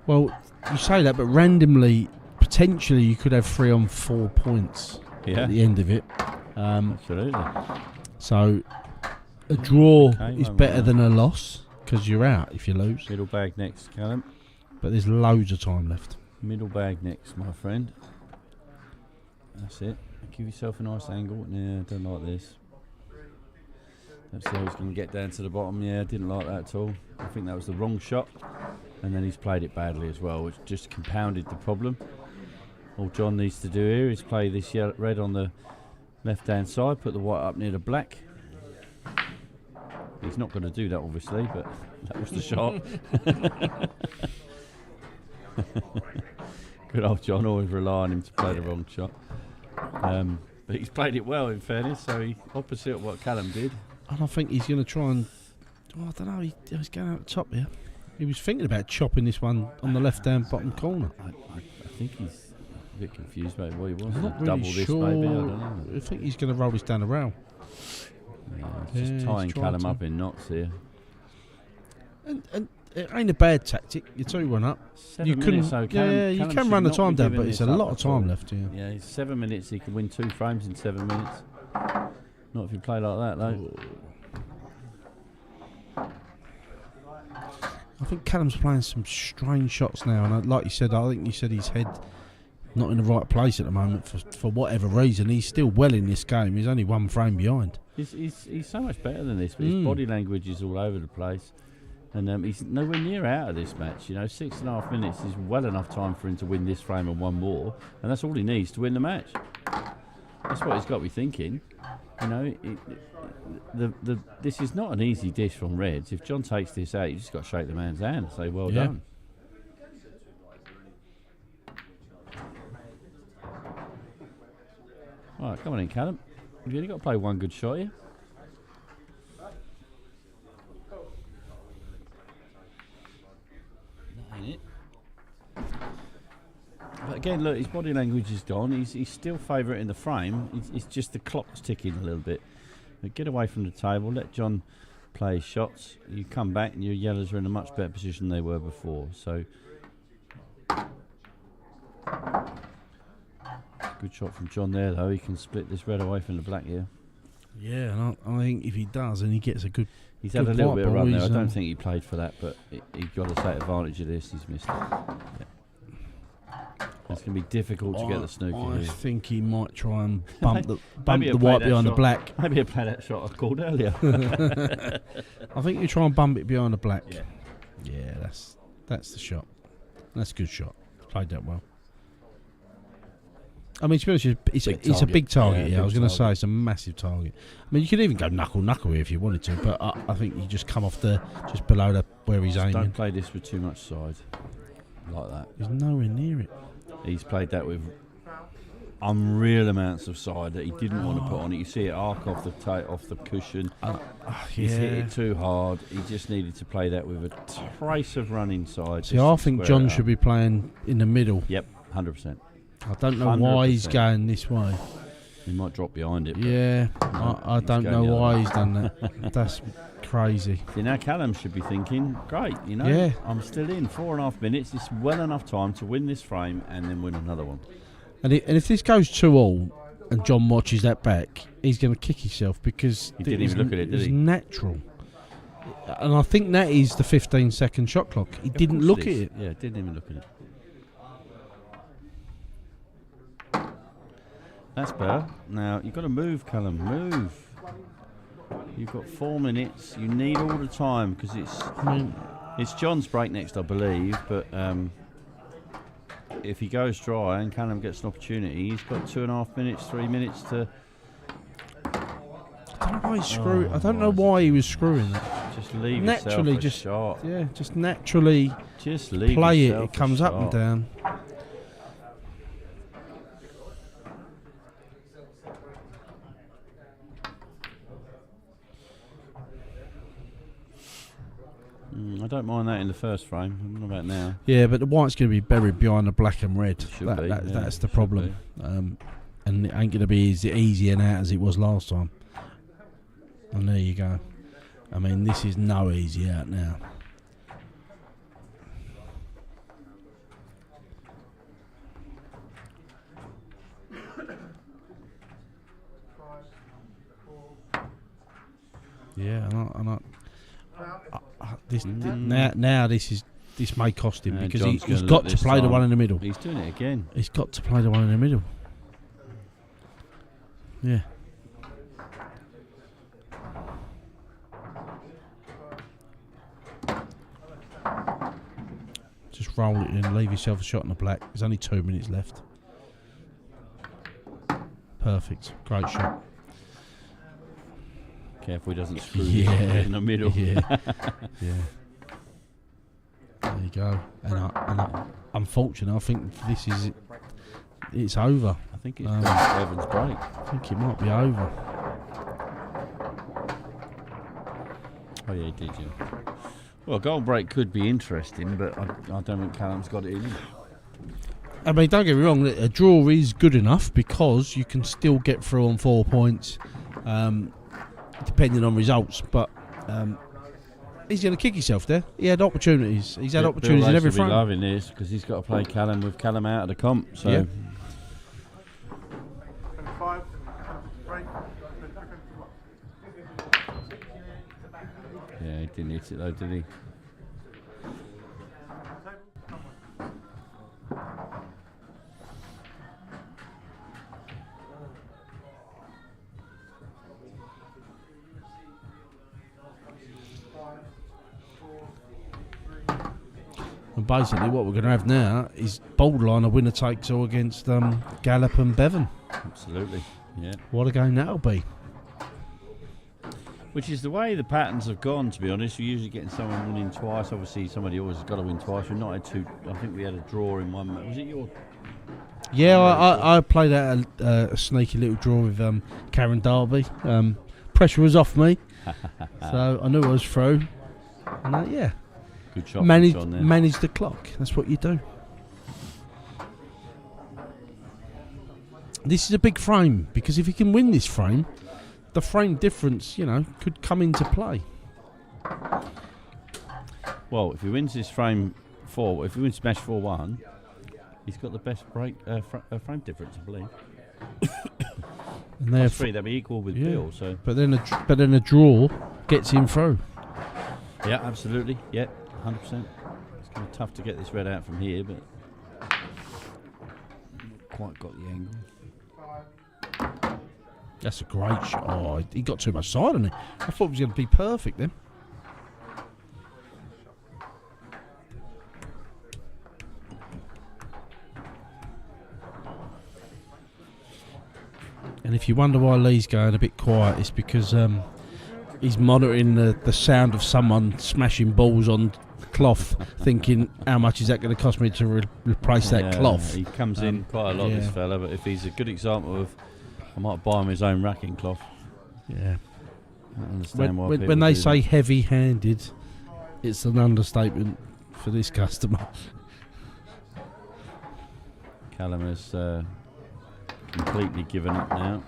Well, you say that, but randomly, potentially you could have 3 on 4 points at the end of it. Absolutely. So a draw is better than a loss because you're out if you lose. Middle bag next, Callum. But there's loads of time left. Middle bag next, my friend. That's it. Give yourself a nice angle. Yeah, don't like this. Let's see how he's going to get down to the bottom. Yeah, didn't like that at all. I think that was the wrong shot. And then he's played it badly as well, which just compounded the problem. All John needs to do here is play this red on the left-hand side, put the white up near the black. He's not going to do that, obviously, but that was the shot. Good old John, always rely on him to play the wrong shot. But he's played it well, in fairness, so he opposite of what Callum did. And I think he's going to try and... I don't know, he's going out the top here. He was thinking about chopping this one on the left-hand bottom corner. I think he's a bit confused about what he wants. I'm not double really this, sure. maybe, I don't know. I think he's going to roll this down the rail. Yeah, just tying Callum up in knots here. And it ain't a bad tactic. You're 2-1 up. 7 minutes, so you Callum can run the should time not be down, giving but it's this a up lot of at all. time left. Yeah, it's 7 minutes. He can win 2 frames in 7 minutes. Not if you play like that, though. I think Callum's playing some strange shots now, and like you said, I think you said his head not in the right place at the moment for whatever reason. He's still well in this game. He's only 1 frame behind. He's so much better than this, but his body language is all over the place, and he's nowhere near out of this match. You know, 6.5 minutes is well enough time for him to win this frame and 1 more, and that's all he needs to win the match. That's what he's got to be thinking. You know, this is not an easy dish from Reds. If John takes this out, you just got to shake the man's hand and say, well done. All right, come on in, Callum. You've only got to play 1 good shot here. That ain't it. But again, look, his body language is gone. He's still favourite in the frame. It's just the clock's ticking a little bit. But get away from the table. Let John play his shots. You come back and your yellows are in a much better position than they were before. So, good shot from John there, though. He can split this red away from the black here. Yeah, and I think if he does, and he gets a good... He's had a little bit of run there. I don't think he played for that, but he's got to take advantage of this. He's missed it. Yeah. It's going to be difficult to get the snooker I here. think he might try and bump the white behind the black. Maybe he'll play that shot I called earlier. I think you try and bump it behind the black. Yeah. Yeah, that's the shot. That's a good shot. Played that well. I mean, to be honest, it's a big target. Yeah, I was going to say it's a massive target. I mean, you could even go knuckle here if you wanted to, but I think you just come off just below where he's aiming. Don't play this with too much side like that. He's nowhere near it. He's played that with unreal amounts of side that he didn't want to put on it. You see it arc off the cushion. He's hit it too hard. He just needed to play that with a trace of run inside. See, I think John should be playing in the middle. Yep, 100%. I don't know why he's going this way. He might drop behind it. Yeah, I don't know why he's done that. That's crazy. See, now Callum should be thinking, great, Yeah. I'm still in 4.5 minutes. It's well enough time to win this frame and then win another one. And if this goes 2-all and John watches that back, he's going to kick himself because he didn't even look at it, did he? It's natural. And I think that is the 15-second shot clock. He didn't look at it. Yeah, didn't even look at it. That's better. Now, you've got to move, Callum. Move. You've got 4 minutes. You need all the time because it's John's break next, I believe. But if he goes dry and Callum gets an opportunity, he's got 2.5 minutes, 3 minutes to... I don't know why he's screwing. I don't know why he was screwing that. Just leave naturally, yourself a shot. Yeah, just naturally just leave play it. yourself It comes a up and shot. down. I don't mind that in the first frame. I don't know about now. Yeah, but the white's going to be buried behind the black and red. Should be, that's the problem. And it ain't going to be as easy and out as it was last time. And there you go. I mean, this is no easy out now. Yeah, this may cost him because he's got to play the one in the middle. He's doing it again. He's got to play the one in the middle. Yeah. Just roll it in, leave yourself a shot in the black. There's only 2 minutes left. Perfect. Great shot. Careful he doesn't screw in the middle. Yeah. Yeah. There you go. And unfortunately, I think this is it. It's over. I think it's Evans' break. I think it might be over. Oh yeah, did you? Well, goal break could be interesting, but I don't think Callum's got it in. I mean, don't get me wrong. A draw is good enough because you can still get through on 4 points, depending on results. But he's going to kick himself there. He had opportunities. He's had opportunities in every frame. Bill loving this because he's got to play Callum with Callum out of the comp. So. Yeah. 25, break. Yeah, he didn't hit it though, did he? And basically, what we're going to have now is borderline a winner takes all against Gallup and Bevan. Absolutely, yeah. What a game that'll be. Which is the way the patterns have gone, to be honest. You're usually getting someone winning twice. Obviously, somebody always has got to win twice. We've not had two. I think we had a draw in one. Was it your? Yeah, I played out a sneaky little draw with Karen Darby. Pressure was off me, so I knew I was through. And yeah, good shot. Manage the clock. That's what you do. This is a big frame because if you can win this frame, the frame difference, could come into play. Well, if he wins this frame if he wins Smash 4-1, he's got the best break frame difference, I believe. And Plus 3, that'd be equal with Bill. So, but then a draw gets him through. Yeah, absolutely. Yeah, 100%. It's going to be tough to get this red out from here, but quite got the angle. That's a great shot. Oh, he got too much side on it. I thought it was going to be perfect then. And if you wonder why Lee's going a bit quiet, it's because he's monitoring the sound of someone smashing balls on cloth, thinking, how much is that going to cost me to replace that cloth? He comes in quite a lot, this fella, but if he's a good example of, I might buy him his own racking cloth. Yeah. I don't understand why When they say heavy-handed, it's an understatement for this customer. Callum has completely given up now.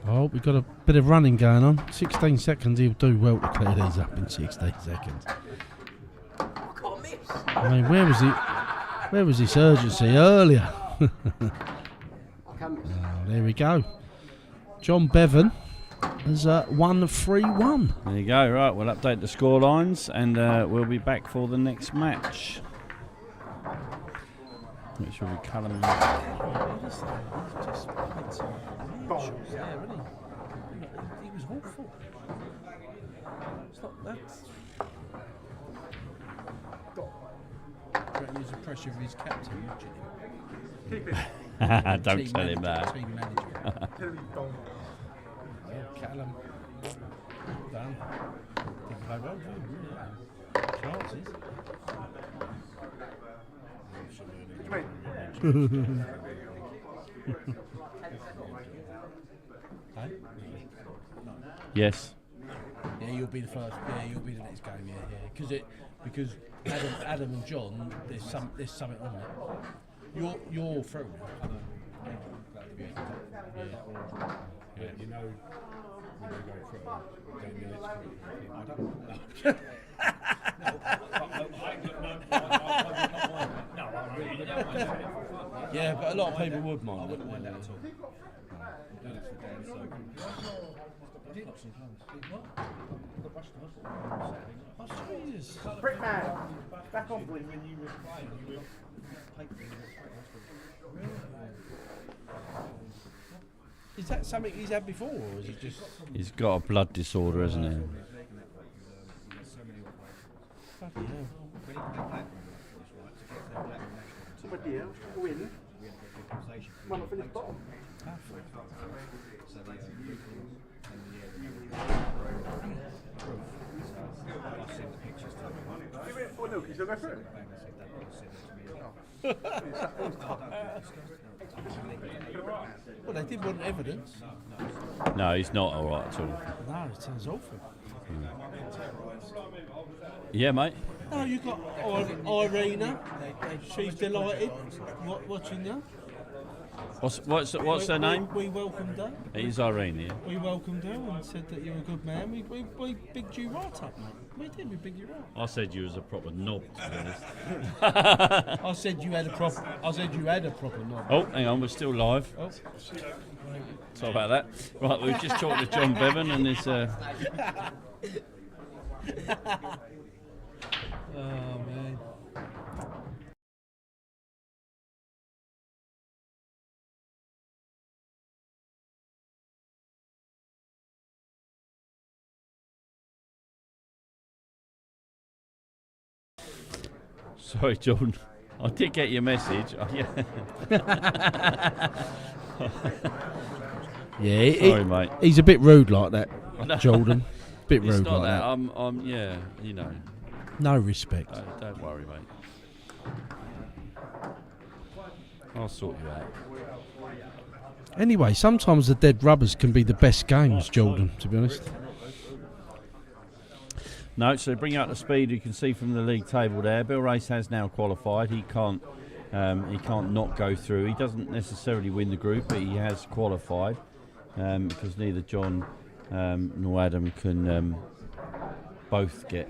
Oh, we've got a bit of running going on. 16 seconds, he'll do well to clear these up in 16 seconds. I mean, where was this urgency earlier? Oh, there we go. John Bevan has won 3-1. There you go. Right, we'll update the score lines and we'll be back for the next match. Which will be Callum. He was awful. It's not that. Use the pressure of his captain watching him. Keep it. Don't tell him that. Team manager. Callum. Done. Didn't play well, did he? Chances. Yes. Yeah, you'll be the first. Yeah, you'll be the next game. Yeah. Because Adam and John, there's something on there. You're through. Yeah. You know, when they go for it, 10 minutes, I don't Yeah, but a lot of people would mind it. Brickman, back on, please. Is that something he's had before, or is it just? He's got a blood disorder, hasn't he? But yeah, win. Might not finish bottom. Oh no, can you still go through it? Well, they did want evidence. No, he's not all right at all. No, it sounds awful. Yeah, mate. Oh, you've got Irina. She's delighted watching you. What's her name? We welcomed her. It's Irene, yeah. We welcomed her and said that you're a good man. We bigged you right up, mate. We did. We bigged you right. I said you was a proper knob, to be honest. I said you had a proper knob. Oh, hang on, we're still live. Oh. Sorry about that. Right, we've just talked to John Bevan and this. Oh man. Sorry, John. I did get your message. Oh, yeah. Yeah, Sorry, mate. He's a bit rude like that, Jordan. Bit It's rude not like that. I'm yeah, you know. No respect. Don't worry, mate. I'll sort you out. Anyway, sometimes the dead rubbers can be the best games, Jordan, to be honest. No, so bring out the speed. You can see from the league table there. Bill Race has now qualified. He can't not go through. He doesn't necessarily win the group, but he has qualified because neither John nor Adam can both get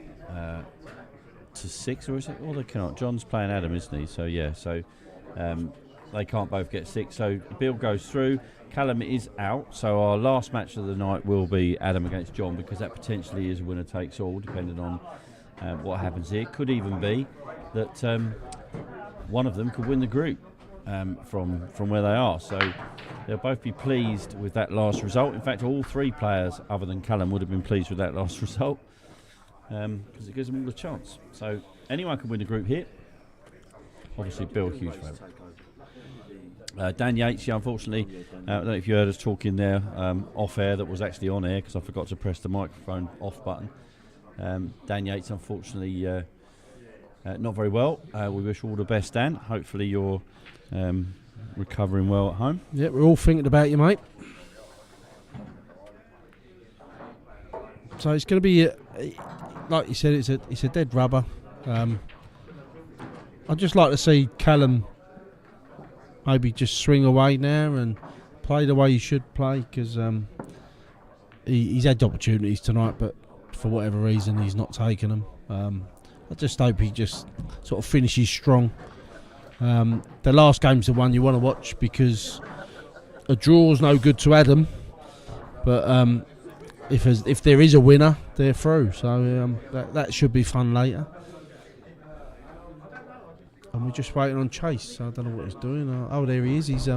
to 6, or is it? Or they cannot. John's playing Adam, isn't he? So yeah, they can't both get 6. So Bill goes through. Callum is out, so our last match of the night will be Adam against John, because that potentially is a winner takes all, depending on what happens here. Could even be that one of them could win the group from where they are. So they'll both be pleased with that last result. In fact, all 3 players other than Callum would have been pleased with that last result, because it gives them all a chance. So anyone can win the group here. Obviously, Bill, huge favourite. Dan Yates, unfortunately, I don't know if you heard us talking there off air, that was actually on air because I forgot to press the microphone off button. Dan Yates, unfortunately, not very well. We wish all the best, Dan. Hopefully you're recovering well at home. Yeah, we're all thinking about you, mate. So it's going to be, like you said, it's a dead rubber. I'd just like to see Callum maybe just swing away now and play the way he should play, because he's had opportunities tonight, but for whatever reason he's not taken them. I just hope he just sort of finishes strong. The last game's the one you want to watch, because a draw's no good to Adam, but if there is a winner, they're through. So that should be fun later. And we're just waiting on Chase. So I don't know what he's doing. Oh, there he is. He's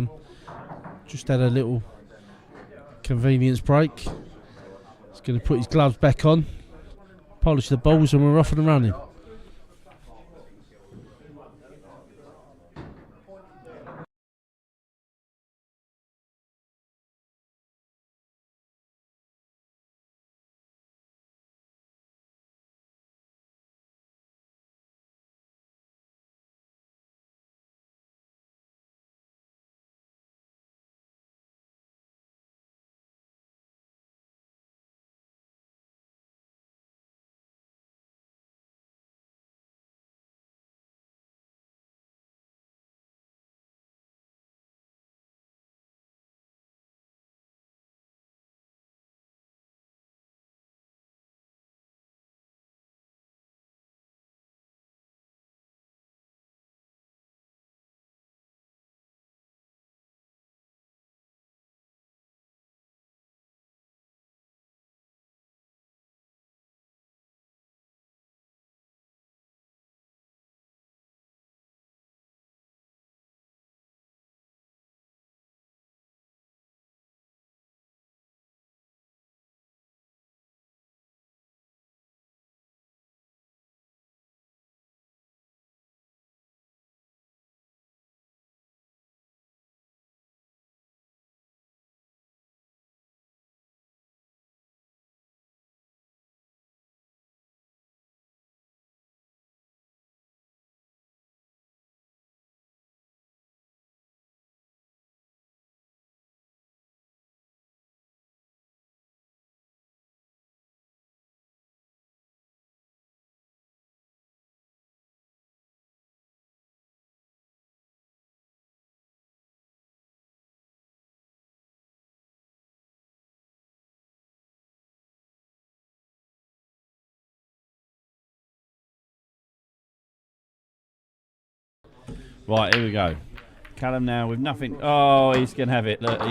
just had a little convenience break. He's going to put his gloves back on, polish the balls, and we're off and running. Right, here we go. Callum now with nothing. Oh, he's going to have it. Look,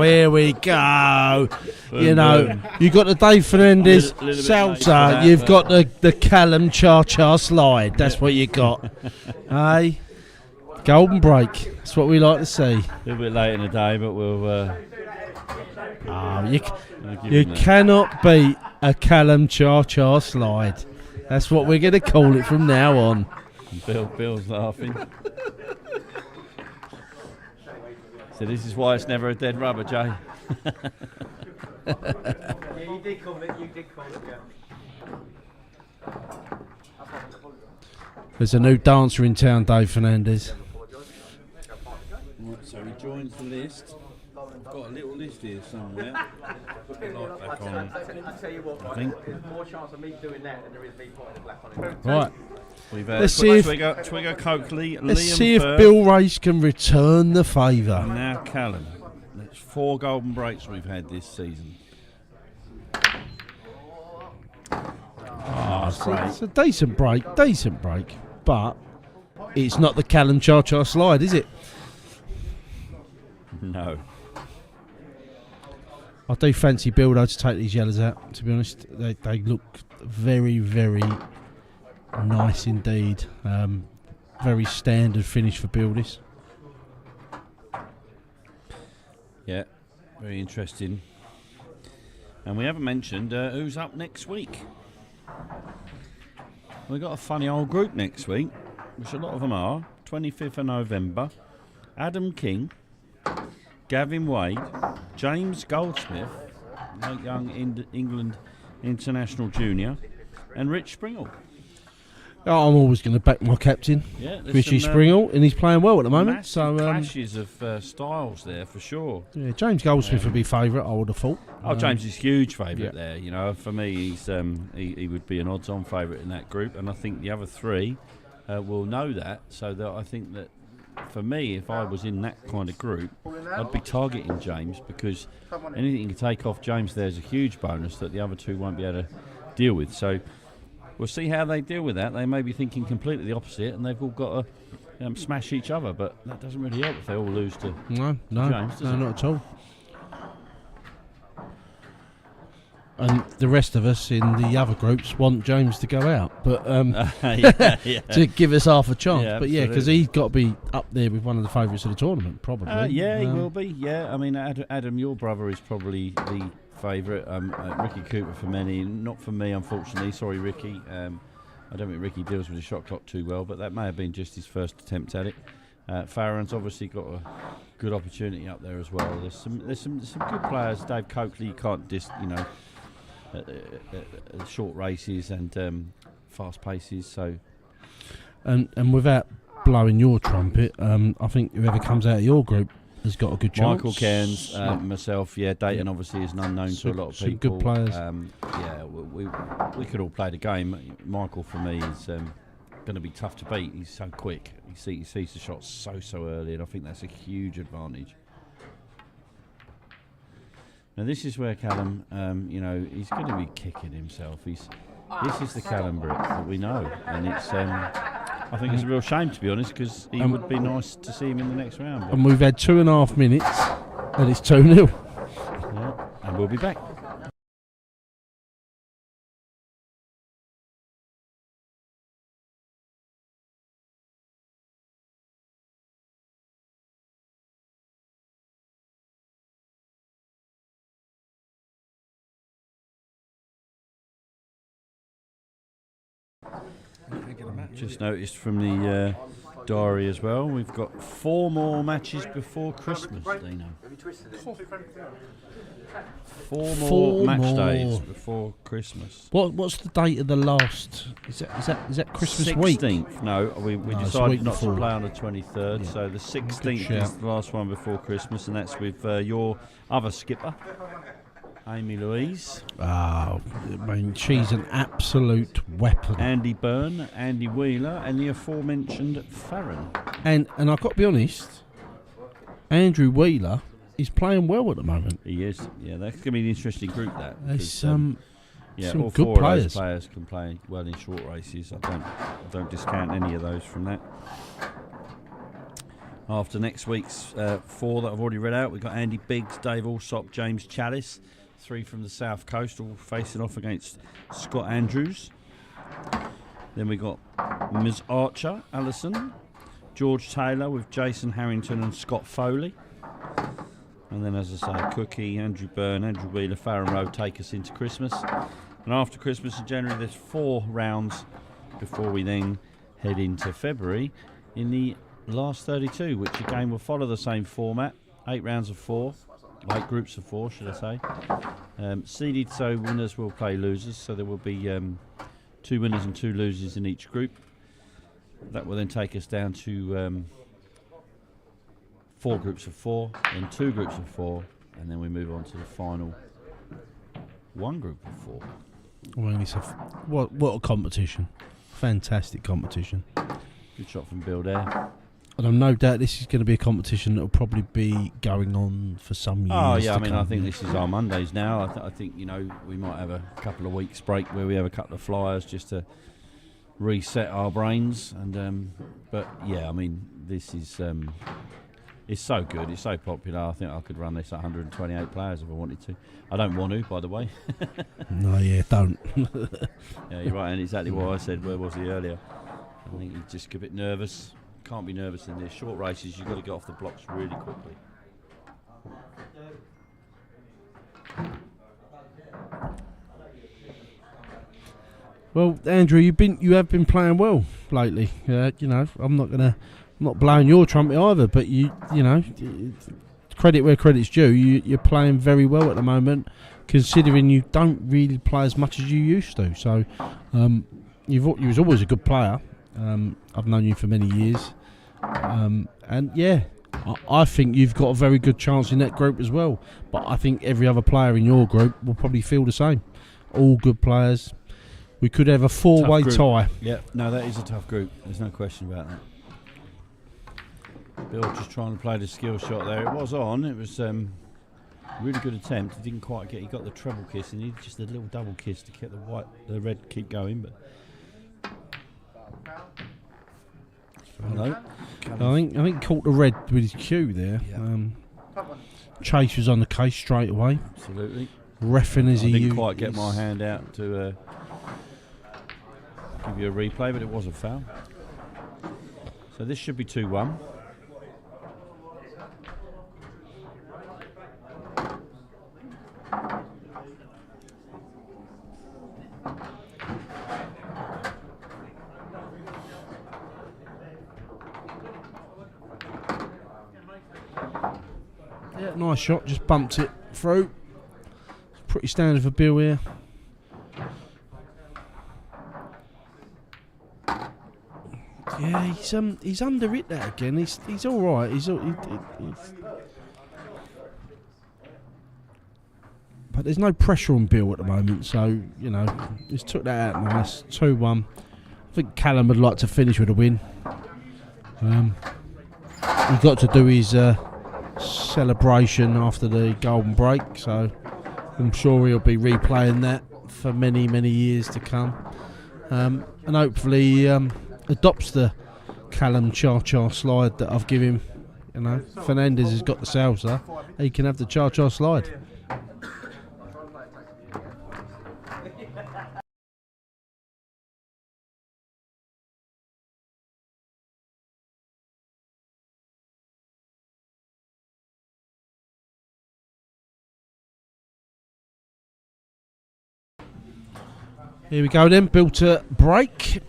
Here we go. You know, you got the Dave Fernandez Little bit late for salsa. that, You've but- got the Callum cha-cha slide. That's what you got. Hey, golden break. That's what we like to see. A little bit late in the day, but we'll You give him that. cannot beat a Callum cha-cha slide. That's what we're going to call it from now on. Bill's laughing. So this is why it's never a dead rubber, Jay. Yeah, you did call it, yeah. There's a new dancer in town, Dave Fernandez. Right, so he joins the list. I've got a little list here somewhere. Put the light back on. I tell you what, I think. there's more chance of me doing that than there is me putting the black on it. Right. We've Let's see if- Twigger, Coakley, Let's Liam see if Firth, Bill Race can return the and favour. now Callum. That's 4 golden breaks we've had this season. It's a decent break, but it's not the Callum cha-cha slide, is it? No. I do fancy Bill though to take these yellows out, to be honest. They look very, very nice indeed. Very standard finish for Bill this. Yeah, very interesting. And we haven't mentioned who's up next week. We've got a funny old group next week, which a lot of them are. 25th of November, Adam King, Gavin Wade, James Goldsmith, late young England international junior, and Rich Springall. Oh, I'm always going to back my captain, Yeah, Richie Springall, and he's playing well at the moment. So clashes of styles there for sure. Yeah, James Goldsmith would be favourite, I would have thought. Oh, James is huge favourite there. You know, for me, he's he would be an odds-on favourite in that group, and I think the other three will know that. So that I think that for me, if I was in that kind of group, I'd be targeting James, because anything you can take off James there is a huge bonus that the other two won't be able to deal with. So we'll see how they deal with that. They may be thinking completely the opposite, and they've all got to smash each other, but that doesn't really help if they all lose to No, James, does it? not at all. And the rest of us in the other groups want James to go out, but to give us half a chance. Yeah, but yeah, because he's got to be up there with one of the favourites of the tournament, probably. He will be. Yeah, I mean, Adam, your brother is probably the favourite. Ricky Cooper for many, not for me, unfortunately. Sorry, Ricky. I don't think Ricky deals with the shot clock too well, but that may have been just his first attempt at it. Farron's obviously got a good opportunity up there as well. There's some good players. Dave Coakley, you can't short races and fast paces. So, and without blowing your trumpet, I think whoever comes out of your group has got a good chance. Michael Cairns, myself, Dayton obviously is an unknown to a lot of people. Some good players. We could all play the game. Michael for me is going to be tough to beat. He's so quick. He sees the shots so early, and I think that's a huge advantage. Now this is where Callum, he's going to be kicking himself. This is the Callum Brick that we know, and it's. I think it's a real shame, to be honest, because he would be nice to see him in the next round. And we've had 2.5 minutes, and it's 2-0. Yeah, and we'll be back. Just noticed from the diary as well, we've got 4 more matches before Christmas, Dino. 4 more match days before Christmas. What's the date of the last? Is that Christmas week? 16th. No, we decided not to play on the 23rd, so the 16th is the last one before Christmas, and that's with your other skipper, Amy Louise. Oh, I mean, she's an absolute weapon. Andy Byrne, Andy Wheeler, and the aforementioned Farron. And I've got to be honest, Andrew Wheeler is playing well at the moment. He is. Yeah, that's going to be an interesting group, that. There's some all good 4 players. of those players can play well in short races. I don't discount any of those from that. After next week's 4 that I've already read out, we've got Andy Biggs, Dave Alsop, James Chalice. 3 from the South Coast, all facing off against Scott Andrews. Then we got Ms. Archer, Allison, George Taylor with Jason Harrington and Scott Foley. And then, as I say, Cookie, Andrew Byrne, Andrew Wheeler, Farron Road take us into Christmas. And after Christmas in January, there's 4 rounds before we then head into February in the last 32, which again will follow the same format, 8 rounds of 4. 8 groups of 4, should I say. Seeded, so winners will play losers, so there will be 2 winners and 2 losers in each group. That will then take us down to 4 groups of 4, then 2 groups of 4, and then we move on to the final 1 group of 4. I mean, what a competition. Fantastic competition. Good shot from Bill there. And I've no doubt this is going to be a competition that will probably be going on for some years. Oh yeah, I think this is our Mondays now. I think we might have a couple of weeks break where we have a couple of flyers just to reset our brains. And but yeah, I mean this is it's so good, it's so popular. I think I could run this at 128 players if I wanted to. I don't want to, by the way. No, yeah, don't. Yeah, you're right, and exactly what I said. Where was he earlier? I think he's just a bit nervous. Can't be nervous in these short races. You've got to get off the blocks really quickly. Well, Andrew, you have been playing well lately. I'm not going to not blowing your trumpet either, but you know, credit where credit's due. You're playing very well at the moment, considering you don't really play as much as you used to. So, you was always a good player. I've known you for many years, and yeah, I think you've got a very good chance in that group as well. But I think every other player in your group will probably feel the same. All good players. We could have a four-way tie. Yeah, no, that is a tough group. There's no question about that. Bill just trying to play the skill shot there. It was on. It was a really good attempt. He didn't quite get. He got the treble kiss. He needed just a little double kiss to get the red keep going. But hello. I think caught the red with his cue there. Yeah. Chase was on the case straight away. Absolutely. Reffing as I he didn't quite get my hand out to give you a replay, but it was a foul. So this should be 2-1. Yeah, nice shot, just bumped it through. Pretty standard for Bill here. Yeah, he's under it that again. He's all right. But there's no pressure on Bill at the moment, so you know he's took that out nice. 2-1. I think Callum would like to finish with a win. He got to do his celebration after the golden break, so I'm sure he'll be replaying that for many, many years to come, and hopefully adopts the Callum cha-cha slide that I've given him. You know, Fernandez has got the salsa, he can have the cha-cha slide. Here we go then, Bill to break,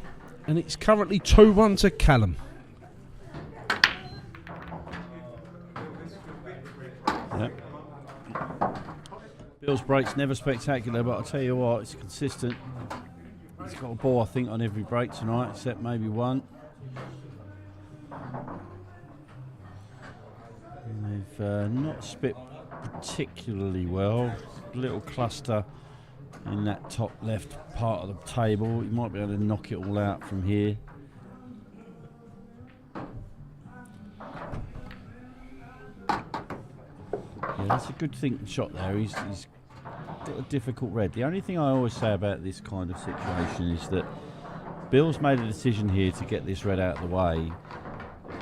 and it's currently 2-1 to Callum. Yep. Bill's break's never spectacular, but I'll tell you what, it's consistent. He's got a ball, I think, on every break tonight, except maybe one. And they've not spit particularly well. Little cluster in that top left part of the table. You might be able to knock it all out from here. Yeah, that's a good thinking shot there. He's got a difficult red. The only thing I always say about this kind of situation is that Bill's made a decision here to get this red out of the way.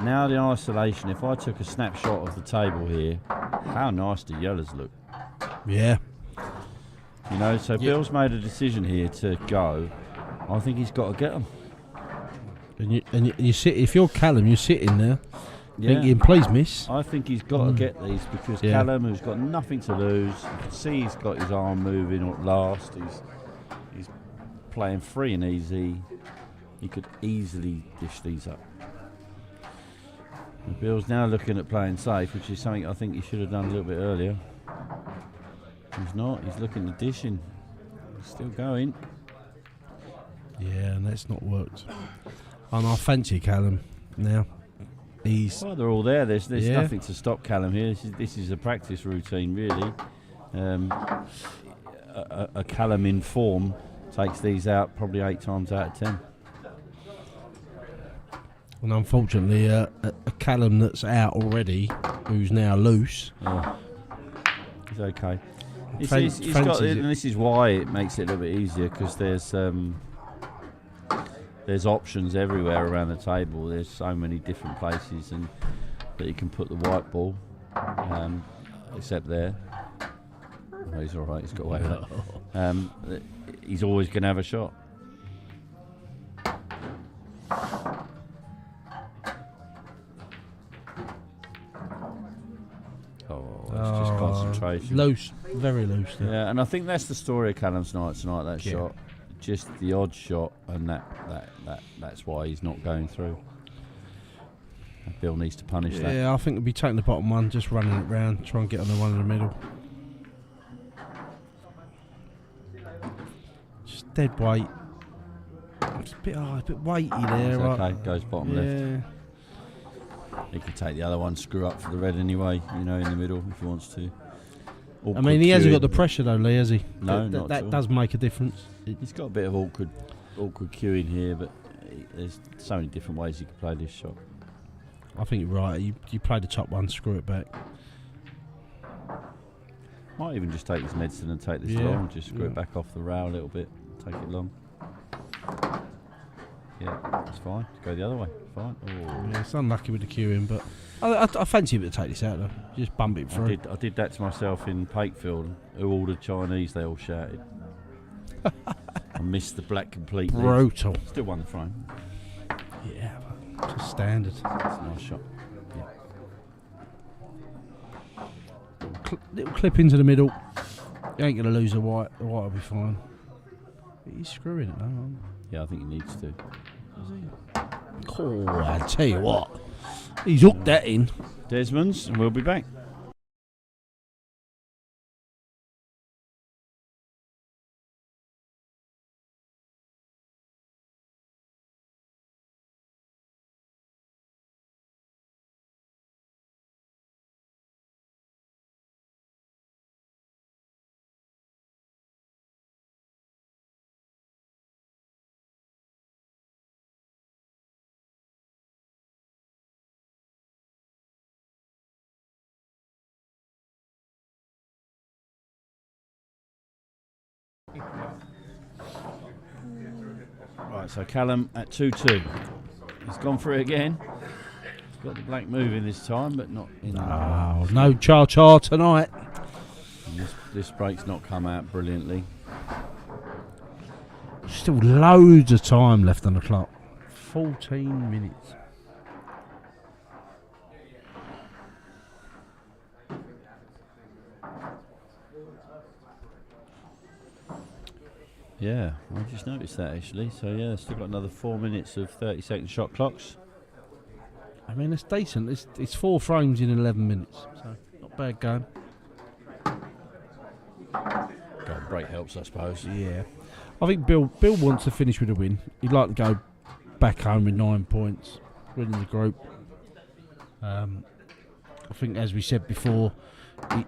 Now the isolation, if I took a snapshot of the table here, how nice the yellows look. Yeah. You know, so Bill's made a decision here to go. I think he's got to get them. And you sit. If you're Callum, you're sitting there thinking, please miss. I think he's got to get these because Callum, who's got nothing to lose, you can see he's got his arm moving at last. He's playing free and easy. He could easily dish these up. And Bill's now looking at playing safe, which is something I think he should have done a little bit earlier. He's not. He's looking at dishing. He's still going. Yeah, and that's not worked. And I fancy Callum now. Well, they're all there. There's nothing to stop Callum here. This is a practice routine, really. A Callum in form takes these out probably 8 times out of 10. And unfortunately, a Callum that's out already, who's now loose. Oh, he's okay. He's got it, and this is why it makes it a little bit easier, because there's options everywhere around the table. There's so many different places and that you can put the white ball, except there. Oh, he's all right. He's got away with it. He's always going to have a shot. It's just concentration. Loose, very loose. There. Yeah, and I think that's the story of Callum's night tonight. That shot, just the odd shot, and that's why he's not going through. Bill needs to punish that. Yeah, I think we'll be taking the bottom one, just running it round, try and get on the one in the middle. Just dead weight. It's a bit weighty there. It's right? okay, goes bottom left. He can take the other one, screw up for the red anyway, in the middle if he wants to. I mean, he hasn't got the pressure though, Lee, has he? No, not at that all. does make a difference. He's got a bit of awkward cueing here, but there's so many different ways you can play this shot. I think you're right. You play the top one, screw it back. Might even just take his medicine and take this long, just screw it back off the rail a little bit, take it long. Yeah, that's fine. Go the other way. Fine. Oh. Yeah, it's unlucky with the queuing, but I fancy him to take this out though. Just bump it through. I did that to myself in Pakefield. Who ordered Chinese? They all shouted. I missed the black completely. Brutal. Still won the frame. Yeah, it's a standard. It's a nice shot. Yeah. Little clip into the middle. You ain't gonna lose the white. The white will be fine. He's screwing it though. Yeah, I think he needs to. Oh, I tell you what, he's hooked that in. Desmond's, and we'll be back. Right, so Callum at 2-2. He's gone for it again. He's got the black moving this time, but not in. No cha-cha tonight. And this break's not come out brilliantly. Still loads of time left on the clock. 14 minutes. Yeah, I just noticed that actually. So yeah, still got another 4 minutes of 30-second shot clocks. I mean, it's decent. It's 4 frames in 11 minutes, so not bad going. God, break helps, I suppose. Yeah, I think Bill wants to finish with a win. He'd like to go back home with 9 points, winning the group. I think, as we said before,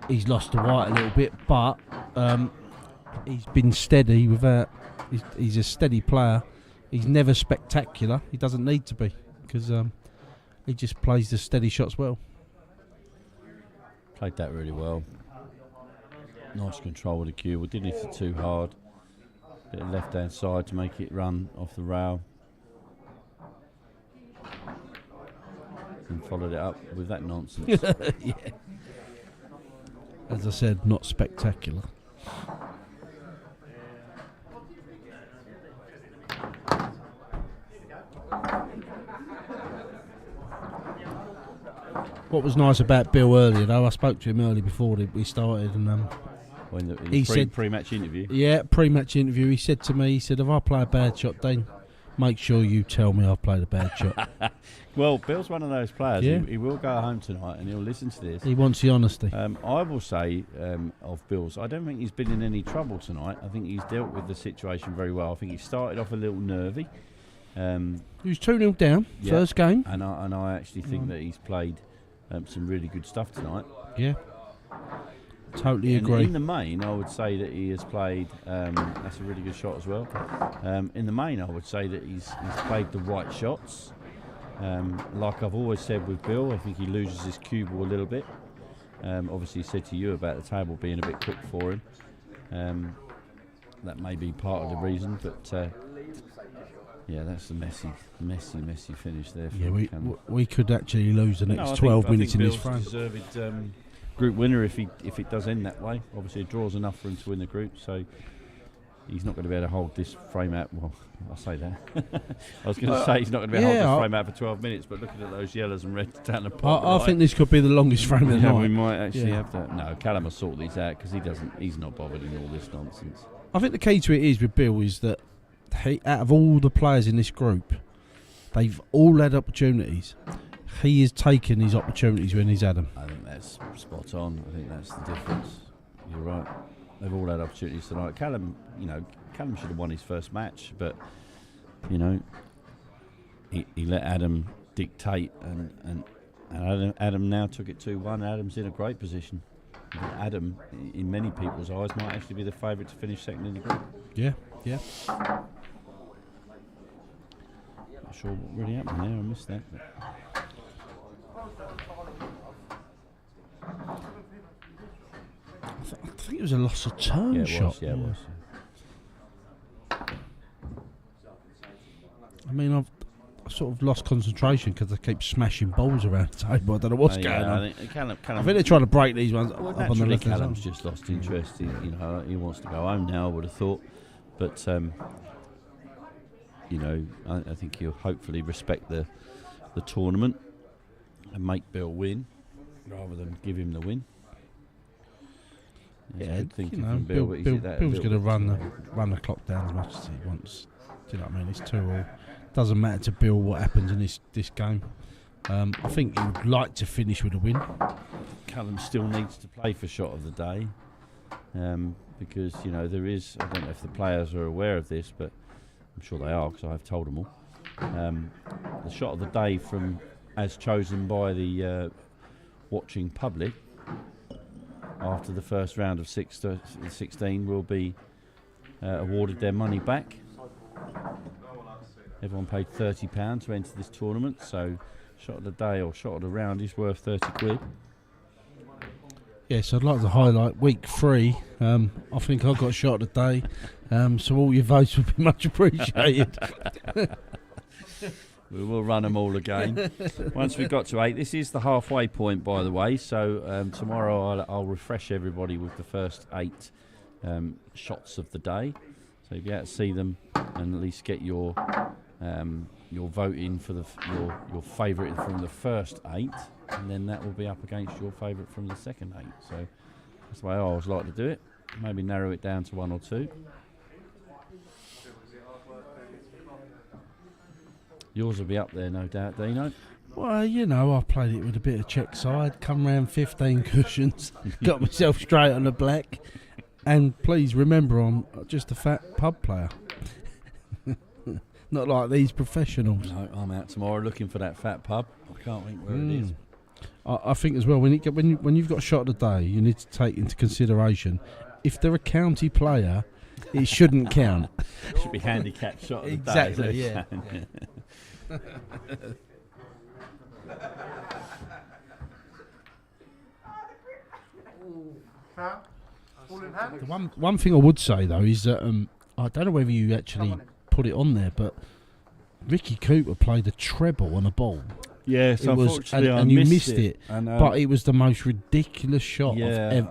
he's lost the white a little bit, but he's been steady without. He's a steady player. He's never spectacular. He doesn't need to be because he just plays the steady shots well. Played that really well. Nice control with the cue. We didn't hit it too hard. Bit of left hand side to make it run off the rail. And followed it up with that nonsense. Yeah. As I said, not spectacular. What was nice about Bill earlier, though, I spoke to him early before we started, and When he said pre-match interview. Yeah, pre-match interview. He said to me, if I play a bad shot, Dean, make sure you tell me I've played a bad shot. Well, Bill's one of those players. Yeah. He will go home tonight and he'll listen to this. He wants the honesty. I will say of Bill's, I don't think he's been in any trouble tonight. I think he's dealt with the situation very well. I think he started off a little nervy. He was 2-0 down, first game. And I actually think that he's played some really good stuff tonight. Yeah. Totally agree. In the main, I would say that he has played. That's a really good shot as well. In the main, I would say that he's played the right shots. Like I've always said with Bill, I think he loses his cue ball a little bit. Obviously, he said to you about the table being a bit quick for him. That may be part of the reason, but yeah, that's a messy finish there. Yeah, we could actually lose the next 12 minutes in this frame. Deserved group winner if it does end that way. Obviously, it draws enough for him to win the group, so he's not going to be able to hold this frame out. Well, I'll say that. I was going to say he's not going to be able to hold this frame out for 12 minutes, but looking at those yellows and reds down the bottom, I think this could be the longest frame of the night. We might actually have that. No, Callum will sort these out because he's not bothered in all this nonsense. I think the key to it is with Bill is that out of all the players in this group, they've all had opportunities. he is taking his opportunities when he's had them. I think that's spot on. I think that's the difference. You're right. They've all had opportunities tonight. Callum, Callum should have won his first match, but he let Adam dictate, and Adam now took it 2-1. Adam's in a great position. Adam, in many people's eyes, might actually be the favourite to finish second in the group. Yeah. Not sure what really happened there. I missed that. But. I think it was a loss of turn shot. It was. I mean, I've sort of lost concentration because I keep smashing balls around the table. I don't know what's going on. I think Callum, I think they're trying to break these ones well, up on the left. Callum's just lost interest. He wants to go home now, I would have thought. But, I think he'll hopefully respect the tournament and make Bill win rather than give him the win. Yeah, Bill's going to run the clock down as much as he wants. Do you know what I mean? It's 2-2. Doesn't matter to Bill what happens in this game. I think he would like to finish with a win. Callum still needs to play for shot of the day because there is. I don't know if the players are aware of this, but I'm sure they are because I've told them all. The shot of the day as chosen by the watching public after the first round of 16 will be awarded their money back. Everyone paid £30 to enter this tournament, so shot of the day or shot of the round is worth £30. Yes, I'd like to highlight week 3. I think I got shot of the day, so all your votes would be much appreciated. We will run them all again. Once we've got to 8, this is the halfway point, by the way, so tomorrow I'll refresh everybody with the first 8 shots of the day. So if you out to see them and at least get your vote in for your favourite from the first 8, and then that will be up against your favourite from the second 8. So that's the way I always like to do it. Maybe narrow it down to 1 or 2. Yours will be up there, no doubt, Dino. Well, I played it with a bit of check side, come round 15 cushions, got myself straight on the black. And please remember, I'm just a fat pub player. Not like these professionals. No, I'm out tomorrow looking for that fat pub. I can't think where it is. I think as well, when you've got a shot of the day, you need to take into consideration, if they're a county player, it shouldn't count. It should be handicapped shot of the exactly, day. Yeah. The one thing I would say though is that I don't know whether you actually put it on there, but Ricky Cooper played a treble on a ball. Yes, unfortunately, and you missed it. And, but it was the most ridiculous shot. Yeah,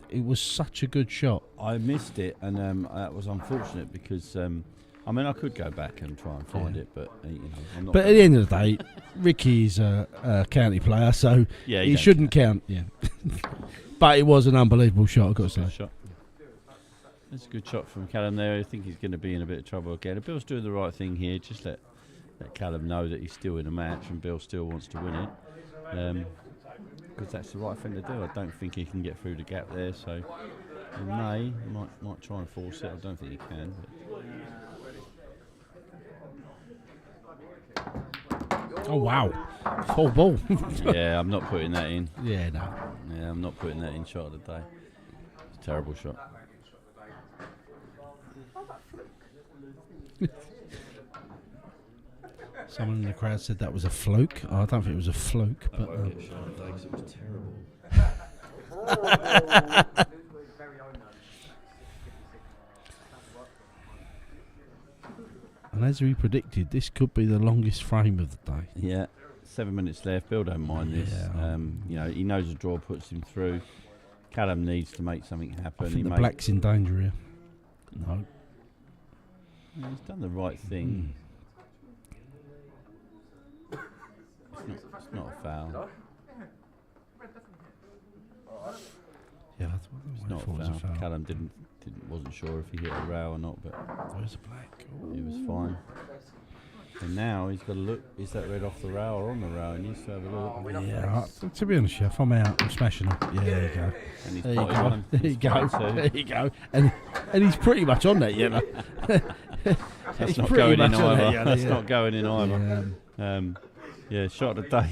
it was such a good shot. I missed it, and that was unfortunate because I could go back and try and find it, but I'm not. But at the end of the day, Ricky is a county player, so he shouldn't count. Yeah, but it was an unbelievable shot. I've got to say. Shot. That's a good shot from Callum there. I think he's going to be in a bit of trouble again. If Bill's doing the right thing here, just let Callum know that he's still in a match and Bill still wants to win it. Because that's the right thing to do. I don't think he can get through the gap there, so he might try and force it. I don't think he can. But. Oh wow, full ball. Yeah, I'm not putting that in. Yeah, no. Yeah, I'm not putting that in shot of the day. It's a terrible shot. Someone in the crowd said that was a fluke. Oh, I don't think it was a fluke, but it was terrible. And as we predicted, this could be the longest frame of the day. Yeah, 7 minutes left. Bill don't mind this. He knows the draw puts him through. Callum needs to make something happen. I think the black's in danger here. No. Yeah, he's done the right thing. It's not a foul. Yeah, it's not a foul. Callum wasn't sure if he hit a row or not, but where's the black? It was fine. And now he's got to look, is that red off the rail or on the rail? And he needs to have a look. Yeah, to be honest, Chef, I'm out. I'm smashing them. Yeah, there you go. And he's There you potted go. one. There you He's go. potted two. There you go. And he's pretty much on that yellow. That's He's not pretty going in much on that either. yellow, That's yeah. not going in either. Yeah. Yeah, shot of the day.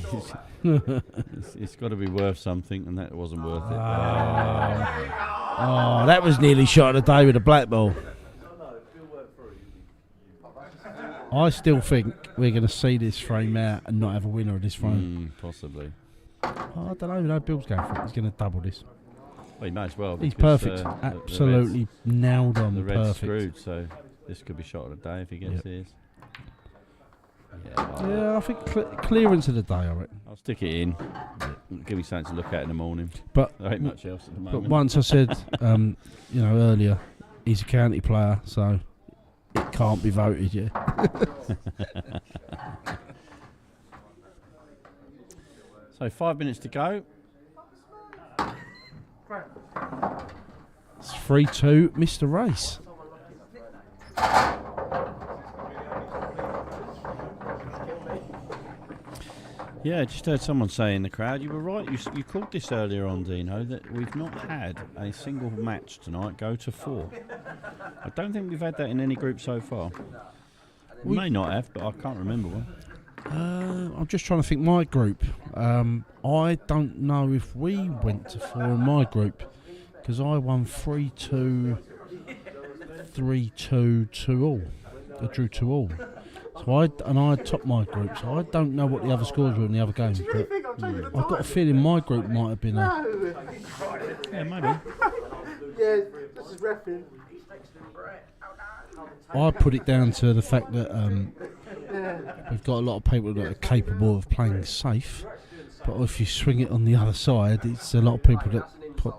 It's got to be worth something, and that wasn't worth it. Oh, that was nearly shot of the day with a black ball. I still think we're going to see this frame out and not have a winner of this frame. Possibly. Oh, I don't know. No, Bill's going for it. He's going to double this. Well, he may as well. He's because, perfect. the Absolutely nailed on. The red's perfect. screwed, so this could be shot of the day if he gets his. Yeah, I think clearance of the day, I reckon. I'll stick it in. Give me something to look at in the morning. But There ain't much else at the But moment. once I said, earlier, he's a county player, so it can't be voted, yeah. So 5 minutes to go. It's 3-2, Mr. Race. Yeah, just heard someone say in the crowd, you were right, you called this earlier on, Dino, that we've not had a single match tonight go to 4. I don't think we've had that in any group so far. We may not have, but I can't remember one. I'm just trying to think my group. I don't know if we went to 4 in my group, because I won 3-2, 3-2, 2-all. I drew 2-all. So I topped my group, so I don't know what the other scores were in the other games. But I've got a feeling my group might have been a... Yeah, maybe. Yeah, this is repping. I put it down to the fact that we've got a lot of people that are capable of playing safe, but if you swing it on the other side, it's a lot of people that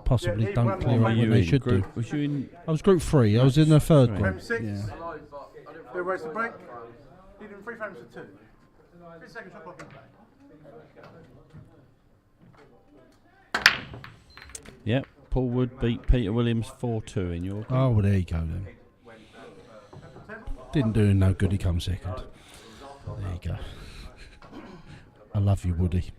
possibly don't clear up when they should do. Was you in? I was group 3. I was in the third Right. group. Frame 6. Yeah. Bill race the break. He did 3 frames for 2. 3 seconds shot clock in play. Yep. Paul Wood beat Peter Williams 4-2 in your group. Oh, well, there you go then. Didn't do him no good, he come second. There you go. I love you, Woody.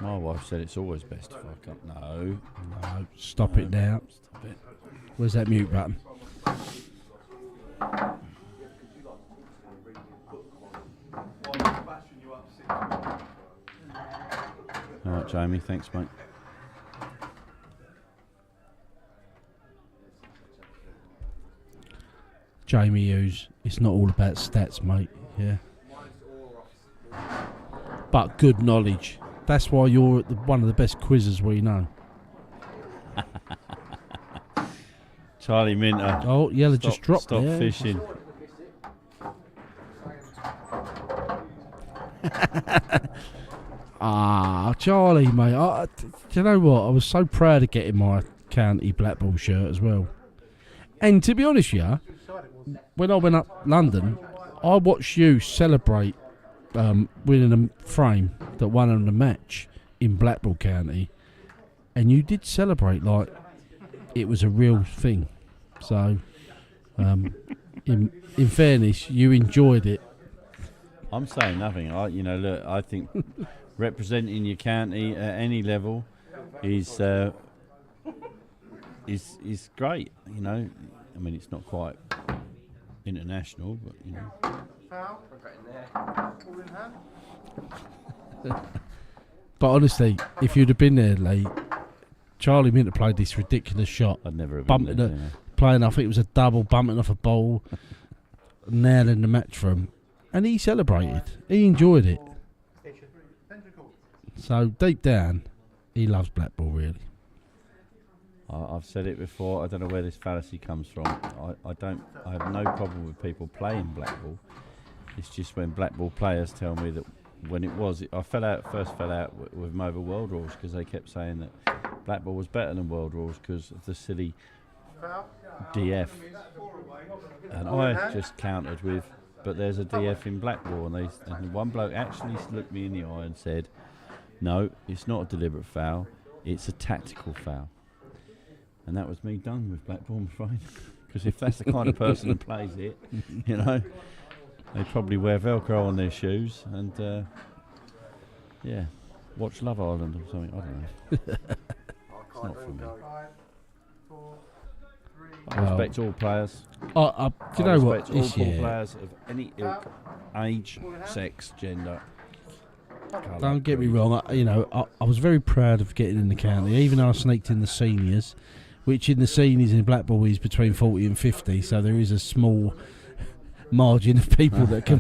My wife said it's always best if I come. No. No, stop it now. Stop it. Where's that mute button? All right, Jamie. Thanks, mate. Jamie Hughes. It's not all about stats, mate. Yeah. But good knowledge. That's why you're one of the best quizzes we know. Charlie Minter. Oh, yellow just dropped. Stop there. fishing. Ah, Charlie, mate. Do you know what? I was so proud of getting my county black ball shirt as well. And to be honest with you, when I went up London, I watched you celebrate winning a frame that won them the match in Blackpool County, and you did celebrate like it was a real thing. So, in fairness, you enjoyed it. I'm saying nothing. Look, I think representing your county at any level is great. You know, I mean, it's not quite international, but you know. Foul. All in hand. But honestly, if you'd have been there, Lee, Charlie Minter played this ridiculous shot. I'd never have Bumping been it, there, you know. playing, I think it was a double, bumping off a ball, nailing the match for him. And he celebrated. He enjoyed it. So deep down, he loves black ball, really. I've said it before. I don't know where this fallacy comes from. I have no problem with people playing black ball. It's just when black ball players tell me that when I first fell out with them over world rules because they kept saying that black ball was better than world rules because of the silly DF. And I just countered with, but there's a DF in black ball, and one bloke actually looked me in the eye and said, no, it's not a deliberate foul, it's a tactical foul. And that was me done with Blackpool, I'm afraid. Because if that's the kind of person that plays it, you know, they probably wear Velcro on their shoes and, yeah, watch Love Island or something. I don't know. It's not for me. 5, 4, 3. I respect all players. Do you know what? Respect all This pool year, players of any ilk, age, sex, gender. colour, don't get me creed. wrong. I was very proud of getting in the county, even though I sneaked in the seniors, which in the seniors in Blackpool is between 40 and 50. So there is a small margin of people that can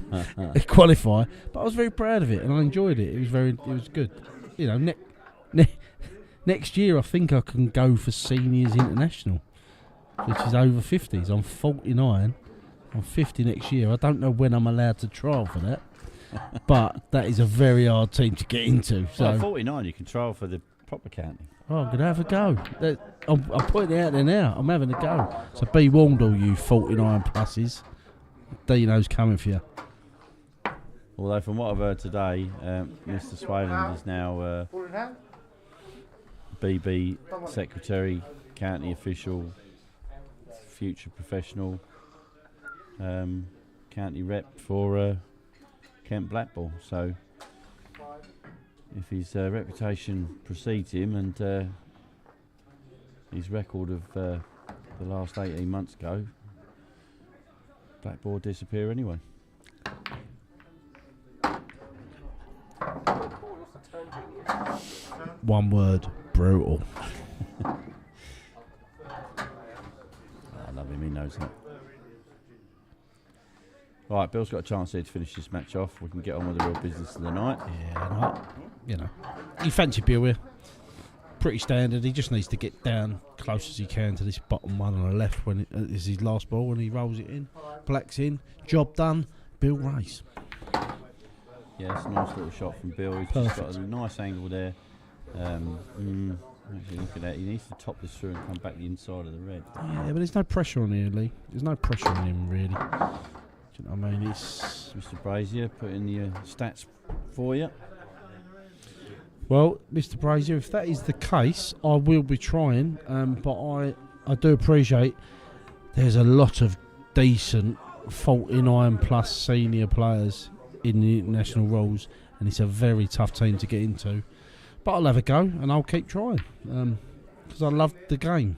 qualify. But I was very proud of it, and I enjoyed it. It was good. You know, next year I think I can go for seniors international, which is over 50s. I'm 49. I'm 50 next year. I don't know when I'm allowed to trial for that, but that is a very hard team to get into. So Well, at 49, you can trial for the proper county. oh, I'm going to have a go. I'm putting it out there now. I'm having a go. So be warned, all you 49 pluses. Dino's coming for you. Although from what I've heard today, Mr. Swayland is now Ball in hand. BB secretary, county official, future professional, county rep for Kent Blackpool. So if his reputation precedes him and his record of the last 18 months ago, Blackpool disappear anyway. One word, brutal. I love him, he knows that. Right, Bill's got a chance here to finish this match off. We can get on with the real business of the night. Yeah, you fancy Bill here. Pretty standard. He just needs to get down close as he can to this bottom one on the left when it is his last ball, and he rolls it in. Black's in. Job done. Bill race. Yeah, it's a nice little shot from Bill. He's just got a nice angle there. Actually, look at that. He needs to top this through and come back the inside of the red. Yeah, but there's no pressure on here, Lee. There's no pressure on him, really. Do you know what I mean? It's Mr. Brazier putting the stats for you. well, Mr. Brazier, if that is the case, I will be trying. But I do appreciate there's a lot of decent 49 plus senior players in the international rules, and it's a very tough team to get into. But I'll have a go, and I'll keep trying because I love the game.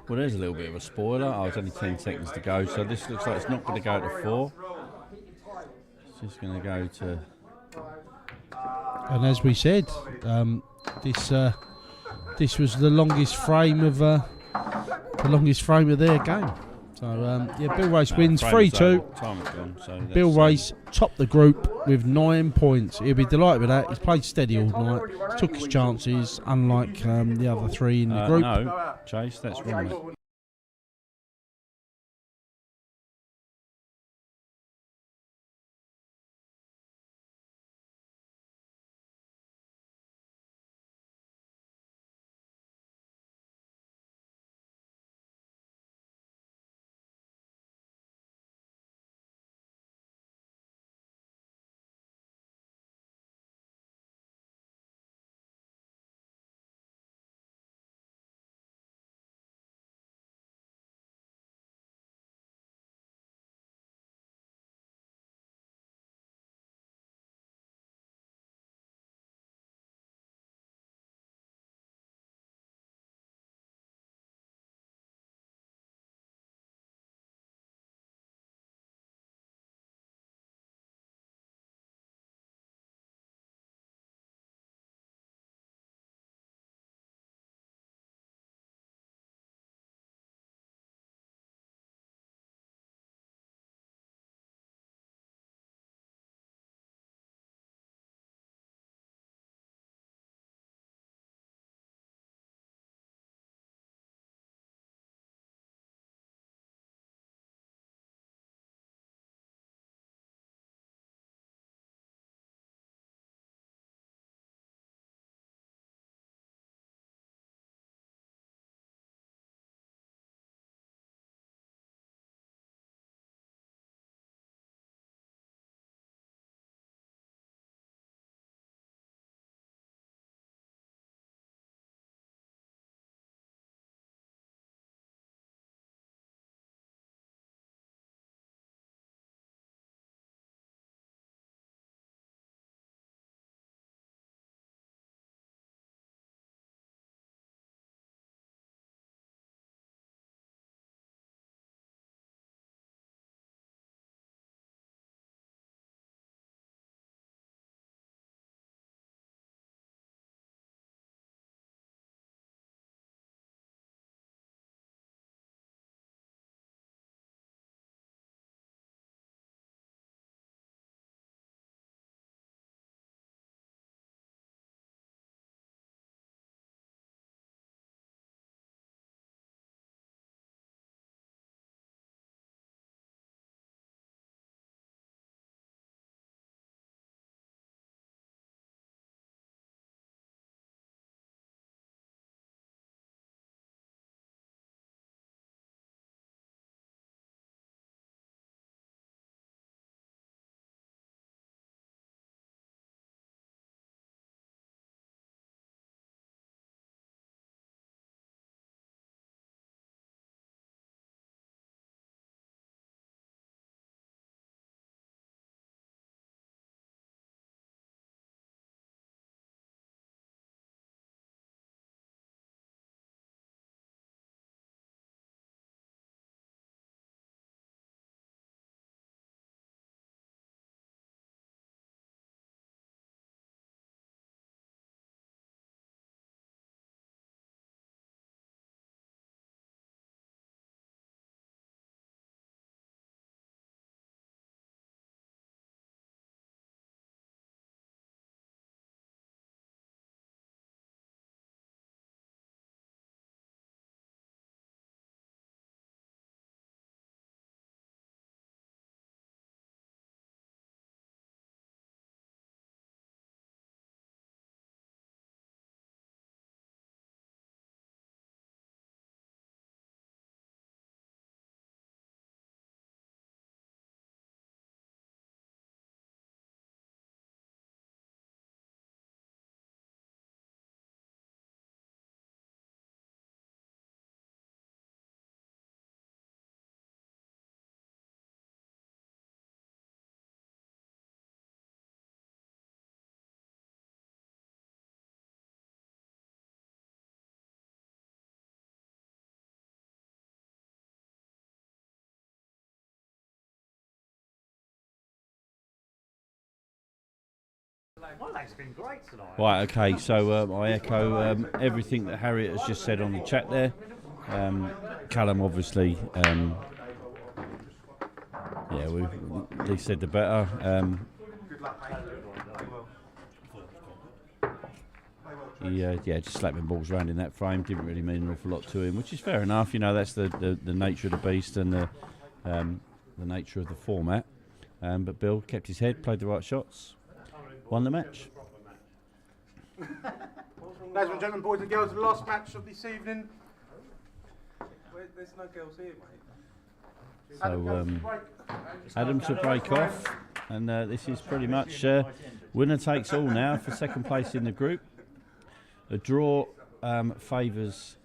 Well, there's a little bit of a spoiler. Oh, it's only 10 seconds to go, so this looks like it's not going to go to 4. It's just going to go to... And as we said, this was the longest frame of their game. So Bill Race wins 3-2. Time is gone, so Bill Race topped the group with 9 points. He'll be delighted with that. He's played steady all night. Took his chances, unlike the other 3 in the group. No, Chase, that's wrong, mate. My leg's been great tonight. Right, okay, so I echo everything that Harriet has just said on the chat there. Callum, obviously, the least said the better. Just slapping balls around in that frame didn't really mean an awful lot to him, which is fair enough. You know, that's the nature of the beast and the nature of the format. But Bill kept his head, played the right shots, won the match. Ladies and gentlemen, boys and girls, the last match of this evening. There's no girls here, mate. So Adam to break off, and this is pretty much winner takes all now for second place in the group. A draw favours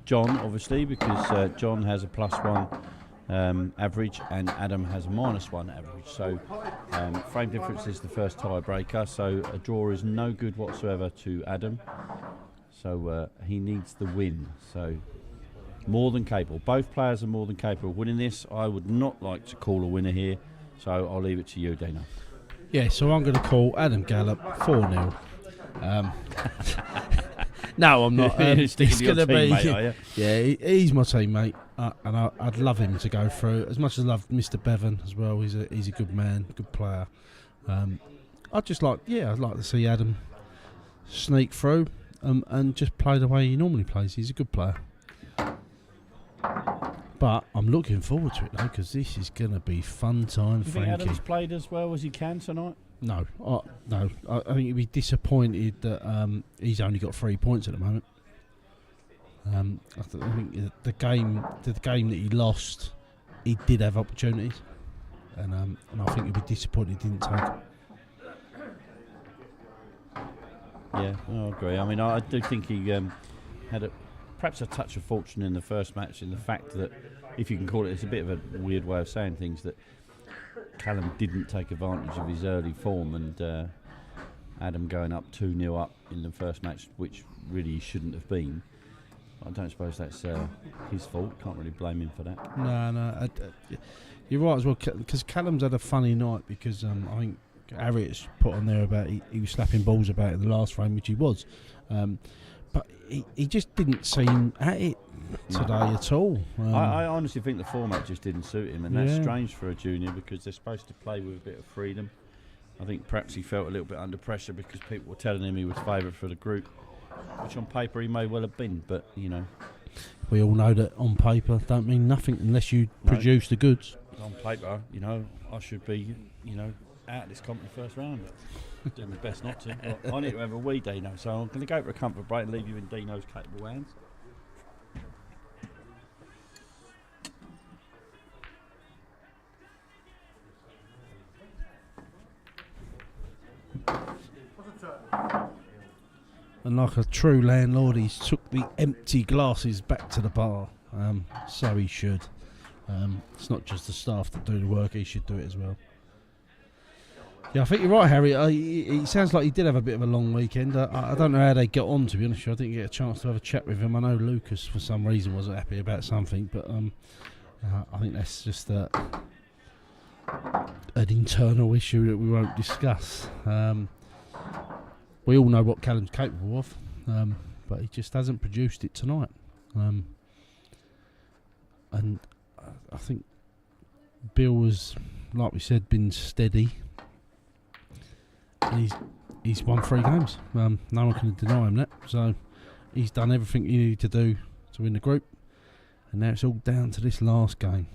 John, obviously, because John has a +1 average and Adam has a -1 average. So frame difference is the first tiebreaker. So a draw is no good whatsoever to Adam. So he needs the win. So more than capable. Both players are more than capable of winning this. I would not like to call a winner here, so I'll leave it to you, Dino. Yeah, so I'm going to call Adam Gallup 4-0. No, I'm not. It's going to be. Yeah, he's my teammate, and I'd love him to go through. As much as I love Mr. Bevan as well. He's a good man, good player. I'd like to see Adam sneak through and just play the way he normally plays. He's a good player. But I'm looking forward to it though, because this is going to be fun time. Do you think Adam's played as well as he can tonight? No. I think he'd be disappointed that he's only got 3 points at the moment. I think the game that he lost, he did have opportunities, and I think he'd be disappointed he didn't take it. Yeah, I agree. I mean, I do think he had perhaps a touch of fortune in the first match, in the fact that, if you can call it, it's a bit of a weird way of saying things, that Callum didn't take advantage of his early form, and Adam going up 2-0 up in the first match, which really he shouldn't have been. I don't suppose that's his fault. Can't really blame him for that. No, you're right as well, because Callum's had a funny night, because I think Harriet's put on there about he was slapping balls about in the last frame, which he was. But he just didn't seem at it today at all. I honestly think the format just didn't suit him, and that's strange for a junior, because they're supposed to play with a bit of freedom. I think perhaps he felt a little bit under pressure because people were telling him he was favourite for the group, which on paper he may well have been, but you know. We all know that on paper don't mean nothing unless you produce the goods. On paper, you know, I should be, out of this comp in the first round. Doing my best not to. Well, I need to have a wee, Dino, so I'm going to go for a comfort break and leave you in Dino's capable hands. And like a true landlord, he's took the empty glasses back to the bar. So he should. It's not just the staff that do the work, he should do it as well. Yeah, I think you're right, Harry. He sounds like he did have a bit of a long weekend. I don't know how they got on, to be honest. I didn't get a chance to have a chat with him. I know Lucas, for some reason, wasn't happy about something, but I think that's just an internal issue that we won't discuss. We all know what Callum's capable of, but he just hasn't produced it tonight. And I think Bill has, like we said, been steady. And he's won 3 games. No one can deny him that. So he's done everything he needed to do to win the group. And now it's all down to this last game.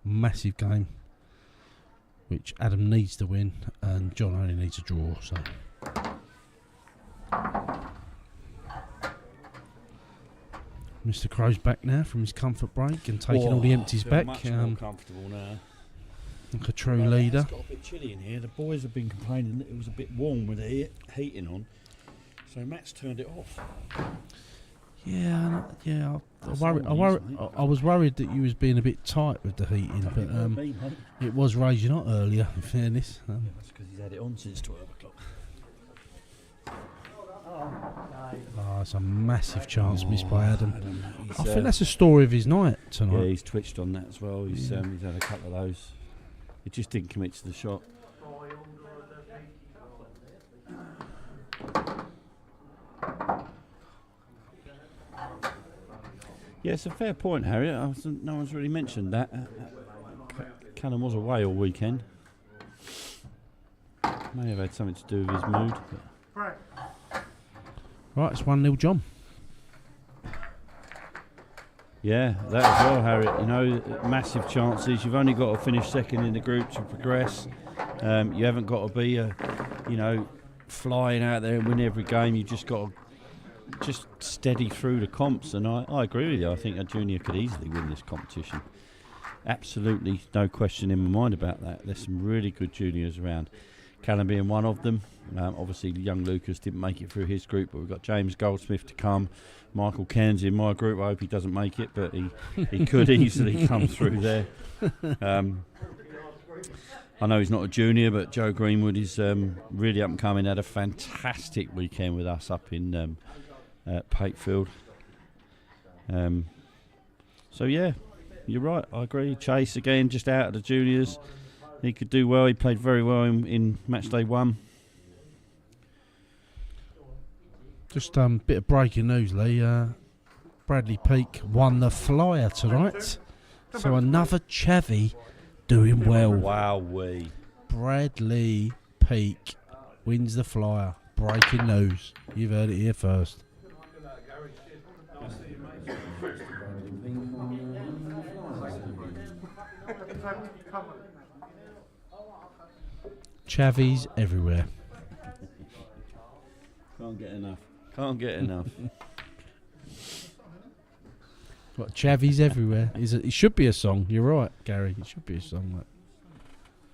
Massive game, which Adam needs to win, and John only needs a draw. So. Mr. Crow's back now from his comfort break and taking all the empties back. Much more comfortable now. Like a true leader. It's got a bit chilly in here. The boys have been complaining that it was a bit warm with the heating on, so Matt's turned it off. Yeah. I was worried that you was being a bit tight with the heating, but it was raging hot earlier. In fairness, that's because he's had it on since 12 o'clock. Oh, it's a massive chance missed by Adam. I think that's the story of his night tonight. Yeah, he's twitched on that as well. He's had a couple of those. He just didn't commit to the shot. Yeah, it's a fair point, Harry. No one's really mentioned that. Callum was away all weekend. May have had something to do with his mood. Right. Right, it's 1-0 John. Yeah, that as well, Harry. You know, massive chances. You've only got to finish second in the group to progress. You haven't got to be, flying out there and win every game. You've just got to just steady through the comps. And I agree with you. I think a junior could easily win this competition. Absolutely no question in my mind about that. There's some really good juniors around. Callum being one of them. Obviously, young Lucas didn't make it through his group, but we've got James Goldsmith to come. Michael Cairns in my group. I hope he doesn't make it, but he could easily come through there. I know he's not a junior, but Joe Greenwood is really up and coming. Had a fantastic weekend with us up in Patefield. So yeah, you're right. I agree. Chase again, just out of the juniors. He could do well. He played very well in Matchday 1. Just a bit of breaking news, Lee. Bradley Peake won the flyer tonight. So another Chavy doing well. Wowee. Bradley Peake wins the flyer. Breaking news. You've heard it here first. Chavies everywhere. Can't get enough. Can't get enough. What, Chavies everywhere? It should be a song. You're right, Gary. It should be a song. Like.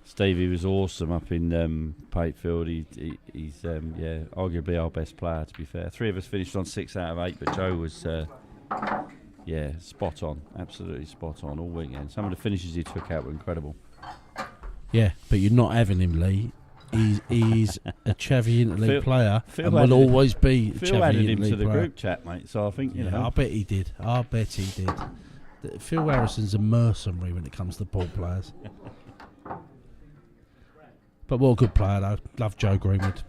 Stevie was awesome up in Patefield. He's arguably our best player, to be fair. 3 of us finished on 6 out of 8, but Joe was spot on. Absolutely spot on all weekend. Some of the finishes he took out were incredible. Yeah, but you're not having him, Lee. He's a Chavy Interleague player Phil and will always be a Phil Chavy added him Interleague to the player. group chat, mate, so I think, you know. I bet he did. Phil Harrison's a mercenary when it comes to ball players. But what a good player, though. Love Joe Greenwood.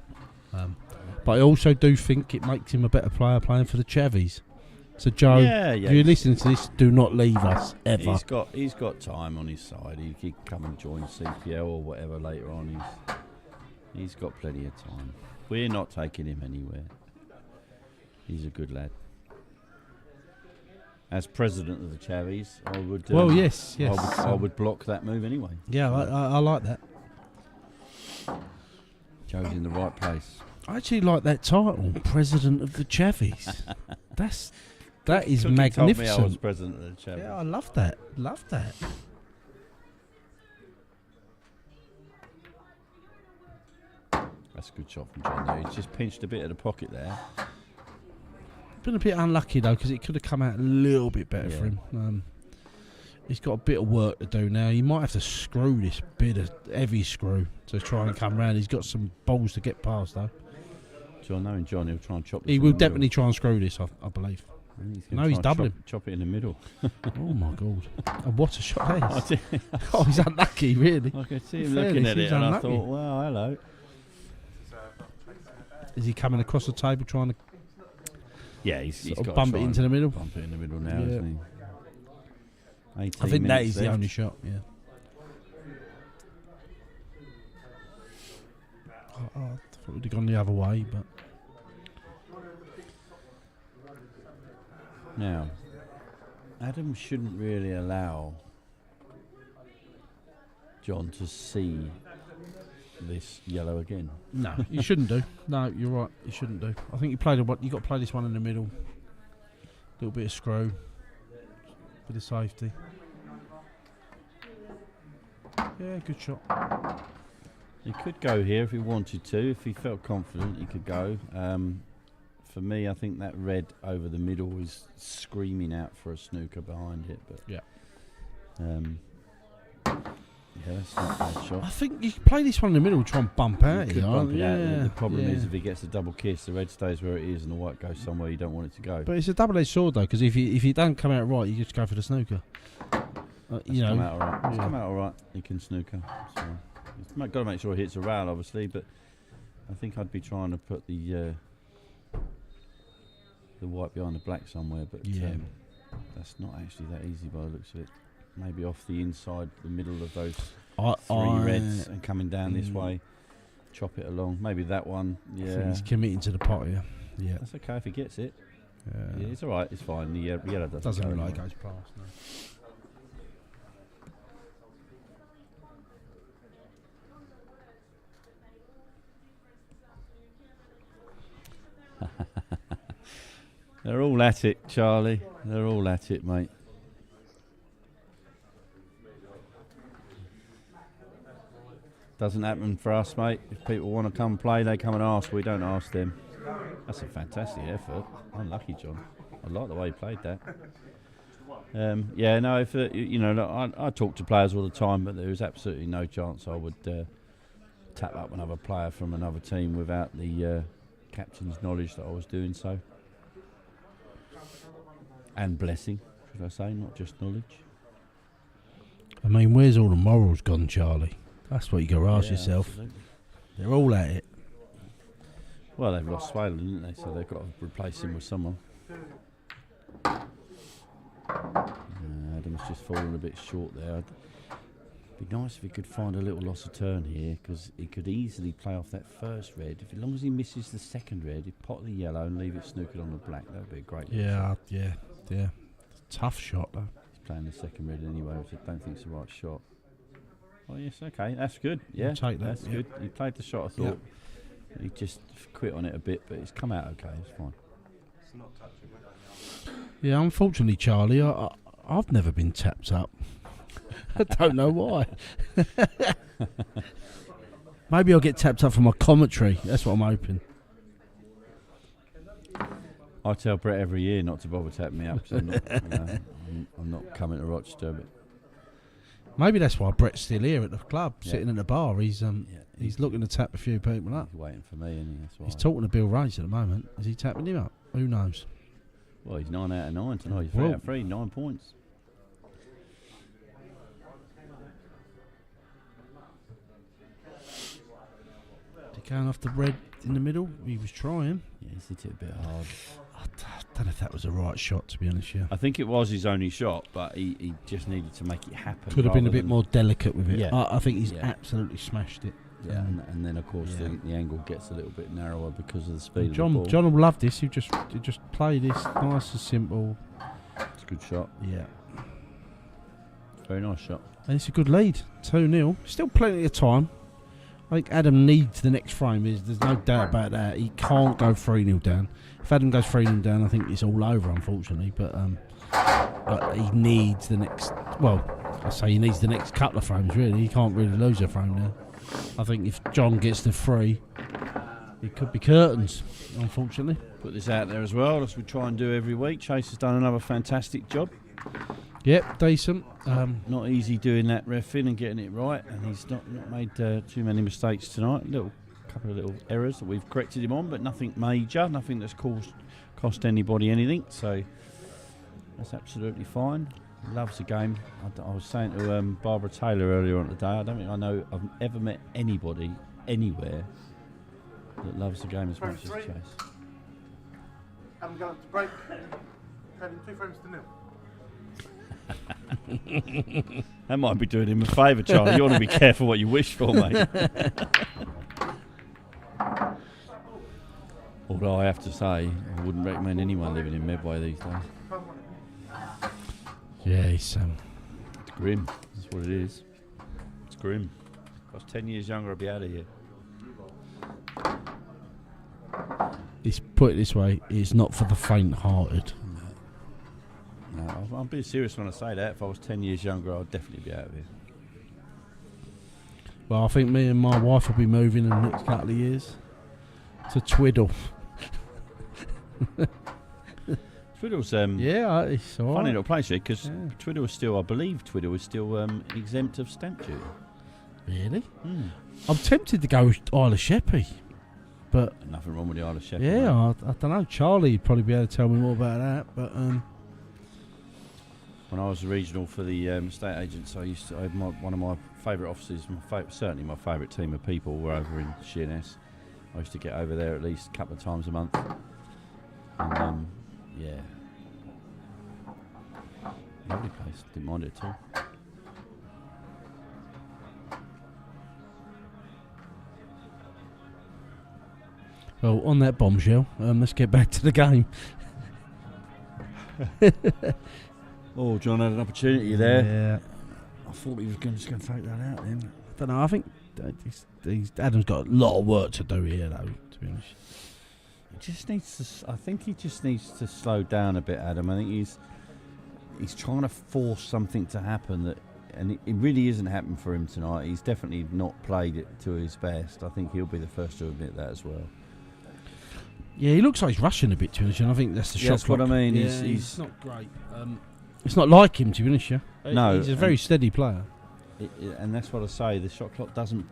But I also do think it makes him a better player playing for the Chavies. So, Joe, if you're listening to this, do not leave us, ever. He's got time on his side. He could come and join CPL or whatever later on. He's got plenty of time. We're not taking him anywhere. He's a good lad. As president of the Chavies, I would. Yes. I would block that move anyway. Yeah, I like that. Joe's in the right place. I actually like that title, President of the Chavies. That is magnificent. Told me I was president of the Chavies. Yeah, I love that. Love that. That's a good shot from John there. He's just pinched a bit of the pocket there. Been a bit unlucky though, because it could have come out a little bit better for him. He's got a bit of work to do now. He might have to screw this bit of heavy screw to try and come round. He's got some balls to get past though. John, knowing John, he'll try and chop this. He will definitely try and screw this, I believe. He's doubling. Chop it in the middle. Oh my God! And what a shot that is! Oh, he's unlucky, really. I could see him looking at it, and I thought, well, hello. Is he coming across the table trying to? Yeah, he's got to bump it into the middle. Bump it in the middle now, isn't he? I think that is the only shot. Yeah. I thought we'd have gone the other way, but. Now, Adam shouldn't really allow John to see this yellow again. No, you shouldn't do. No, you're right. You shouldn't do. I think you got to play this one in the middle. Little bit of screw, bit of safety. Yeah, good shot. He could go here if he wanted to. If he felt confident, he could go. For me, I think that red over the middle is screaming out for a snooker behind it. But yeah, that's not a bad shot. I think you can play this one in the middle, try and bump out. You could bump it out. The problem is if he gets a double kiss, the red stays where it is, and the white goes somewhere you don't want it to go. But it's a double-edged sword though, because if you don't come out right, you just go for the snooker. Come out all right. It's come out all right. He can snooker. So he's got to make sure he hits a rail, obviously. But I think I'd be trying to put the white behind the black somewhere. But that's not actually that easy by the looks of it. Maybe off the inside, the middle of those I reds and coming down this way. Chop it along. Maybe that one. I think Yeah. he's committing to the pot here. Yeah. That's okay if he gets it. Yeah, it's all right. It's fine. The yellow Doesn't go look like it anywhere. goes past. No. They're all at it, Charlie. They're all at it, mate. Doesn't happen for us, mate. If people want to come play, they come and ask. We don't ask them. That's a fantastic effort. Unlucky, John. I like the way he played that. Yeah, no. If you know, look, I talk to players all the time, but there is absolutely no chance I would tap up another player from another team without the captain's knowledge that I was doing so. And blessing, should I say, not just knowledge. I mean, where's all the morals gone, Charlie? That's what you got to ask yourself. Absolutely. They're all at it. Well, they've lost Swalen, didn't they? So they've got to replace him with someone. Adam's just fallen a bit short there. It'd be nice if he could find a little loss of turn here, because he could easily play off that first red. As long as he misses the second red, he'd pot the yellow and leave it snookered on the black. That would be a great shot. Yeah. Tough shot, though. He's playing the second red anyway, which I don't think is the right shot. Oh, yes, okay, that's good. Yeah, I'll take that, that's good. He played the shot, I thought. He just quit on it a bit, but it's come out okay. It's fine. It's not touching it. Yeah, unfortunately, Charlie, I've never been tapped up. I don't know why. Maybe I'll get tapped up for my commentary. That's what I'm hoping. I tell Brett every year not to bother tapping me up, so I'm not, I'm not coming to Rochester. But Maybe that's why Brett's still here at the club, Yeah. sitting at the bar. He's looking to tap a few people up. he's waiting for me, and that's why. He's talking to Bill Race at the moment. Is he tapping him up? Who knows? Well, he's 9 out of 9 tonight. He's 3 out of 3, 9 points. Is he going off the red in the middle? He was trying. Yeah, he's hit it a bit hard. I don't know if that was the right shot, to be honest. Yeah, I think it was his only shot, but he just needed to make it happen. could have been a rather bit than- more delicate with it. Yeah. I think he's Yeah. absolutely smashed it. Yeah, and then of course Yeah. the angle gets a little bit narrower because of the speed of the John ball. will love this. He just play this nice and simple. It's a good shot. Yeah, Very nice shot. and it's a good lead. 2-0. Still plenty of time. I think Adam needs the next frame. There's no doubt about that. He can't go 3-0 down. If Adam goes 3-0 down, I think it's all over, unfortunately. But he needs the next. Well, I say he needs the next couple of frames. Really, he can't really lose a frame now. I think if John gets the 3, it could be curtains. Unfortunately. Put this out there as well, as we try and do every week. Chase has done another fantastic job. Yep, decent. Not easy doing that reffing and getting it right, and he's not made too many mistakes tonight. Couple of little errors that we've corrected him on, but nothing major, nothing that's cost anybody anything. So that's absolutely fine. He loves the game. I was saying to Barbara Taylor earlier on today, I don't think I've ever met anybody anywhere that loves the game as much as Frame Chase. 3. Adam going to break. Trading 2 frames to 0. That might be doing him a favour, Charlie. You want to be careful what you wish for, mate. Although I have to say, I wouldn't recommend anyone living in Medway these days. Yeah, he's It's grim. That's what it is. It's grim. If I was 10 years younger, I'd be out of here. He's put it this way, it's not for the faint-hearted. No, I'm being serious when I say that. If I was 10 years younger, I'd definitely be out of here. Well, I think me and my wife will be moving in the next couple of years to Twiddle. Twiddle's Yeah, it's all funny right. little place here, because Yeah. Twiddle is still, I believe Twiddle is still exempt of stamp duty. Really? I'm tempted to go with Isle of Sheppey, but Nothing wrong with the Isle of Sheppey. yeah, mate. I don't know. Charlie would probably be able to tell me more about that. But When I was the regional for the estate agents, I had one of my favourite offices, certainly my favourite team of people were over in Sheerness. I used to get over there at least a couple of times a month. And yeah. Lovely place. Didn't mind it at all. Well, on that bombshell, let's get back to the game. Oh, John had an opportunity there. Yeah. I thought he was just going to take that out then. I don't know. I think Adam's got a lot of work to do here, though. To be honest, He just needs to. I think he just needs to slow down a bit, Adam. I think he's trying to force something to happen and it really isn't happening for him tonight. He's definitely not played it to his best. I think he'll be the first to admit that as well. yeah, he looks like he's rushing a bit, to be honest. And I think that's the shot. That's what clock. I mean. Yeah, He's not great. It's not like him, to be honest. Yeah. No, he's a very steady player. and that's what I say. The shot clock doesn't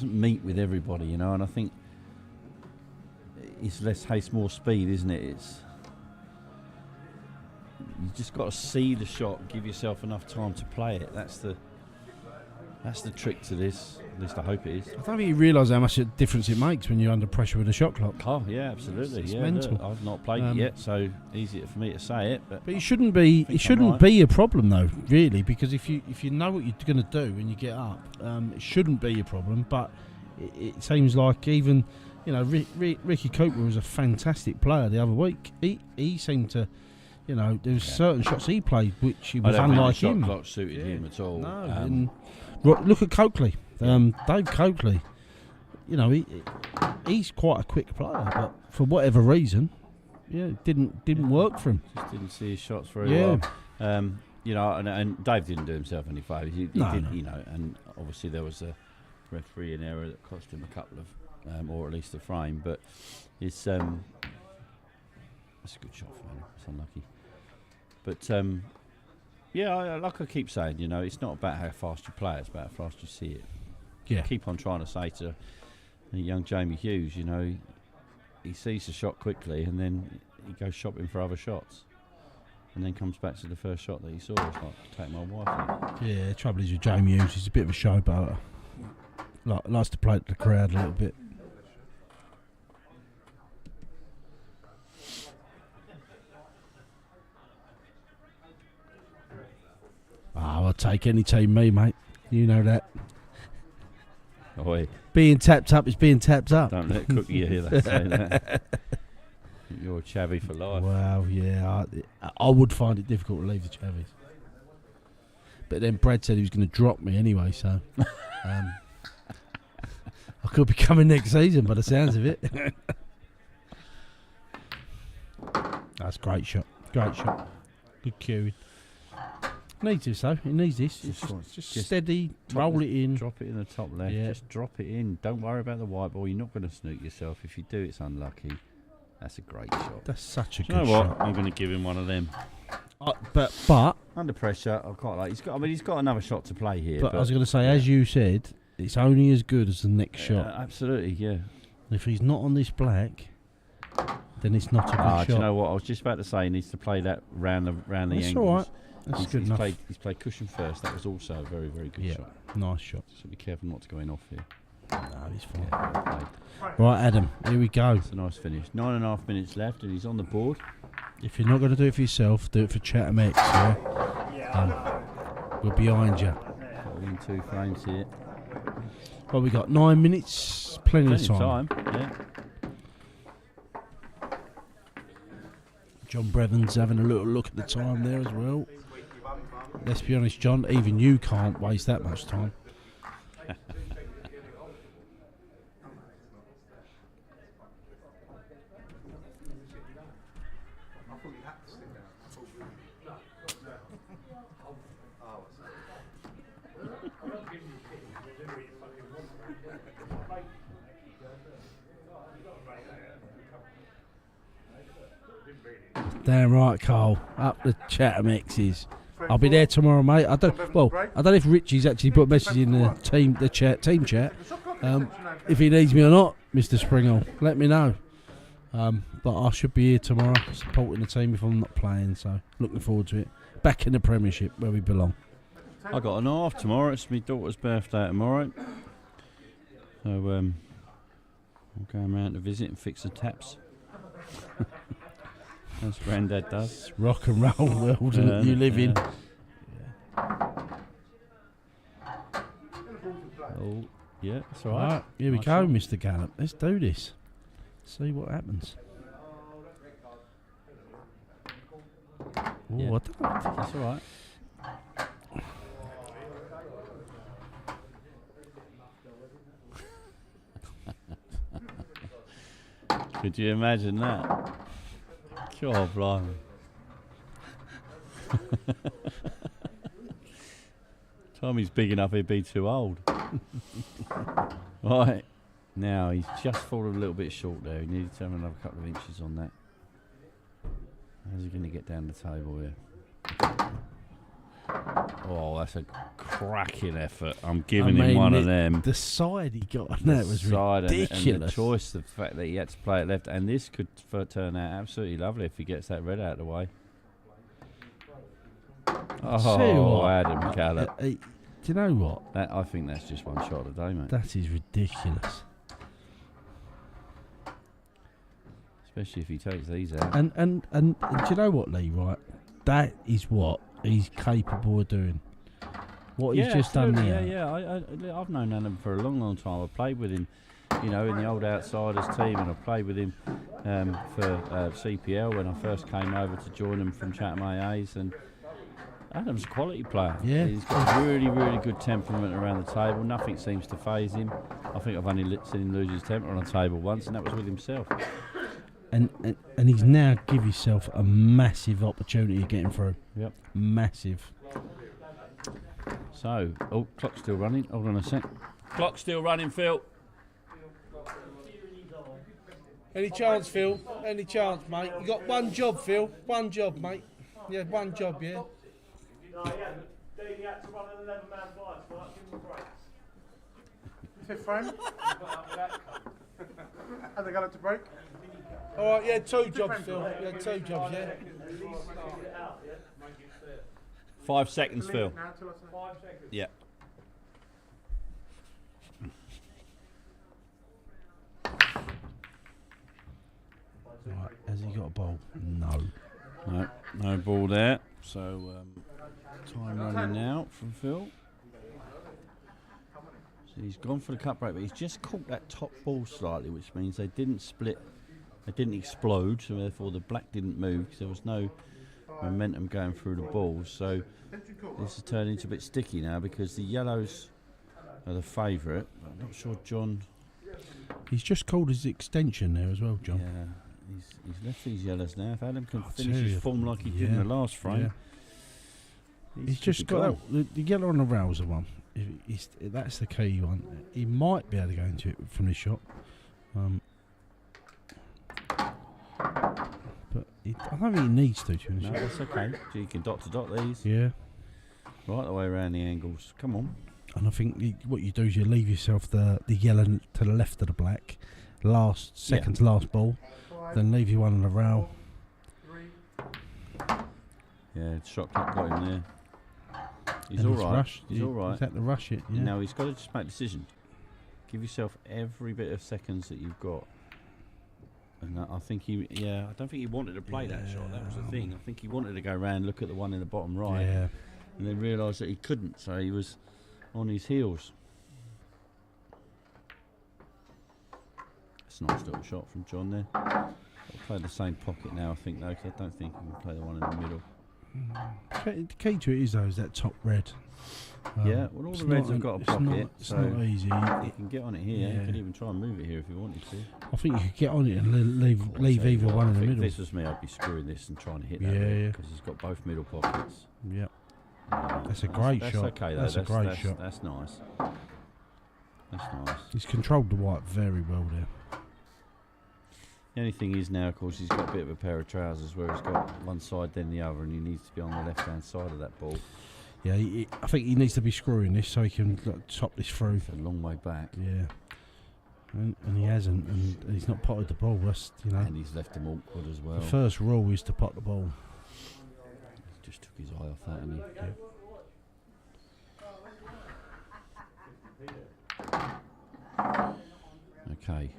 meet with everybody, you know. And I think it's less haste, more speed, isn't it? It's you just got to see the shot, give yourself enough time to play it. That's the trick to this. At least I hope it is. I don't think you realise how much a difference it makes when you're under pressure with a shot clock. Oh yeah, absolutely. It's yeah, mental. Look, I've not played it yet, so easier for me to say it. But it shouldn't be. think It shouldn't right. be a problem though, really, because if you know what you're going to do when you get up, it shouldn't be a problem. But it seems like even Ricky Cooper was a fantastic player the other week. He seemed to, there was certain shots he played which he I was don't think the unlike shot him. clock suited him at all. No, and look at Coakley, Dave Coakley. He's quite a quick player, but for whatever reason, it didn't work for him. Just didn't see his shots very well. And Dave didn't do himself any favours. He No, did, no. and obviously there was a referee in error that cost him a couple of, or at least a frame. But it's a good shot for him. It's unlucky. But like I keep saying, it's not about how fast you play; it's about how fast you see it. Yeah, Keep on trying to say to young Jamie Hughes, he sees the shot quickly and then he goes shopping for other shots, and then comes back to the first shot that he saw. It's like, take my wife out. yeah. The trouble is with Jamie Hughes, he's a bit of a showboater. Likes to play to the crowd a little bit. I'll take any team, me, mate. You know that. Oi, Being tapped up is being tapped up. don't let Cookie hear that say that. You're chavvy for life. Well, yeah, I would find it difficult to leave the Chavies. But then Brad said he was going to drop me anyway, so I could be coming next season by the sounds of it. That's a great shot. Great shot. Good cueing. Needs this though. It needs this. It's just steady. Roll it in. Drop it in the top left. Yeah. Just drop it in. Don't worry about the white ball. You're not going to snook yourself. If you do, it's unlucky. That's a great shot. That's such a Do you good know what? shot. I'm going to give him one of them. But Under pressure, I quite like. He's got another shot to play here. I was going to say, as you said, it's only as good as the next shot. Absolutely, yeah. If he's not on this black, then it's not a good shot. Do you know what? I was just about to say he needs to play that round the That's angles. all right. That's good enough. He's played cushion first. That was also a very, very good shot. Nice shot. So be careful not to go in off here. No, he's fine. Yeah, well played. Right, Adam, here we go. It's a nice finish. 9.5 minutes left, and he's on the board. If you're not going to do it for yourself, do it for Chatham X, yeah? We're behind you. Got in 2 frames here. Well, we got 9 minutes, plenty of time. Yeah. John Brevins having a little look at the time there as well. Let's be honest, John, even you can't waste that much time. Damn right, Carl. Up the Chatham X's. I'll be there tomorrow, mate. I don't know if Richie's actually put a message in the team chat. If he needs me or not, Mr. Springle, let me know. But I should be here tomorrow supporting the team if I'm not playing. So looking forward to it. Back in the Premiership where we belong. I got an half tomorrow. It's my daughter's birthday tomorrow. So I'm going round to visit and fix the taps. That's Grandad does. It's rock and roll world that you live in. Oh, yeah, that's all right. Right, here we Nice go, shot. Mr. Callum. Let's do this. See what happens. Oh, Yeah. I don't know. That's all right. Could you imagine that? God, blimey. Tommy's big enough he'd be too old. Right. Now, he's just fallen a little bit short there. He needed to have another couple of inches on that. How's he going to get down the table here? Oh, that's a cracking effort. I'm giving him one of them. The side he got on that was ridiculous. And the choice, the fact that he had to play it left, and this could turn out absolutely lovely if he gets that red out of the way. Oh, Adam Callum. Do you know what? I think that's just one shot a day, mate. That is ridiculous. Especially if he takes these out. And do you know what, Lee? Right, that is what he's capable of doing. What he's just done there. Yeah. I've known Adam for a long, long time. I played with him, in the old Outsiders team, and I played with him for CPL when I first came over to join him from Chatham AAs. And Adam's a quality player. Yeah. He's got really, really good temperament around the table. Nothing seems to faze him. I think I've only seen him lose his temper on a table once, and that was with himself. And he's now give himself a massive opportunity of getting through. Yep. Massive. So, clock's still running. Hold on a sec. Clock's still running, Phil. Any chance, Phil? Any chance, mate? You got one job, Phil. One job, mate. Yeah, one job, yeah. Fifth frame. Have they got it to break? All right, yeah, two jobs, Phil. Yeah, two jobs, yeah. 5 seconds, Phil. 5 seconds. Yeah. Right, has he got a ball? No. No ball there. So, time running now from Phil. So he's gone for the cut break, but he's just caught that top ball slightly, which means they didn't split, they didn't explode, so therefore the black didn't move because there was no momentum going through the balls. So this has turned into a bit sticky now because the yellows are the favourite. I'm not sure John. He's just called his extension there as well, John. Yeah, he's left these yellows now. If Adam can I'll finish tell his you. form like he did in the last frame, He's just got the yellow on the rouser one. That's the key one. He might be able to go into it from this shot. But I don't think he needs to. No, that's okay. So you can dot to dot these. Yeah. Right the way around the angles. Come on. And I think what you do is you leave yourself the yellow to the left of the black, second to last ball, then leave you one on the rail. Yeah, shot clock got him there. He's And all he's right. rushed. He's all right. He's had to rush it. Yeah. Now he's got to just make a decision. Give yourself every bit of seconds that you've got. And I think I don't think he wanted to play that shot. That was the thing. I think he wanted to go round, look at the one in the bottom right, Yeah. and then realised that he couldn't. So he was on his heels. That's a nice little shot from John there. I'll play the same pocket now, I think, though, because I don't think he can play the one in the middle. The key to it is though is that top red. Yeah, well, all the reds have got a pocket, It's so not easy. you can get on it here. You Yeah. can even try and move it here if you wanted to. I think you could get on it and leave either one in the If middle. this was me, I'd be screwing this and trying to hit that Yeah. because he's got both middle pockets. Yep. That's a great that's shot. Okay, though. That's a great shot. That's nice. That's nice. He's controlled the white very well there. The only thing is now, of course, he's got a bit of a pair of trousers where he's got one side then the other, and he needs to be on the left-hand side of that ball. Yeah, I think he needs to be screwing this so he can top this through. It's a long way back. Yeah. And he hasn't, and he's not potted the ball. That's, And he's left him awkward as well. the first rule is to pot the ball. He just took his eye off that, and he. Okay.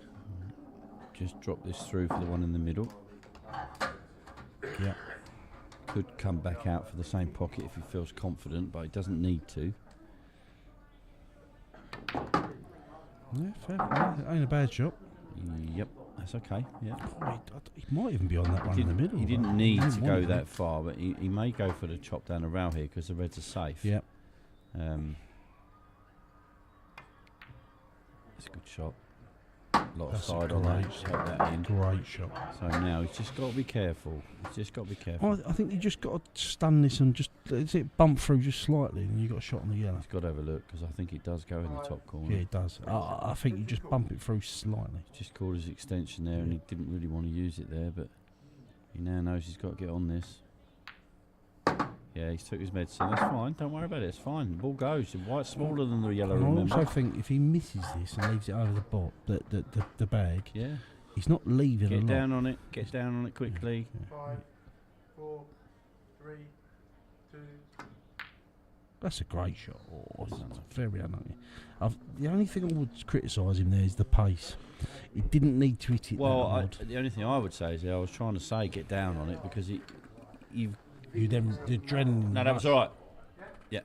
Just drop this through for the one in the middle. Yeah. Could come back out for the same pocket if he feels confident, but he doesn't need to. Yeah, fair play. Ain't a bad shot. Yep, that's okay. Yeah. Oh, he might even be on that one in the middle. He didn't need to go want that far, but he may go for the chop down the rail here because the reds are safe. Yeah. It's a good shot. A lot of side on that. Help that in. Great shot. So now he's just got to be careful. He's just got to be careful. I think you just got to stun this and just let it bump through just slightly, and you got a shot on the yellow. He's got to have a look because I think it does go in the top corner. Yeah, it does. I think you just bump it through slightly. Just called his extension there, and he didn't really want to use it there, but he now knows he's got to get on this. Yeah, he's took his medicine. That's fine. Don't worry about it. It's fine. The ball goes. The white's smaller than the yellow. And I remember. also think if he misses this and leaves it over the bag, Yeah. he's not leaving a Get lot. down on it. Get down on it quickly. 5, 4, 3, 2. That's a great shot. Oh, it's very unlucky. The only thing I would criticise him there is the pace. He didn't need to hit it Well, that hard. the only thing I would say is I was trying to say get down on it because you've. You then the adrenaline. No, that was all right. Yeah.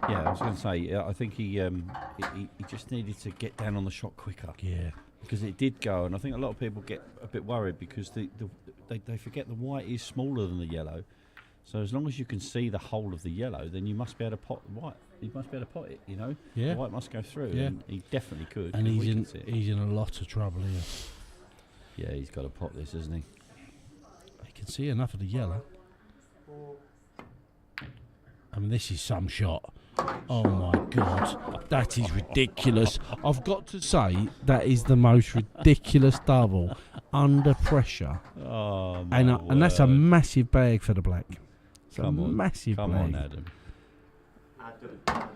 Yeah, I was going to say, I think he just needed to get down on the shot quicker. Yeah. Because it did go, and I think a lot of people get a bit worried because they forget the white is smaller than the yellow. So as long as you can see the whole of the yellow, then you must be able to pot the white. You must be able to pot it, you know. Yeah. The white must go through, Yeah. and he definitely could. And 'cause he's we in can see it. he's in a lot of trouble here. Yeah, he's got to pot this, isn't he? He can see enough of the yellow. I mean, this is some shot. Oh my God, that is ridiculous. I've got to say, that is the most ridiculous double under pressure. Oh, And that's a massive bag for the black. It's Come a on. massive Come bag. on, Adam.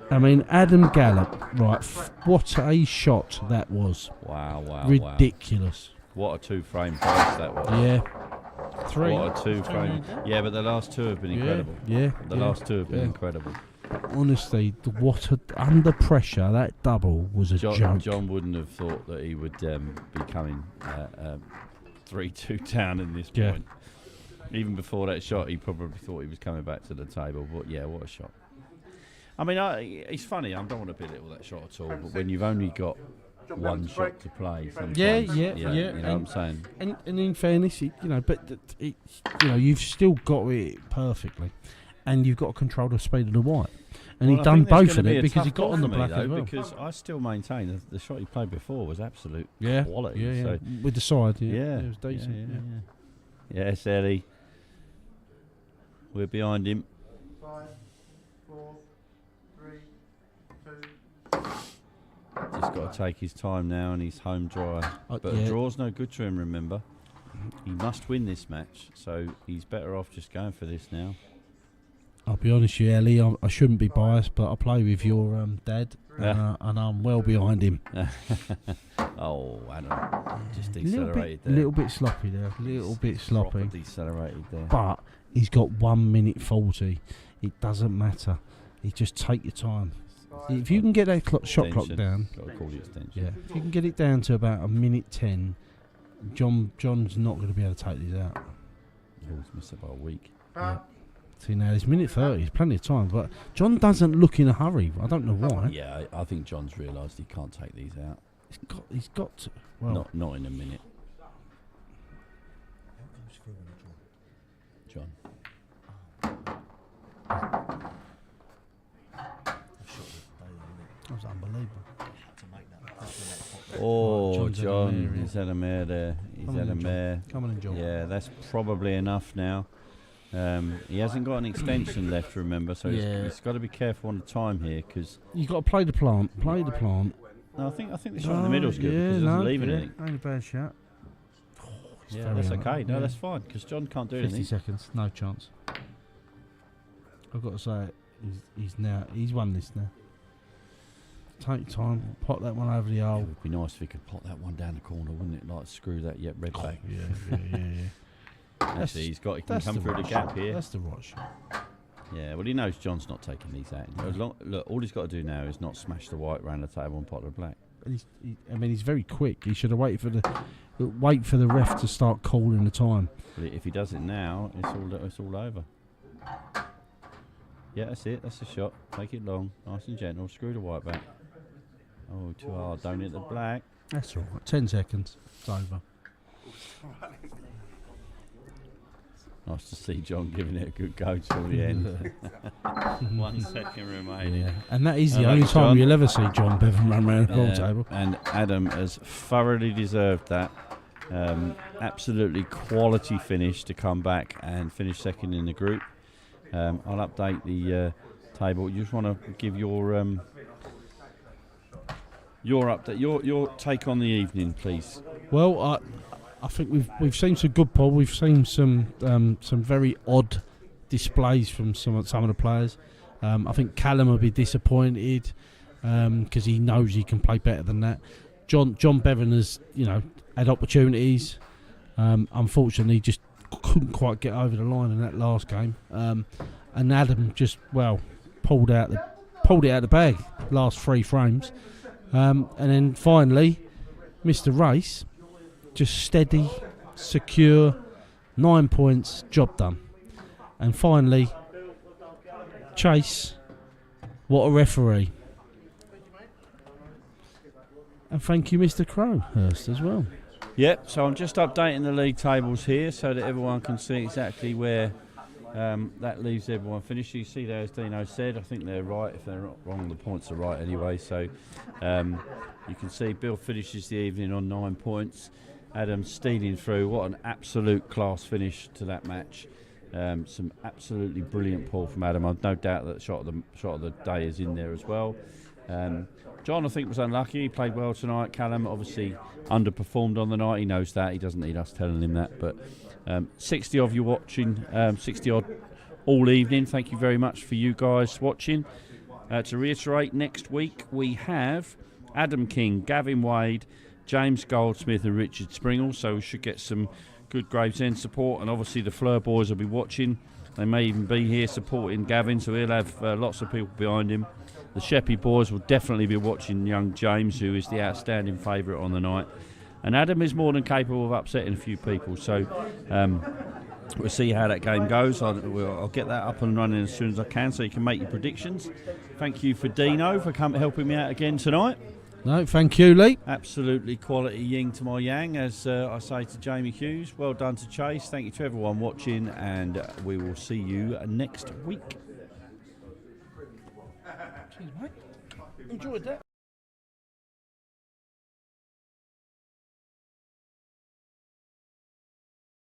I mean, Adam Gallop, right, what a shot that was. Wow, wow, wow. Ridiculous. What a two-frame pass that was. Yeah. Three. What a two-frame. Yeah, but the last two have been incredible. Yeah. The last two have been incredible. Honestly, under pressure, that double was a joke. John wouldn't have thought that he would be coming 3-2 down in this Yeah. point. Even before that shot, he probably thought he was coming back to the table. But yeah, what a shot. I mean, it's funny. I don't want to belittle that shot at all. But when you've only got one shot to play, sometimes, Yeah. You know what I'm saying? And in fairness, you've still got it perfectly, and you've got to control the speed of the white. And Well, he'd I done think that's both gonna of be it a because he tough got call on the for me, black though, as well. because I still maintain that the shot he played before was absolute Yeah, quality. yeah. So With the side, yeah, it was decent. Yeah. Yes, Eddie. We're behind him. 5, 4, 3, 2. Just got to take his time now, and he's home dry. But a draw's no good to him. Remember, he must win this match, so he's better off just going for this now. I'll be honest with you, Ellie, I shouldn't be biased, but I play with your dad, and I'm well behind him. Oh, Adam, just decelerated there. Little bit sloppy there, little bit sloppy. Proper decelerated there. But he's got 1 minute 40. It doesn't matter. You just take your time. If you can get that shot clock down, Got to call the extension. yeah. If you can get it down to about 1:10, John's not going to be able to take these out. Oh, he's missed it by a week. Yeah. See now, it's 1:30. There's plenty of time, but John doesn't look in a hurry. I don't know why. Yeah, I think John's realised he can't take these out. He's got to. Well, Not in a minute. John. that was unbelievable. Oh, John's had a John, mare, he's had a mare there. He's Come had on a in, John. mare. Come on in, John. Yeah, that's probably enough now. He hasn't got an extension left, remember, so he's got to be careful on the time here because. You've got to play the plant. Play the plant. No, I think the shot in the middle's good because it doesn't leave anything. Ain't a bad shot. Yeah, that's okay. No, that's fine because John can't do 50 anything. seconds, no chance. I've got to say, he's won this now. Take time, pot that one over the It hole. would be nice if he could pot that one down the corner, wouldn't it? Like screw that red back. Yeah. Actually, he can come through the gap here. That's the right shot. Yeah, well, he knows John's not taking these out. Look, all he's got to do now is not smash the white round the table and pot the black. And he's very quick. He should have waited for the ref to start calling the time. But if he does it now, it's all over. Yeah, that's it. That's the shot. Take it long, nice and gentle. Screw the white back. Oh, too hard. Don't hit the black. That's all right. 10 seconds. It's over. Nice to see John giving it a good go till the end. 1 second remaining. Yeah. And that is the Hello, only time John. you'll ever see John Bevan run around the pool table. And Adam has thoroughly deserved that. Absolutely quality finish to come back and finish second in the group. I'll update the table. You just want to give your update, your take on the evening, please. Well, I think we've seen some good pool. We've seen some very odd displays from some of the players. I think Callum will be disappointed because he knows he can play better than that. John Bevan has had opportunities. Unfortunately, just couldn't quite get over the line in that last game. And Adam just pulled it out the bag last 3 frames. And then finally, Mr. Race, just steady, secure, 9 points, job done. And finally, Chase, what a referee. And thank you, Mr. Crowhurst, as well. Yep, so I'm just updating the league tables here so that everyone can see exactly where that leaves everyone finished. You see there, as Dino said, I think they're right. If they're not wrong, the points are right anyway. So you can see Bill finishes the evening on 9 points. Adam stealing through. What an absolute class finish to that match. Some absolutely brilliant pull from Adam. I've no doubt that the shot of the day is in there as well. John, I think, was unlucky. He played well tonight. Callum obviously underperformed on the night. He knows that. He doesn't need us telling him that. But 60 of you watching, 60 odd all evening. Thank you very much for you guys watching. To reiterate, next week we have Adam King, Gavin Wade, James Goldsmith and Richard Springle. So we should get some good Gravesend support. And obviously the Fleur boys will be watching. They may even be here supporting Gavin. So he'll have lots of people behind him. The Sheppey boys will definitely be watching young James, who is the outstanding favourite on the night. And Adam is more than capable of upsetting a few people. So we'll see how that game goes. I'll get that up and running as soon as I can so you can make your predictions. Thank you for Dino for helping me out again tonight. No, thank you, Lee. Absolutely quality yin to my yang, as I say to Jamie Hughes. Well done to Chase. Thank you to everyone watching, and we will see you next week. Cheers, mate. Enjoyed that.